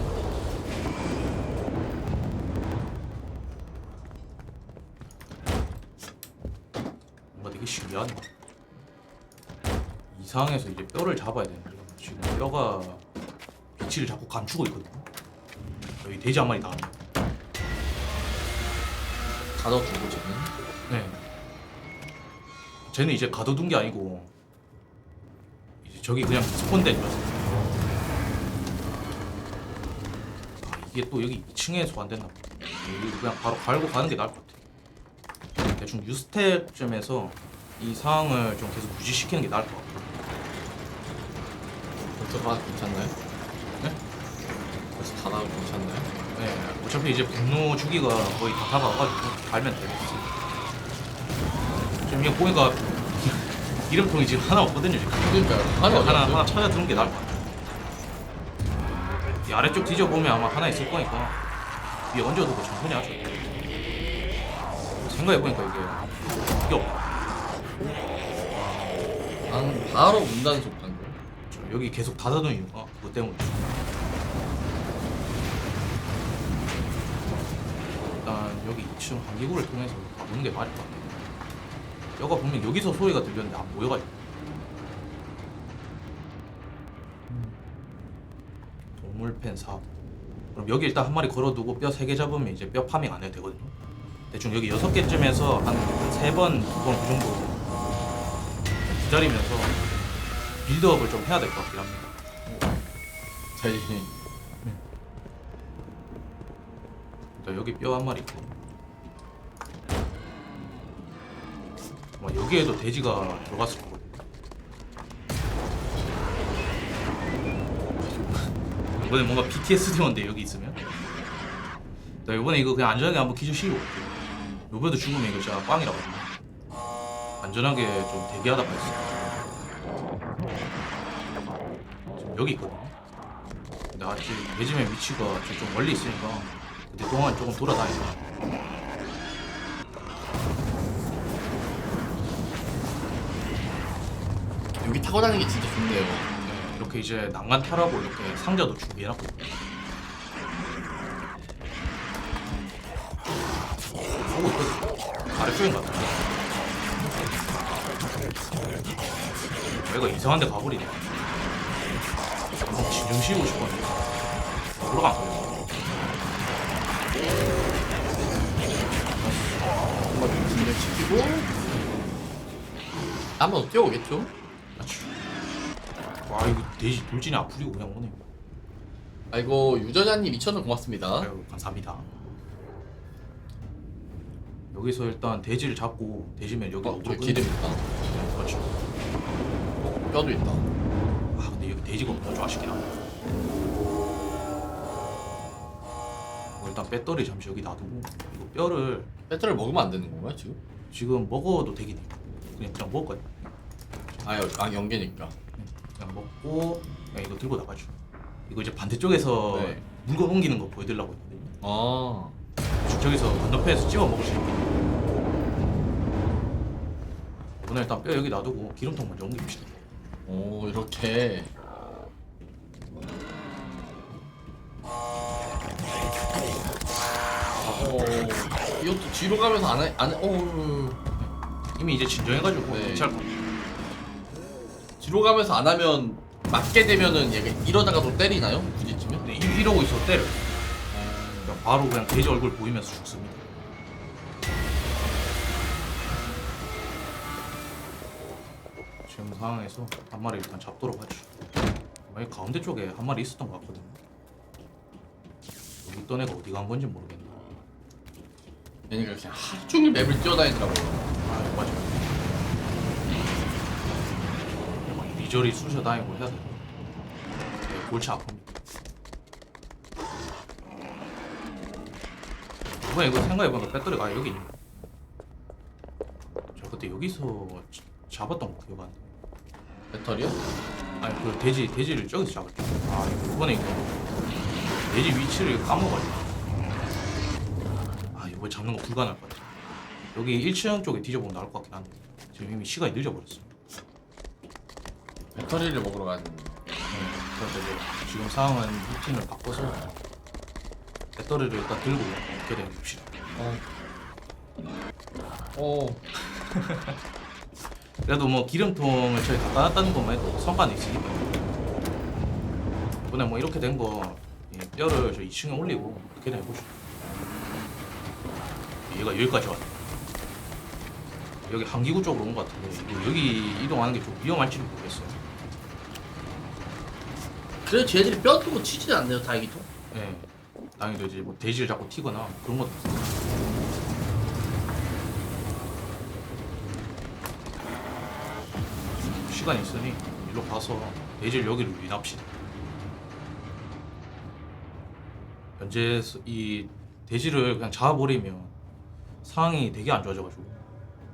S2: 뭔가 되게 신기하네. 이 상황에서 이제 뼈를 잡아야 되는데 지금 뼈가 위치를 자꾸 감추고 있거든요. 여기 돼지 한 마리 나왔네.
S1: 가둬두고 지금.
S2: 네. 쟤는 이제 가둬둔 게 아니고 이제 저기 그냥 스폰된 녀석. 아, 이게 또 여기 2층에 소환됐나 보다. 여기 그냥 바로 갈고 가는 게 나을 것 같아. 대충 유스텝쯤에서 이 상황을 좀 계속 유지시키는 게 나을 것 같아.
S1: 벌써 가도 괜찮나요?
S2: 네?
S1: 벌써 가도 괜찮나요?
S2: 네. 어차피 이제 분노 주기가 거의 다 다가와가지고 갈면 되겠어. 지금 이거 보니까 이름통이 지금 하나 없거든요. 지금.
S1: 그러니까요. 하나 어디
S2: 하나
S1: 갔어요?
S2: 찾아두는 게 나을 것 같아. 이 아래쪽 뒤져보면 아마 하나 있을 거니까 위에 얹어두고 천천히 하죠. 생각해보니까 이게 없다.
S1: 난 바로 문단 속한 거.
S2: 여기 계속 닫아둔 이유가 그것 때문에. 일단 여기 2층 환기구를 통해서 가보는 게 맞을 것 같아. 뼈가 분명 여기서 소리가 들렸는데 안 보여가지고. 동물팬 4. 그럼 여기 일단 한 마리 걸어두고 뼈 3개 잡으면 이제 뼈 파밍 안 해도 되거든요. 대충 여기 6개쯤에서 한 3번, 2번 그 정도 기다리면서 빌드업을 좀 해야 될 것 같긴 합니다.
S1: 돼지.
S2: 일단 여기 뼈 한 마리 있고 아마 여기에도 돼지가 들어갔을 거거든요. 이번에 뭔가 PTSD 온데 여기 있으면 나 이번에 이거 그냥 안전하게 한번 기절시키고 올게요. 이번에도 죽으면 이거 진짜 빵이라고 안전하게 좀 대기하다 가있어. 지금 여기 있거든요. 근데 아직 돼지맨 위치가 좀 멀리 있으니까 그동안 조금 돌아다니자.
S1: 여기 타고 다니는 게 진짜 좋네요.
S2: 네, 이렇게 이제 난간 타라고 이렇게 상자도 준비해놨거든요. 보고 있거든. 아래쪽인 것 같아. 얘가 이상한 데 가버리네. 진정 씌우고 싶었는데 올라가 안 걸려.
S1: 한번 진정시키고 한번 뛰어오겠죠?
S2: 맞지. 와 이거 돼지 돌진이 아프리고 그냥 오네.
S1: 아이고 유전자님 2,000원 고맙습니다.
S2: 아유 감사합니다. 여기서 일단 돼지를 잡고 돼지면 여기
S1: 저 기름 있다.
S2: 네, 그렇죠.
S1: 뼈도 있다.
S2: 아 근데 여기 돼지가 없다. 좀 아쉽긴 하네. 일단 배터리 잠시 여기 놔두고 이거 뼈를
S1: 배터리를 먹으면 안 되는 건가요 지금?
S2: 먹어도 되긴 해요. 그냥 먹을 거야.
S1: 아 연계니까.
S2: 그냥 먹고 그냥 이거 들고 나가죠. 이거 이제 반대쪽에서
S1: 네.
S2: 물건 옮기는 거 보여드리려고 했거든요.
S1: 아
S2: 저기서 건너편에서 찍어 먹을 수 있게. 오늘 일단 뼈 여기 놔두고 기름통 먼저 옮깁시다.
S1: 오 이렇게 이것도 뒤로 가면서 안 해.
S2: 이미 이제 진정해가지고
S1: 네.
S2: 괜찮을 것 같아요.
S1: 뒤로 가면서 안 하면 맞게 되면은 얘가 이러다가 또 때리나요? 부딪히면?
S2: 근데 이러고 있어 때려요. 그냥 바로 그냥 돼지 얼굴 보이면서 죽습니다. 지금 상황에서 한 마리 일단 잡도록 하죠. 만약 가운데 쪽에 한 마리 있었던 것 같거든요. 여기 있던 애가 어디 간 건지 모르겠네.
S1: 얘네가 그냥 하루 종일 맵을 뛰어다니더라고요.
S2: 아 맞아요. 막 이리저리 쑤셔 다니고 해야 돼요. 네, 골치 아픕니다. 이번에 이거 생각해보니까 배터리가 여기 있네. 저 그때 여기서 잡았던 거 기억 안 나.
S1: 배터리요?
S2: 아니 그 돼지를 저기서 잡았죠. 아 이번에 이거 돼지 위치를 까먹어가지고 아 이거 잡는 거 불가능할 것 같아. 여기 1층 쪽에 뒤져보면 나올 것 같긴 한데 지금 이미 시간이 늦어버렸어.
S1: 배터리를 먹으러 가는.
S2: 그래서 이제 지금 상황은 루틴을 바꿔서 배터리를 일단 들고 교대해 봅시다. 그래도 뭐 기름통을 저희 다 따놨다는 것만 해도 성과는 있으니까 이번에 뭐 이렇게 된 거 뼈를 저 2층에 올리고 이렇게 해보죠. 얘가 여기까지 왔네. 여기 한기구 쪽으로 온 것 같은데 이거 여기 이동하는 게 좀 위험할지도 모르겠어요.
S6: 그래도 쟤들이 뼈 두고 치지는 않네요, 다행히도.
S2: 네. 다행히도 이제 뭐 돼지를 잡고 튀거나 그런 것도 없어요. 시간이 있으니 일로 가서 돼지를 여기로 유인합시다. 현재 이 돼지를 그냥 잡아버리면 상황이 되게 안 좋아져가지고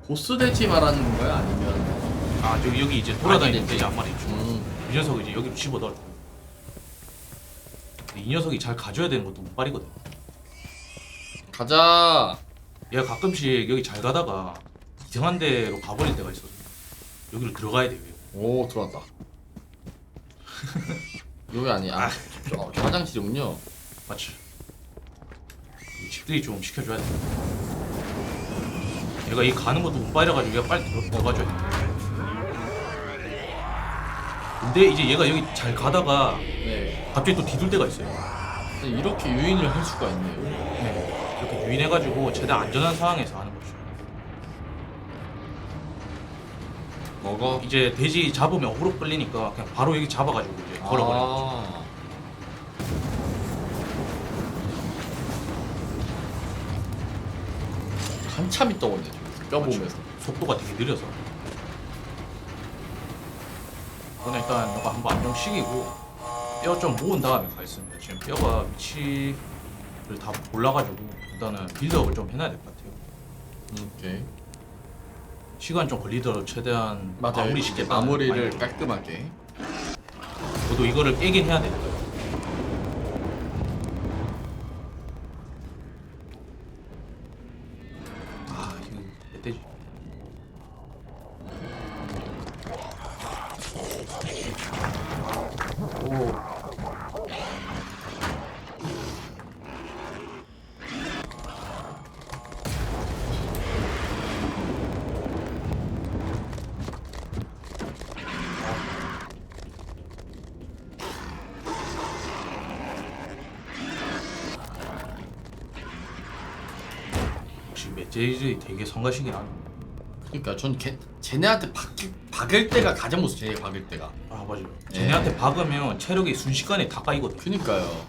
S1: 보스 돼지 말하는 거야? 아니면?
S2: 아 여기 이제 돌아다니는
S1: 아니,
S2: 돼지 한 마리 있죠.
S1: 음.
S2: 이 녀석을 이제 여기로 집어넣을 거예요. 근데 이 녀석이 잘 가져야 되는 것도 문빨이거든.
S1: 가자.
S2: 얘가 가끔씩 여기 잘 가다가 이상한 데로 가버릴 때가 있어서 여기로 들어가야 돼요.
S1: 오, 들어왔다. 여기 아니야. 저 화장실이군요.
S2: 맞지? 이 집들이 좀 시켜줘야 돼. 얘가 이 가는 것도 운빨이라가지고 얘가 빨리 들어가줘야 돼. 근데 이제 얘가 여기 잘 가다가
S1: 네.
S2: 갑자기 또 뒤돌 때가 있어요.
S1: 근데 이렇게 유인을 할 수가 있네요.
S2: 네. 이렇게 유인해가지고 최대한 안전한 상황에서 하는 거죠.
S1: 먹어.
S2: 이제 돼지 잡으면 어그로 끌리니까 그냥 바로 여기 잡아가지고 이제 걸어버려.
S1: 아. 한참 있다 오네. 뼈 보면서.
S2: 속도가 되게 느려서. 저는 일단 이거 한번 안정시키고 뼈 좀 모은 다음에 가겠습니다. 지금 뼈가 위치를 다 몰라가지고 일단은 빌드업을 좀 해놔야 될 것 같아요.
S1: 오케이.
S2: 시간 좀 걸리더라도 최대한 마무리 쉽게
S1: 마무리를 깔끔하게.
S2: 저도 이거를 깨긴 해야 되니까요. 아 이거 멧돼지. 오. 역시 멧돼지 되게 성가시긴 하네.
S1: 그러니까 전 쟤네한테 박을 때가 가장 무서워. 쟤네 박을 때가.
S2: 아 맞아요.
S1: 예.
S2: 쟤네한테 박으면 체력이 순식간에 다 까이거든.
S1: 그니까요.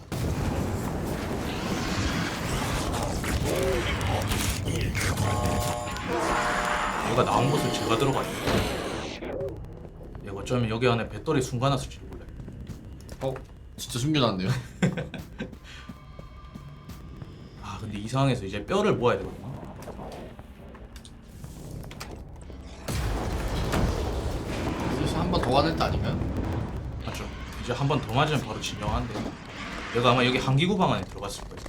S2: 얘가 나온 곳을 제가 들어가요. 얘가 어쩌면 여기 안에 배터리 숨가놨을지도 몰라요.
S1: 진짜 숨겨놨네요.
S2: 아 근데 이 상황에서 이제 뼈를 모아야 되거든요.
S1: 그래서 한 번 더 와야 될 때 아닌가요?
S2: 맞죠? 이제 한 번 더 맞으면 바로 진정한데 얘가 아마 여기 한기구방 안에 들어갔을 거예요.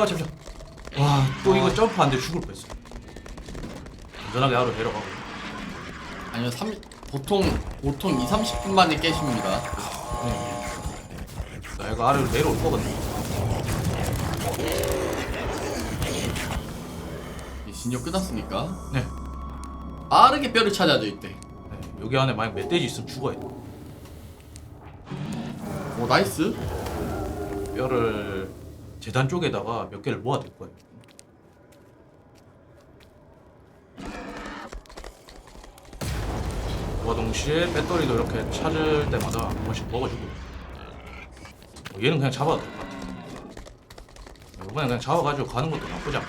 S2: 잠시만. 와 또 이거 점프 안 돼 죽을 뻔했어. 안전하게 하루 내려가고.
S1: 아니요, 보통 2, 30분 만에 깨십니다.
S2: 나 얘가 아래로 내려올 거거든요.
S1: 이 진영 끝났으니까
S2: 네.
S1: 빠르게 뼈를 찾아야 있대.
S2: 네. 여기 안에 만약 멧돼지 있으면 죽어요.
S1: 오 나이스.
S2: 뼈를 재단 쪽에다가 몇 개를 모아둘 거예요. 그와 동시에 배터리도 이렇게 찾을 때마다 한 번씩 먹어주고. 얘는 그냥 잡아도 될 것 같아요. 이번에 그냥 잡아가지고 가는 것도 나쁘지 않고.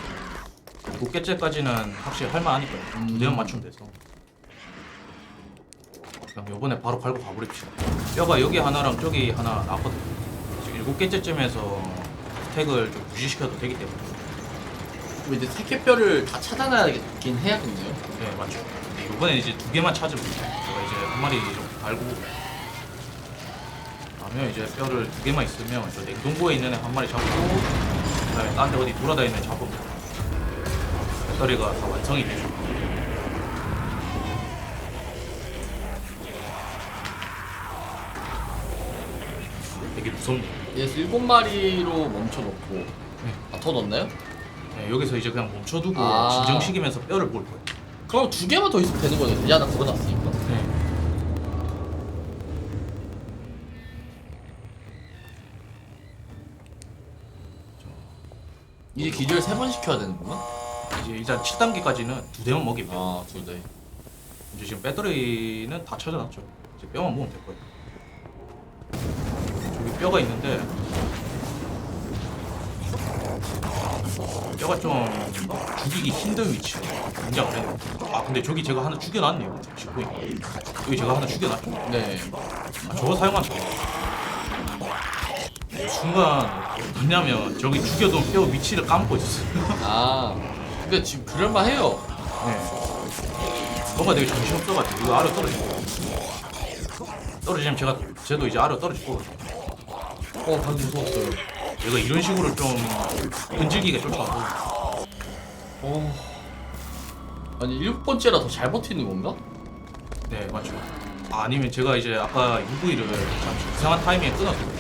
S2: 7개째까지는 확실히 할만하니까요. 두 대만 맞추면 돼서. 그럼 요번에 바로 갈고 가버립시다. 뼈가 여기 하나랑 저기 하나 나왔거든요. 지금 7개째쯤에서 스택을 좀 유지시켜도 되기 때문에.
S1: 그럼 이제 새끼뼈를 다 찾아놔야긴 해야겠네요.
S2: 네, 맞죠. 근데 요번에 이제 2개만 찾으면 돼요. 제가 이제 한 마리 이렇게 달고 그러면 이제 뼈를 2개만 있으면 저 냉동고에 있는 애 한 마리 잡고 그다음에 딴 데 어디 돌아다니는 애 잡으면 배터리가 다 완성이 되죠. 되게 무섭네요.
S1: 얘서 7마리로 멈춰놓고
S2: 네.
S1: 아, 더 넣었나요?
S2: 네, 여기서 이제 그냥 멈춰두고
S1: 아.
S2: 진정시키면서 뼈를 볼 거예요.
S1: 그럼 2개만 더 있으면 되는 거네. 야 나 그거 났으니까.
S2: 네.
S1: 이제 기절 3번 시켜야 되는구나.
S2: 이제 일단 7단계까지는 2대만 먹이면
S1: 아 2대.
S2: 이제 지금 배터리는 다 찾아놨죠. 이제 뼈만 모으면 될 거예요. 저기 뼈가 있는데 뼈가 좀 죽이기 힘든 위치에 굉장히 어려워요. 아 근데 저기 제가 하나 죽여놨네요. 짚고 있는 여기 제가 하나 죽여놨죠.
S1: 네.
S2: 아, 저거 사용하면 돼요. 순간 뭐냐면 저기 죽여둔 뼈 위치를 까먹고 있었어요.
S1: 아 근데 지금 그럴만해요.
S2: 네. 뭔가 되게 정신없어가지고 이거 아래로 떨어지고 떨어지면 쟤도 이제 아래로 떨어질 거거든요.
S1: 방금 무서웠어요.
S2: 얘가 이런 식으로 좀 끈질기게 쫓아와서
S1: 아니 7번째라 더 잘 버티는 건가?
S2: 네 맞죠. 아, 아니면 제가 이제 아까 UV를 잠시 이상한 타이밍에 끊었어요.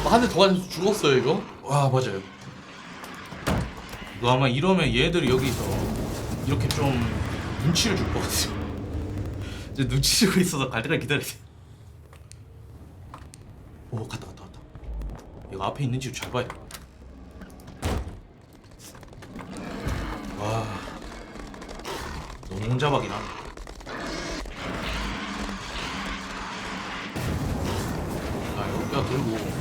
S1: 한 대 더 맞아서 죽었어요 이거?
S2: 와 맞아요. 이거 아마 이러면 얘들이 여기서 이렇게 좀 눈치를 줄 것 같아요. 이제 눈치 주고 있어서 갈 때까지 기다려야 돼. 오 갔다. 얘가 앞에 있는지 잘 봐야 돼. 와 너무 혼자박이나. 아 이거 뼈 들고.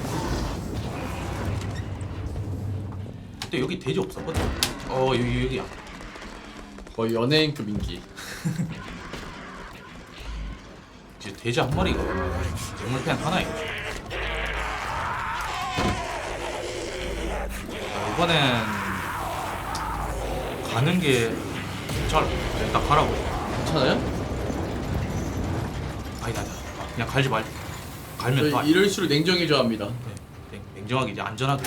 S2: 그때 여기 돼지 없었거든. 여기야.
S1: 거의 연예인급 인기.
S2: 이제 돼지 한 마리가 정물팬 하나예요. 이번엔 가는 게 괜찮아. 딱 가라고.
S1: 괜찮아요?
S2: 아니다. 그냥 갈지 말자. 갈면 또
S1: 저희 이럴수록 냉정해져야 합니다.
S2: 냉정하게 이제 안전하게.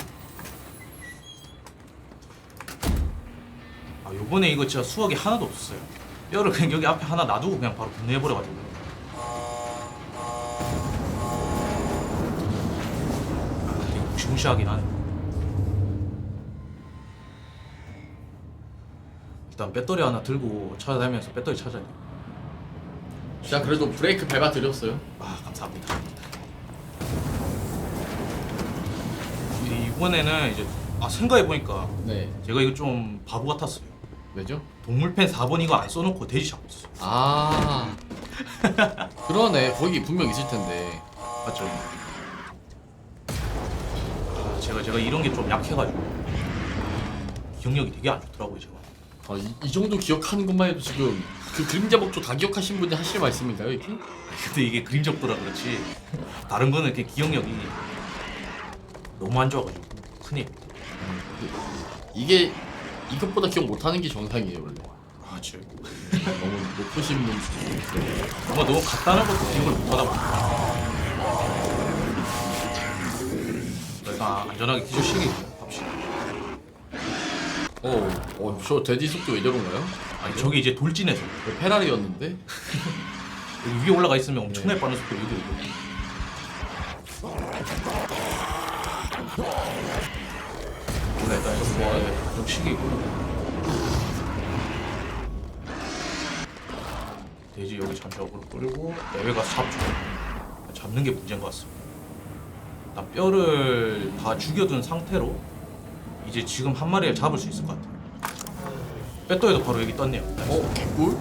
S2: 아 요번에 이거 진짜 수확이 하나도 없었어요. 뼈를 그냥 여기 앞에 하나 놔두고 그냥 바로 분해해버려가지고. 되게 무시무시하긴 하네. 일단 배터리 하나 들고 찾아다니면서 배터리 찾아야 돼.
S1: 제가 그래도 브레이크 밟아드렸어요.
S2: 아 감사합니다. 이번에는 이제 생각해보니까
S1: 네.
S2: 제가 이거 좀 바보 같았어요.
S1: 왜죠?
S2: 동물팬 4번 이거 안 써놓고 돼지 잡고 있었어요.
S1: 아 그러네. 거기 분명 있을 텐데.
S2: 맞죠? 아, 제가 이런 게 좀 약해가지고 기억력이 되게 안 좋더라고요 제가.
S1: 이 정도 기억하는 것만 해도 지금 그 그림자 목조 다 기억하신 분이 하실 말씀인가요 이게?
S2: 근데 이게 그림적도라 그렇지 다른 거는 이렇게 기억력이 너무 안 좋아가지고 큰일.
S1: 이게 이것보다 기억 못하는 게 정상이에요 원래.
S2: 맞죠.
S1: 너무 높으신 분.
S2: 뭔가 너무 간단한 것도 기억을 못하다 보니까 일단 안전하게 기술시키고 합시다.
S1: 저 돼지 속도 왜 저런가요?
S2: 아니 저게 이제 돌진해서
S1: 왜 페라리였는데?
S2: 여기 위에 올라가 있으면 엄청나게 빠른 속도로 여기로 오고. 그래, 일단 이거 뭐 역식이고. 돼지 여기 잠시 어그로 끌고 내외 가서 잡죠. 잡는 게 문제인 것 같습니다. 일단 뼈를 다 죽여둔 상태로 이제 지금 한 마리를 잡을 수 있을 것 같아요. 뼈도에도 바로 여기 떴네요.
S1: 개꿀?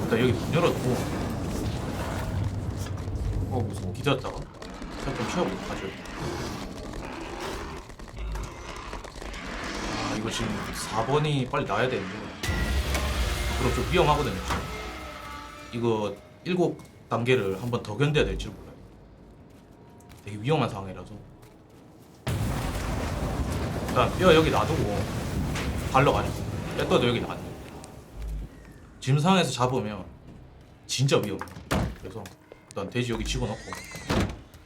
S2: 일단 여기 문 열어두고
S1: 무서워.
S2: 기다렸다가 좀 채워보고 가죠. 아 이거 지금 4번이 빨리 나야 되는데 그럼 좀 위험하거든요. 이거 7단계를 한 번 더 견뎌야 될지 몰라요. 되게 위험한 상황이라서 일단 뼈 여기 놔두고 달러가지고 뼈도 여기 놔둬. 지금 상황에서 잡으면 진짜 위험해. 그래서 일단 돼지 여기 집어넣고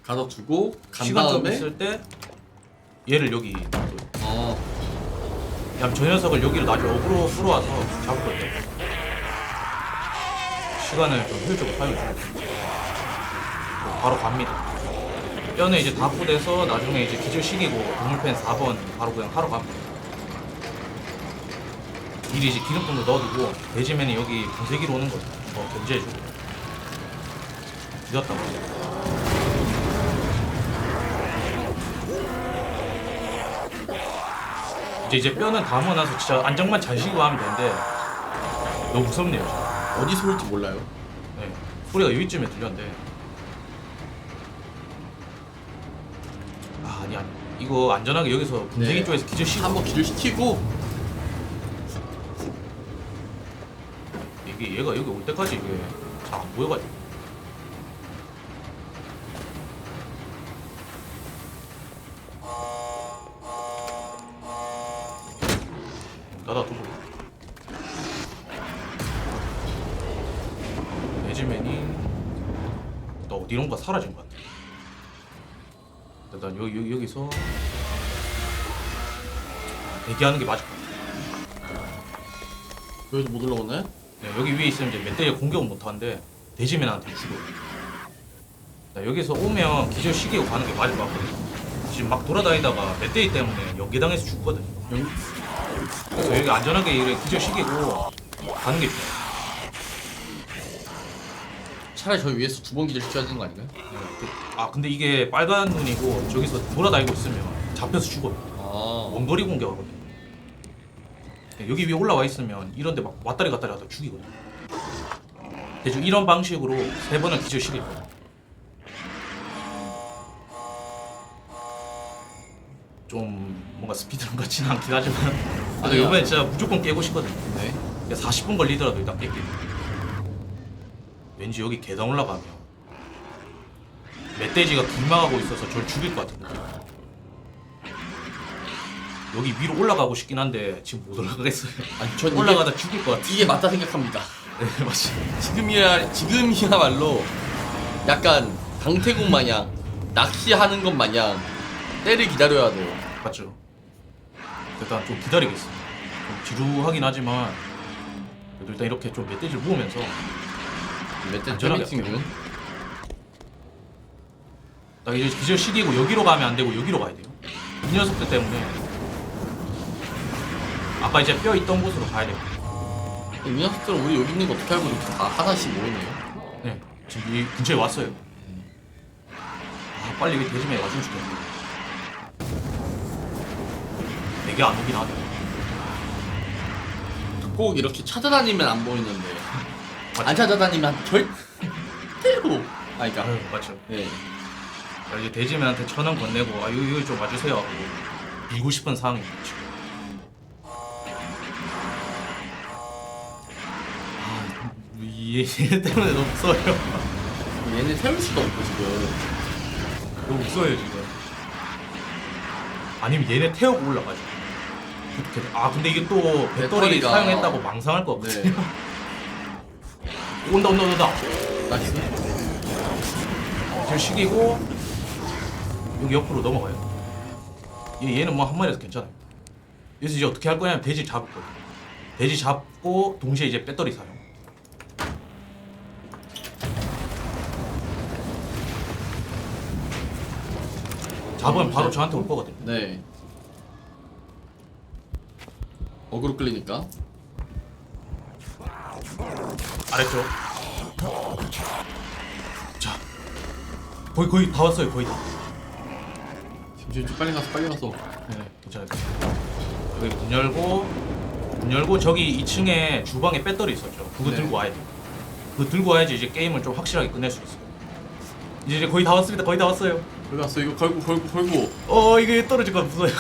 S1: 가서 두고 간
S2: 시간 좀
S1: 다음에
S2: 있을 때 얘를 여기 놔둬요. 그냥 저 녀석을 여기로 나중에 어그로 끌어와서 잡을 건데 시간을 좀 효율적으로 사용해주고 바로 갑니다. 뼈는 이제 다 포대서 나중에 이제 기절시키고 동물팬 4번 바로 그냥 하러 갑니다. 미리 이제 기름통도 넣어두고 돼지맨이 여기 분쇄기로 오는 거죠. 견제해주고 늦었다고. 이제 뼈는 담아놔서 진짜 안정만 잘 시키고 하면 되는데 너무 무섭네요. 진짜.
S1: 어디서 올지 몰라요.
S2: 네. 소리가 여기쯤에 들렸는데 아니 이거 안전하게 여기서 분쇄기
S1: 네.
S2: 쪽에서 기절시키고
S1: 한번 기절시키고
S2: 이게 얘가 여기 올 때까지 이게 잘 안 보여가지고 닫아두고 매지맨이 또 어디론가 사라진 것 같아. 일단 여기서 대기하는 게 맞을 것 같아.
S1: 여기도 못 올라오네?
S2: 네, 여기 위에 있으면 이제 멧돼지가 공격을 못하는데 돼지맨한테 죽어요. 자, 여기서 오면 기절 시키고 가는 게 맞을 것 같거든요. 지금 막 돌아다니다가 멧돼지 때문에 연계당해서 죽거든요. 그래서 여기 안전하게 이렇게 기절 시키고 가는 게 좋아요.
S1: 차라리 저희 위에서 2번 기절시켜야 되는 거 아닌가요?
S2: 근데 이게 빨간 눈이고 저기서 돌아다니고 있으면 잡혀서 죽어요. 원거리 공격하거든요. 네, 여기 위에 올라와 있으면 이런데 막 왔다리 갔다리 하다 죽이거든요. 대충 이런 방식으로 3번을 기절시킬 거예요. 좀 뭔가 스피드런 같지는 않긴 하지만 근데
S1: 아니야.
S2: 이번에 진짜 무조건 깨고 싶거든요.
S1: 네.
S2: 40분 걸리더라도 일단 깰게요. 왠지 여기 계단 올라가면 멧돼지가 길막하고 있어서 저를 죽일 것 같은데 여기 위로 올라가고 싶긴 한데 지금 못 올라가겠어요.
S1: 아니, 전
S2: 올라가다 죽일 것 같아.
S1: 이게 맞다 생각합니다.
S2: 네, 맞지.
S1: 지금이야말로 약간 강태공 마냥 낚시하는 것 마냥 때를 기다려야 돼요.
S2: 맞죠. 일단 좀 기다리겠습니다. 좀 지루하긴 하지만 그래도 일단 이렇게 좀 멧돼지를 모으면서
S1: 멧돼지
S2: 안전하게
S1: 패미팅은
S2: 나 이제 기절 시키고 여기로 가면 안 되고 여기로 가야 돼요. 이 녀석들 때문에 아까 이제 뼈 있던 곳으로 가야 돼요.
S1: 이 녀석들은 우리 여기 있는 거 어떻게 알고 이렇게 다 하나씩 모이네요.
S2: 네, 지금 이 근처에 왔어요. 아, 빨리 여기 돼지맨 와주면 좋겠네. 되게 안 오긴 하네.
S1: 꼭 이렇게 찾아다니면 안 보이는데 안 찾아다니면 절대로 그러니까
S2: 맞죠.
S1: 네.
S2: 자, 이제 돼지맨한테 1,000원 건네고 여기 좀 와주세요 하고 빌고 싶은 상황입니다. 지금. 얘 때문에 너무 무서워요.
S1: 얘네 세울 수도 없고 지금
S2: 너무 무서워요 지금. 아니면 얘네 태우고 올라가죠. 근데 이게 또 배터리
S1: 배터리가-
S2: 사용했다고 망상할 거 없거든요.
S1: 네.
S2: 온다.
S1: 나이스.
S2: 저 시기고 여기 옆으로 넘어가요. 얘는 뭐 한 마리라서 괜찮아요. 여기서 이제 어떻게 할 거냐면 돼지 잡고 동시에 이제 배터리 사용. 잡으면 바로 저한테 올 거거든요.
S1: 네. 어그로 끌리니까.
S2: 알았죠? 자, 거의 다 왔어요. 거의 다.
S1: 지금 빨리 가서.
S2: 네, 괜찮아요. 여기 문 열고 저기 2층에 주방에 배터리 있었죠. 그거
S1: 네.
S2: 들고 와야 돼요. 그거 들고 와야지 이제 게임을 좀 확실하게 끝낼 수 있어요. 이제 거의 다 왔습니다. 거의 다 왔어요.
S1: 여기 왔어. 이거 걸고.
S2: 이게 떨어질 거 무서워요.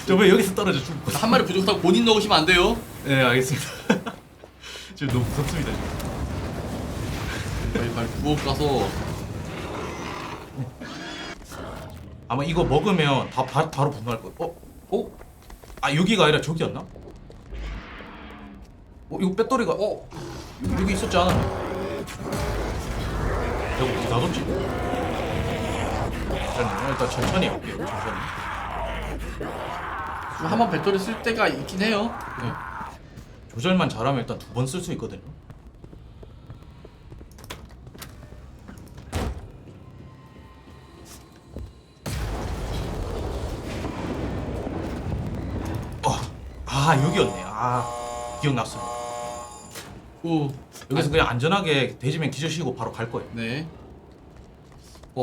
S2: 저번에 여기서 떨어져 죽고.
S1: 한 마리 부족하다고 본인 넣으시면 안 돼요.
S2: 네, 알겠습니다. 지금 너무 무섭습니다. 지금.
S1: 빨리 부엌 가서.
S2: 아마 이거 먹으면 바로 분노할 거예요. 아 여기가 아니라 저기였나? 이거 배터리가 여기 있었지 않았나? 여기 어디 놔뒀지? 일단 천천히 할게요. 천천히.
S1: 한번 배터리 쓸 때가 있긴 해요.
S2: 네. 조절만 잘하면 일단 2번 쓸 수 있거든요. 여기였네. 기억났어요. 여기서 그냥 안전하게 돼지면 기절시키고 바로 갈 거예요.
S1: 네.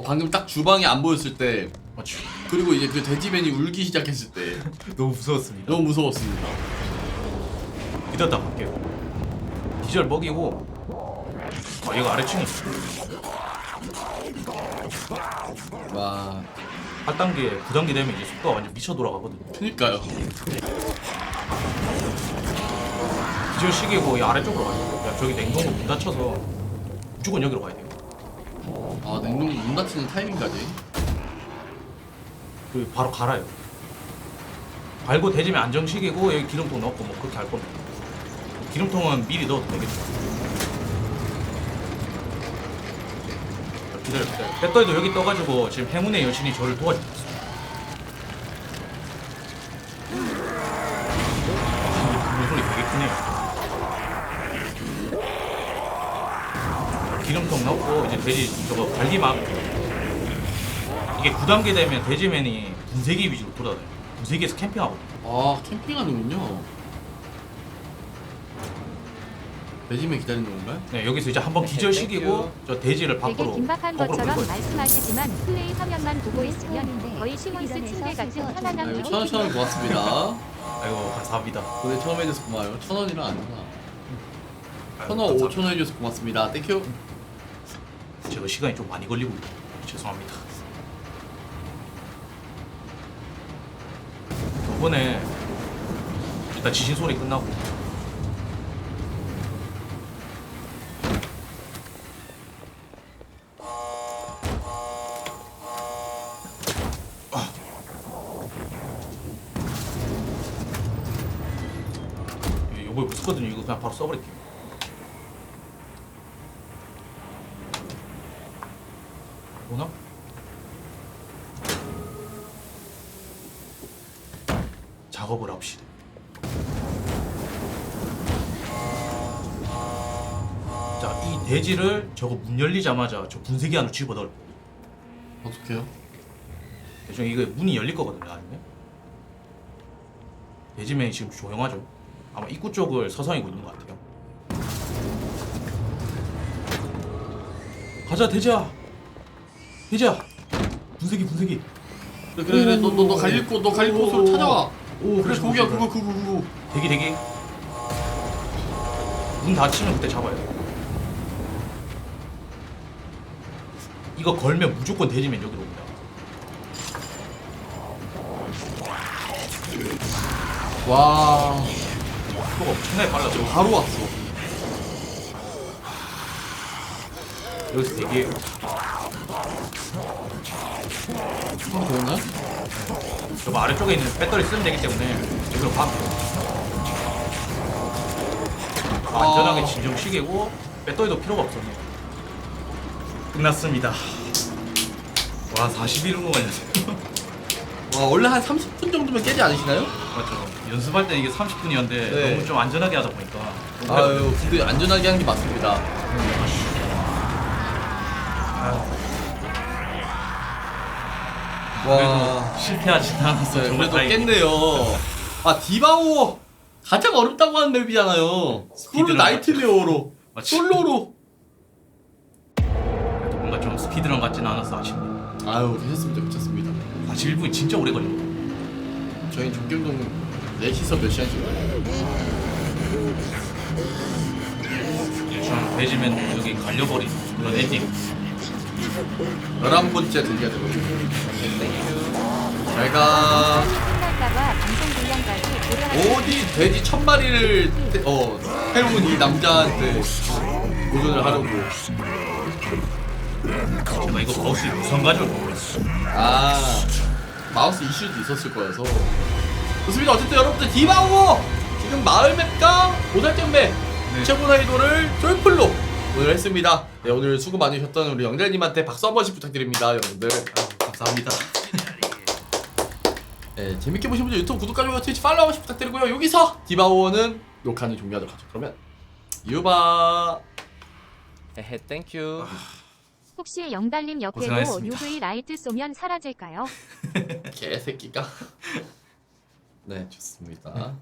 S1: 방금 딱 주방이 안 보였을 때,
S2: 맞죠?
S1: 그리고 이제 그 돼지맨이 울기 시작했을 때
S2: 너무 무서웠습니다.
S1: 너무 무서웠습니다.
S2: 믿었다 갈게요. 기절 먹이고 얘가 아래층이 있어.
S1: 와,
S2: 8단계, 9단계 되면 이제 속도가 완전 미쳐 돌아가거든요.
S1: 그니까요.
S2: 기절 시키고 이 아래쪽으로 가야 돼요. 야, 저기 냉동고 문 닫혀서 무조건 여기로 가야 돼요.
S1: 냉동고 문 닫히는 타이밍까지.
S2: 그 바로 갈아요. 갈고 대지면 안정시키고 여기 기름통 넣고 뭐 그렇게 할 겁니다. 기름통은 미리 넣어도 되겠죠. 기다려. 배터리도 여기 떠가지고 지금 행운의 여신이 저를 도와주고 있어요. 문 소리 되게 크네요. 기름통 넣고 이제 돼지 저거 갈기막. 이게 9단계 되면 돼지맨이 분쇄기 위주로 돌아다녀요. 분쇄기에서 캠핑하거든요.
S1: 캠핑하는군요. 돼지맨 기다리는 건가요?
S2: 네, 여기서 이제 한번 기절시키고 저 돼지를
S3: 되게
S2: 밖으로
S3: 긴박한
S2: 거꾸로
S3: 것처럼
S2: 끌고
S3: 말씀하시지만 플레이 화면만 보고 있으면 거의 시몬스 침대 같은 편안함이
S1: 아이고, 1,000원 고맙습니다.
S2: 아이고 감사합니다.
S1: 오늘 처음 해줘서 고마워요. 1,000원이랑 아니구나.
S2: 아이고,
S1: 1,000원,
S2: 감사합니다.
S1: 5,000원 해줘서 고맙습니다. 땡큐.
S2: 제가 시간이 좀 많이 걸리고 죄송합니다. 저번에 일단 지진 소리 끝나고 요거 무섭거든요. 이거 그냥 바로 써버릴게요. 오나? 작업을 합시다. 자, 이 돼지를 저거 문 열리자마자 저 분쇄기 안으로 집어넣을 거예요.
S1: 어떡해요?
S2: 대충 이거 문이 열릴 거거든요, 아니면? 돼지맨이 지금 조용하죠? 아마 입구 쪽을 서성이고 있는 것 같아요. 가자, 돼지야! 돼지야! 분쇄기.
S1: 그래. 너 갈릴 곳으로 찾아와. 그래,
S2: 그렇지,
S1: 거기야.
S2: 그렇지.
S1: 그거.
S2: 대기. 문 닫히면 그때 잡아야 돼. 이거 걸면 무조건 돼지면 여기로 옵니다.
S1: 와,
S2: 속도가 엄청나게 빨라져.
S1: 바로 왔어.
S2: 여기서 대기해요.
S1: 한번 더 오나?
S2: 저 아래쪽에 있는 배터리 쓰면 되기 때문에 여기로 가면 안전하게 진정시키고 배터리도 필요가 없었네요. 끝났습니다. 와 41분 걸렸어요.
S1: 와 원래 한 30분 정도면 깨지 않으시나요?
S2: 맞죠. 연습할 때 이게 30분이었는데
S1: 네.
S2: 너무 좀 안전하게 하다 보니까.
S1: 아유 근데 안전하게 하는 게 맞습니다. 와
S2: 실패하진 않았어.
S1: 네,
S2: 정말
S1: 그래도
S2: 다행히.
S1: 깼네요. 아 디바오 가장 어렵다고 하는 맵이잖아요. 솔로
S2: 스피드런
S1: 나이트메어로
S2: 맞지.
S1: 솔로로.
S2: 그래도 뭔가 좀 스피드런 같진 않아서 아쉽네요.
S1: 아유 괜찮습니다 괜찮습니다.
S2: 41분이 진짜 오래 걸려.
S1: 저희 종경동 4시서 몇 시간씩 걸려요.
S2: 좀 배지면 여기 갈려버린 그런 엔딩.
S1: 11번째 들려야 되거든요. 잘가.
S3: 끝날까봐 방송 분량까지 고려하는
S1: 어디 돼지 1000마리를 해온 이 남자한테 도전을 하려고.
S2: 제가 이거 마우스 무선 가지고 모르겠어.
S1: 아 마우스 이슈도 있었을 거여서. 좋습니다. 어쨌든 여러분들 디바오 지금 마을 맵과 보살점 맵 최고 난이도를 쫄풀로 오늘 했습니다. 네 오늘 수고 많으셨던 우리 영달님한테 박수 한 번씩 부탁드립니다 여러분들.
S2: 감사합니다.
S1: 네, 재밌게 보신 분들 유튜브 구독과 좋아요 트위치 팔로우 한 번씩 부탁드리고요. 여기서 디바오는 녹화는 종료하도록 하죠. 그러면 유바.
S7: 헤헤 땡큐.
S3: 혹시 영달님 옆에도
S2: 고생하셨습니다.
S3: UV 라이트 쏘면 사라질까요?
S1: 개새끼가. 네 좋습니다.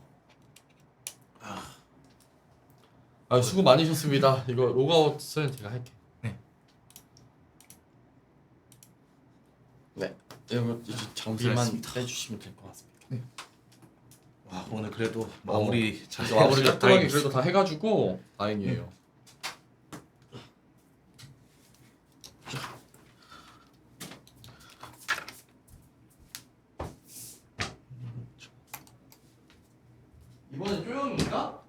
S1: 아 수고 많으셨습니다. 이거 로그아웃은 제가 할게.
S2: 네.
S1: 네. 이거 이제 장비만
S2: 고생하셨습니다.
S1: 빼주시면 될 것 같습니다.
S2: 와 오늘 그래도 마무리 잘
S1: 그래서 마무리
S2: 해서
S1: 깔끔하게
S2: 다행이었어.
S1: 그래도 다 해가지고 다행이에요. 이번엔 쪼영인가?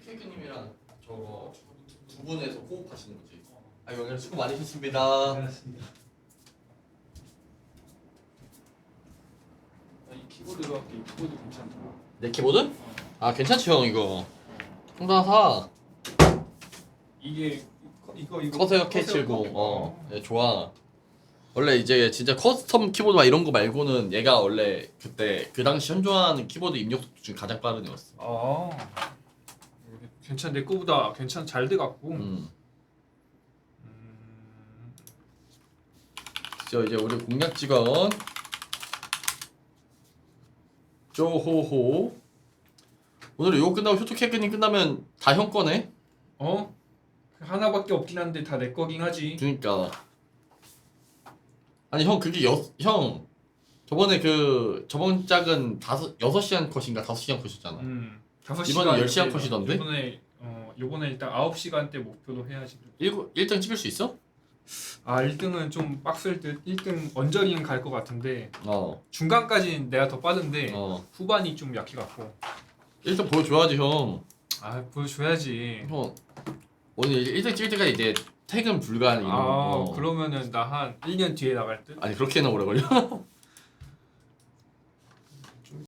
S1: 케이크님이랑 저거 두 분에서 호흡하시는 거지. 아 오늘 수고 많으셨습니다.
S8: 이 키보드가 이 키보드 괜찮다.
S1: 내 키보드? 아 괜찮지 형 이거. 형도 하나 사.
S8: 이게 이거
S1: 커세어 K70. 네, 좋아. 원래 이제 진짜 커스텀 키보드 막 이런 거 말고는 얘가 원래 그때 그 당시 현존하는 키보드 입력 속도 중에 가장 빠른 애였어.
S8: 아 괜찮 내 거보다 잘 돼갖고.
S1: 저 이제 우리 공략 직원 쪼호호. 오늘 이거 끝나고 쇼트캐크님 끝나면 다 형 거네.
S8: 하나밖에 없긴 한데 다 내 거긴 하지.
S1: 그러니까 아니 형 그게 형 저번에 저번 짝은 6시간 컷인가 5시간 컷이었잖아.
S8: 5시간.
S1: 이번엔 10시간 컷이던데?
S8: 요번에 일단 9시간 대 목표로 해야지.
S1: 1등 찍을 수 있어?
S8: 1등은 좀 빡셀 듯. 1등 언저리는 갈 것 같은데
S1: 어.
S8: 중간까지는 내가 더 빠른데
S1: 어.
S8: 후반이 좀 약해갖고.
S1: 1등 보여줘야지 형.
S8: 보여줘야지.
S1: 형 오늘 1등 찍을 때까지 이제 퇴근 불가능 이런 거.
S8: 그러면은 나 한 1년 뒤에 나갈 듯?
S1: 아니 그렇게나 오래 걸려?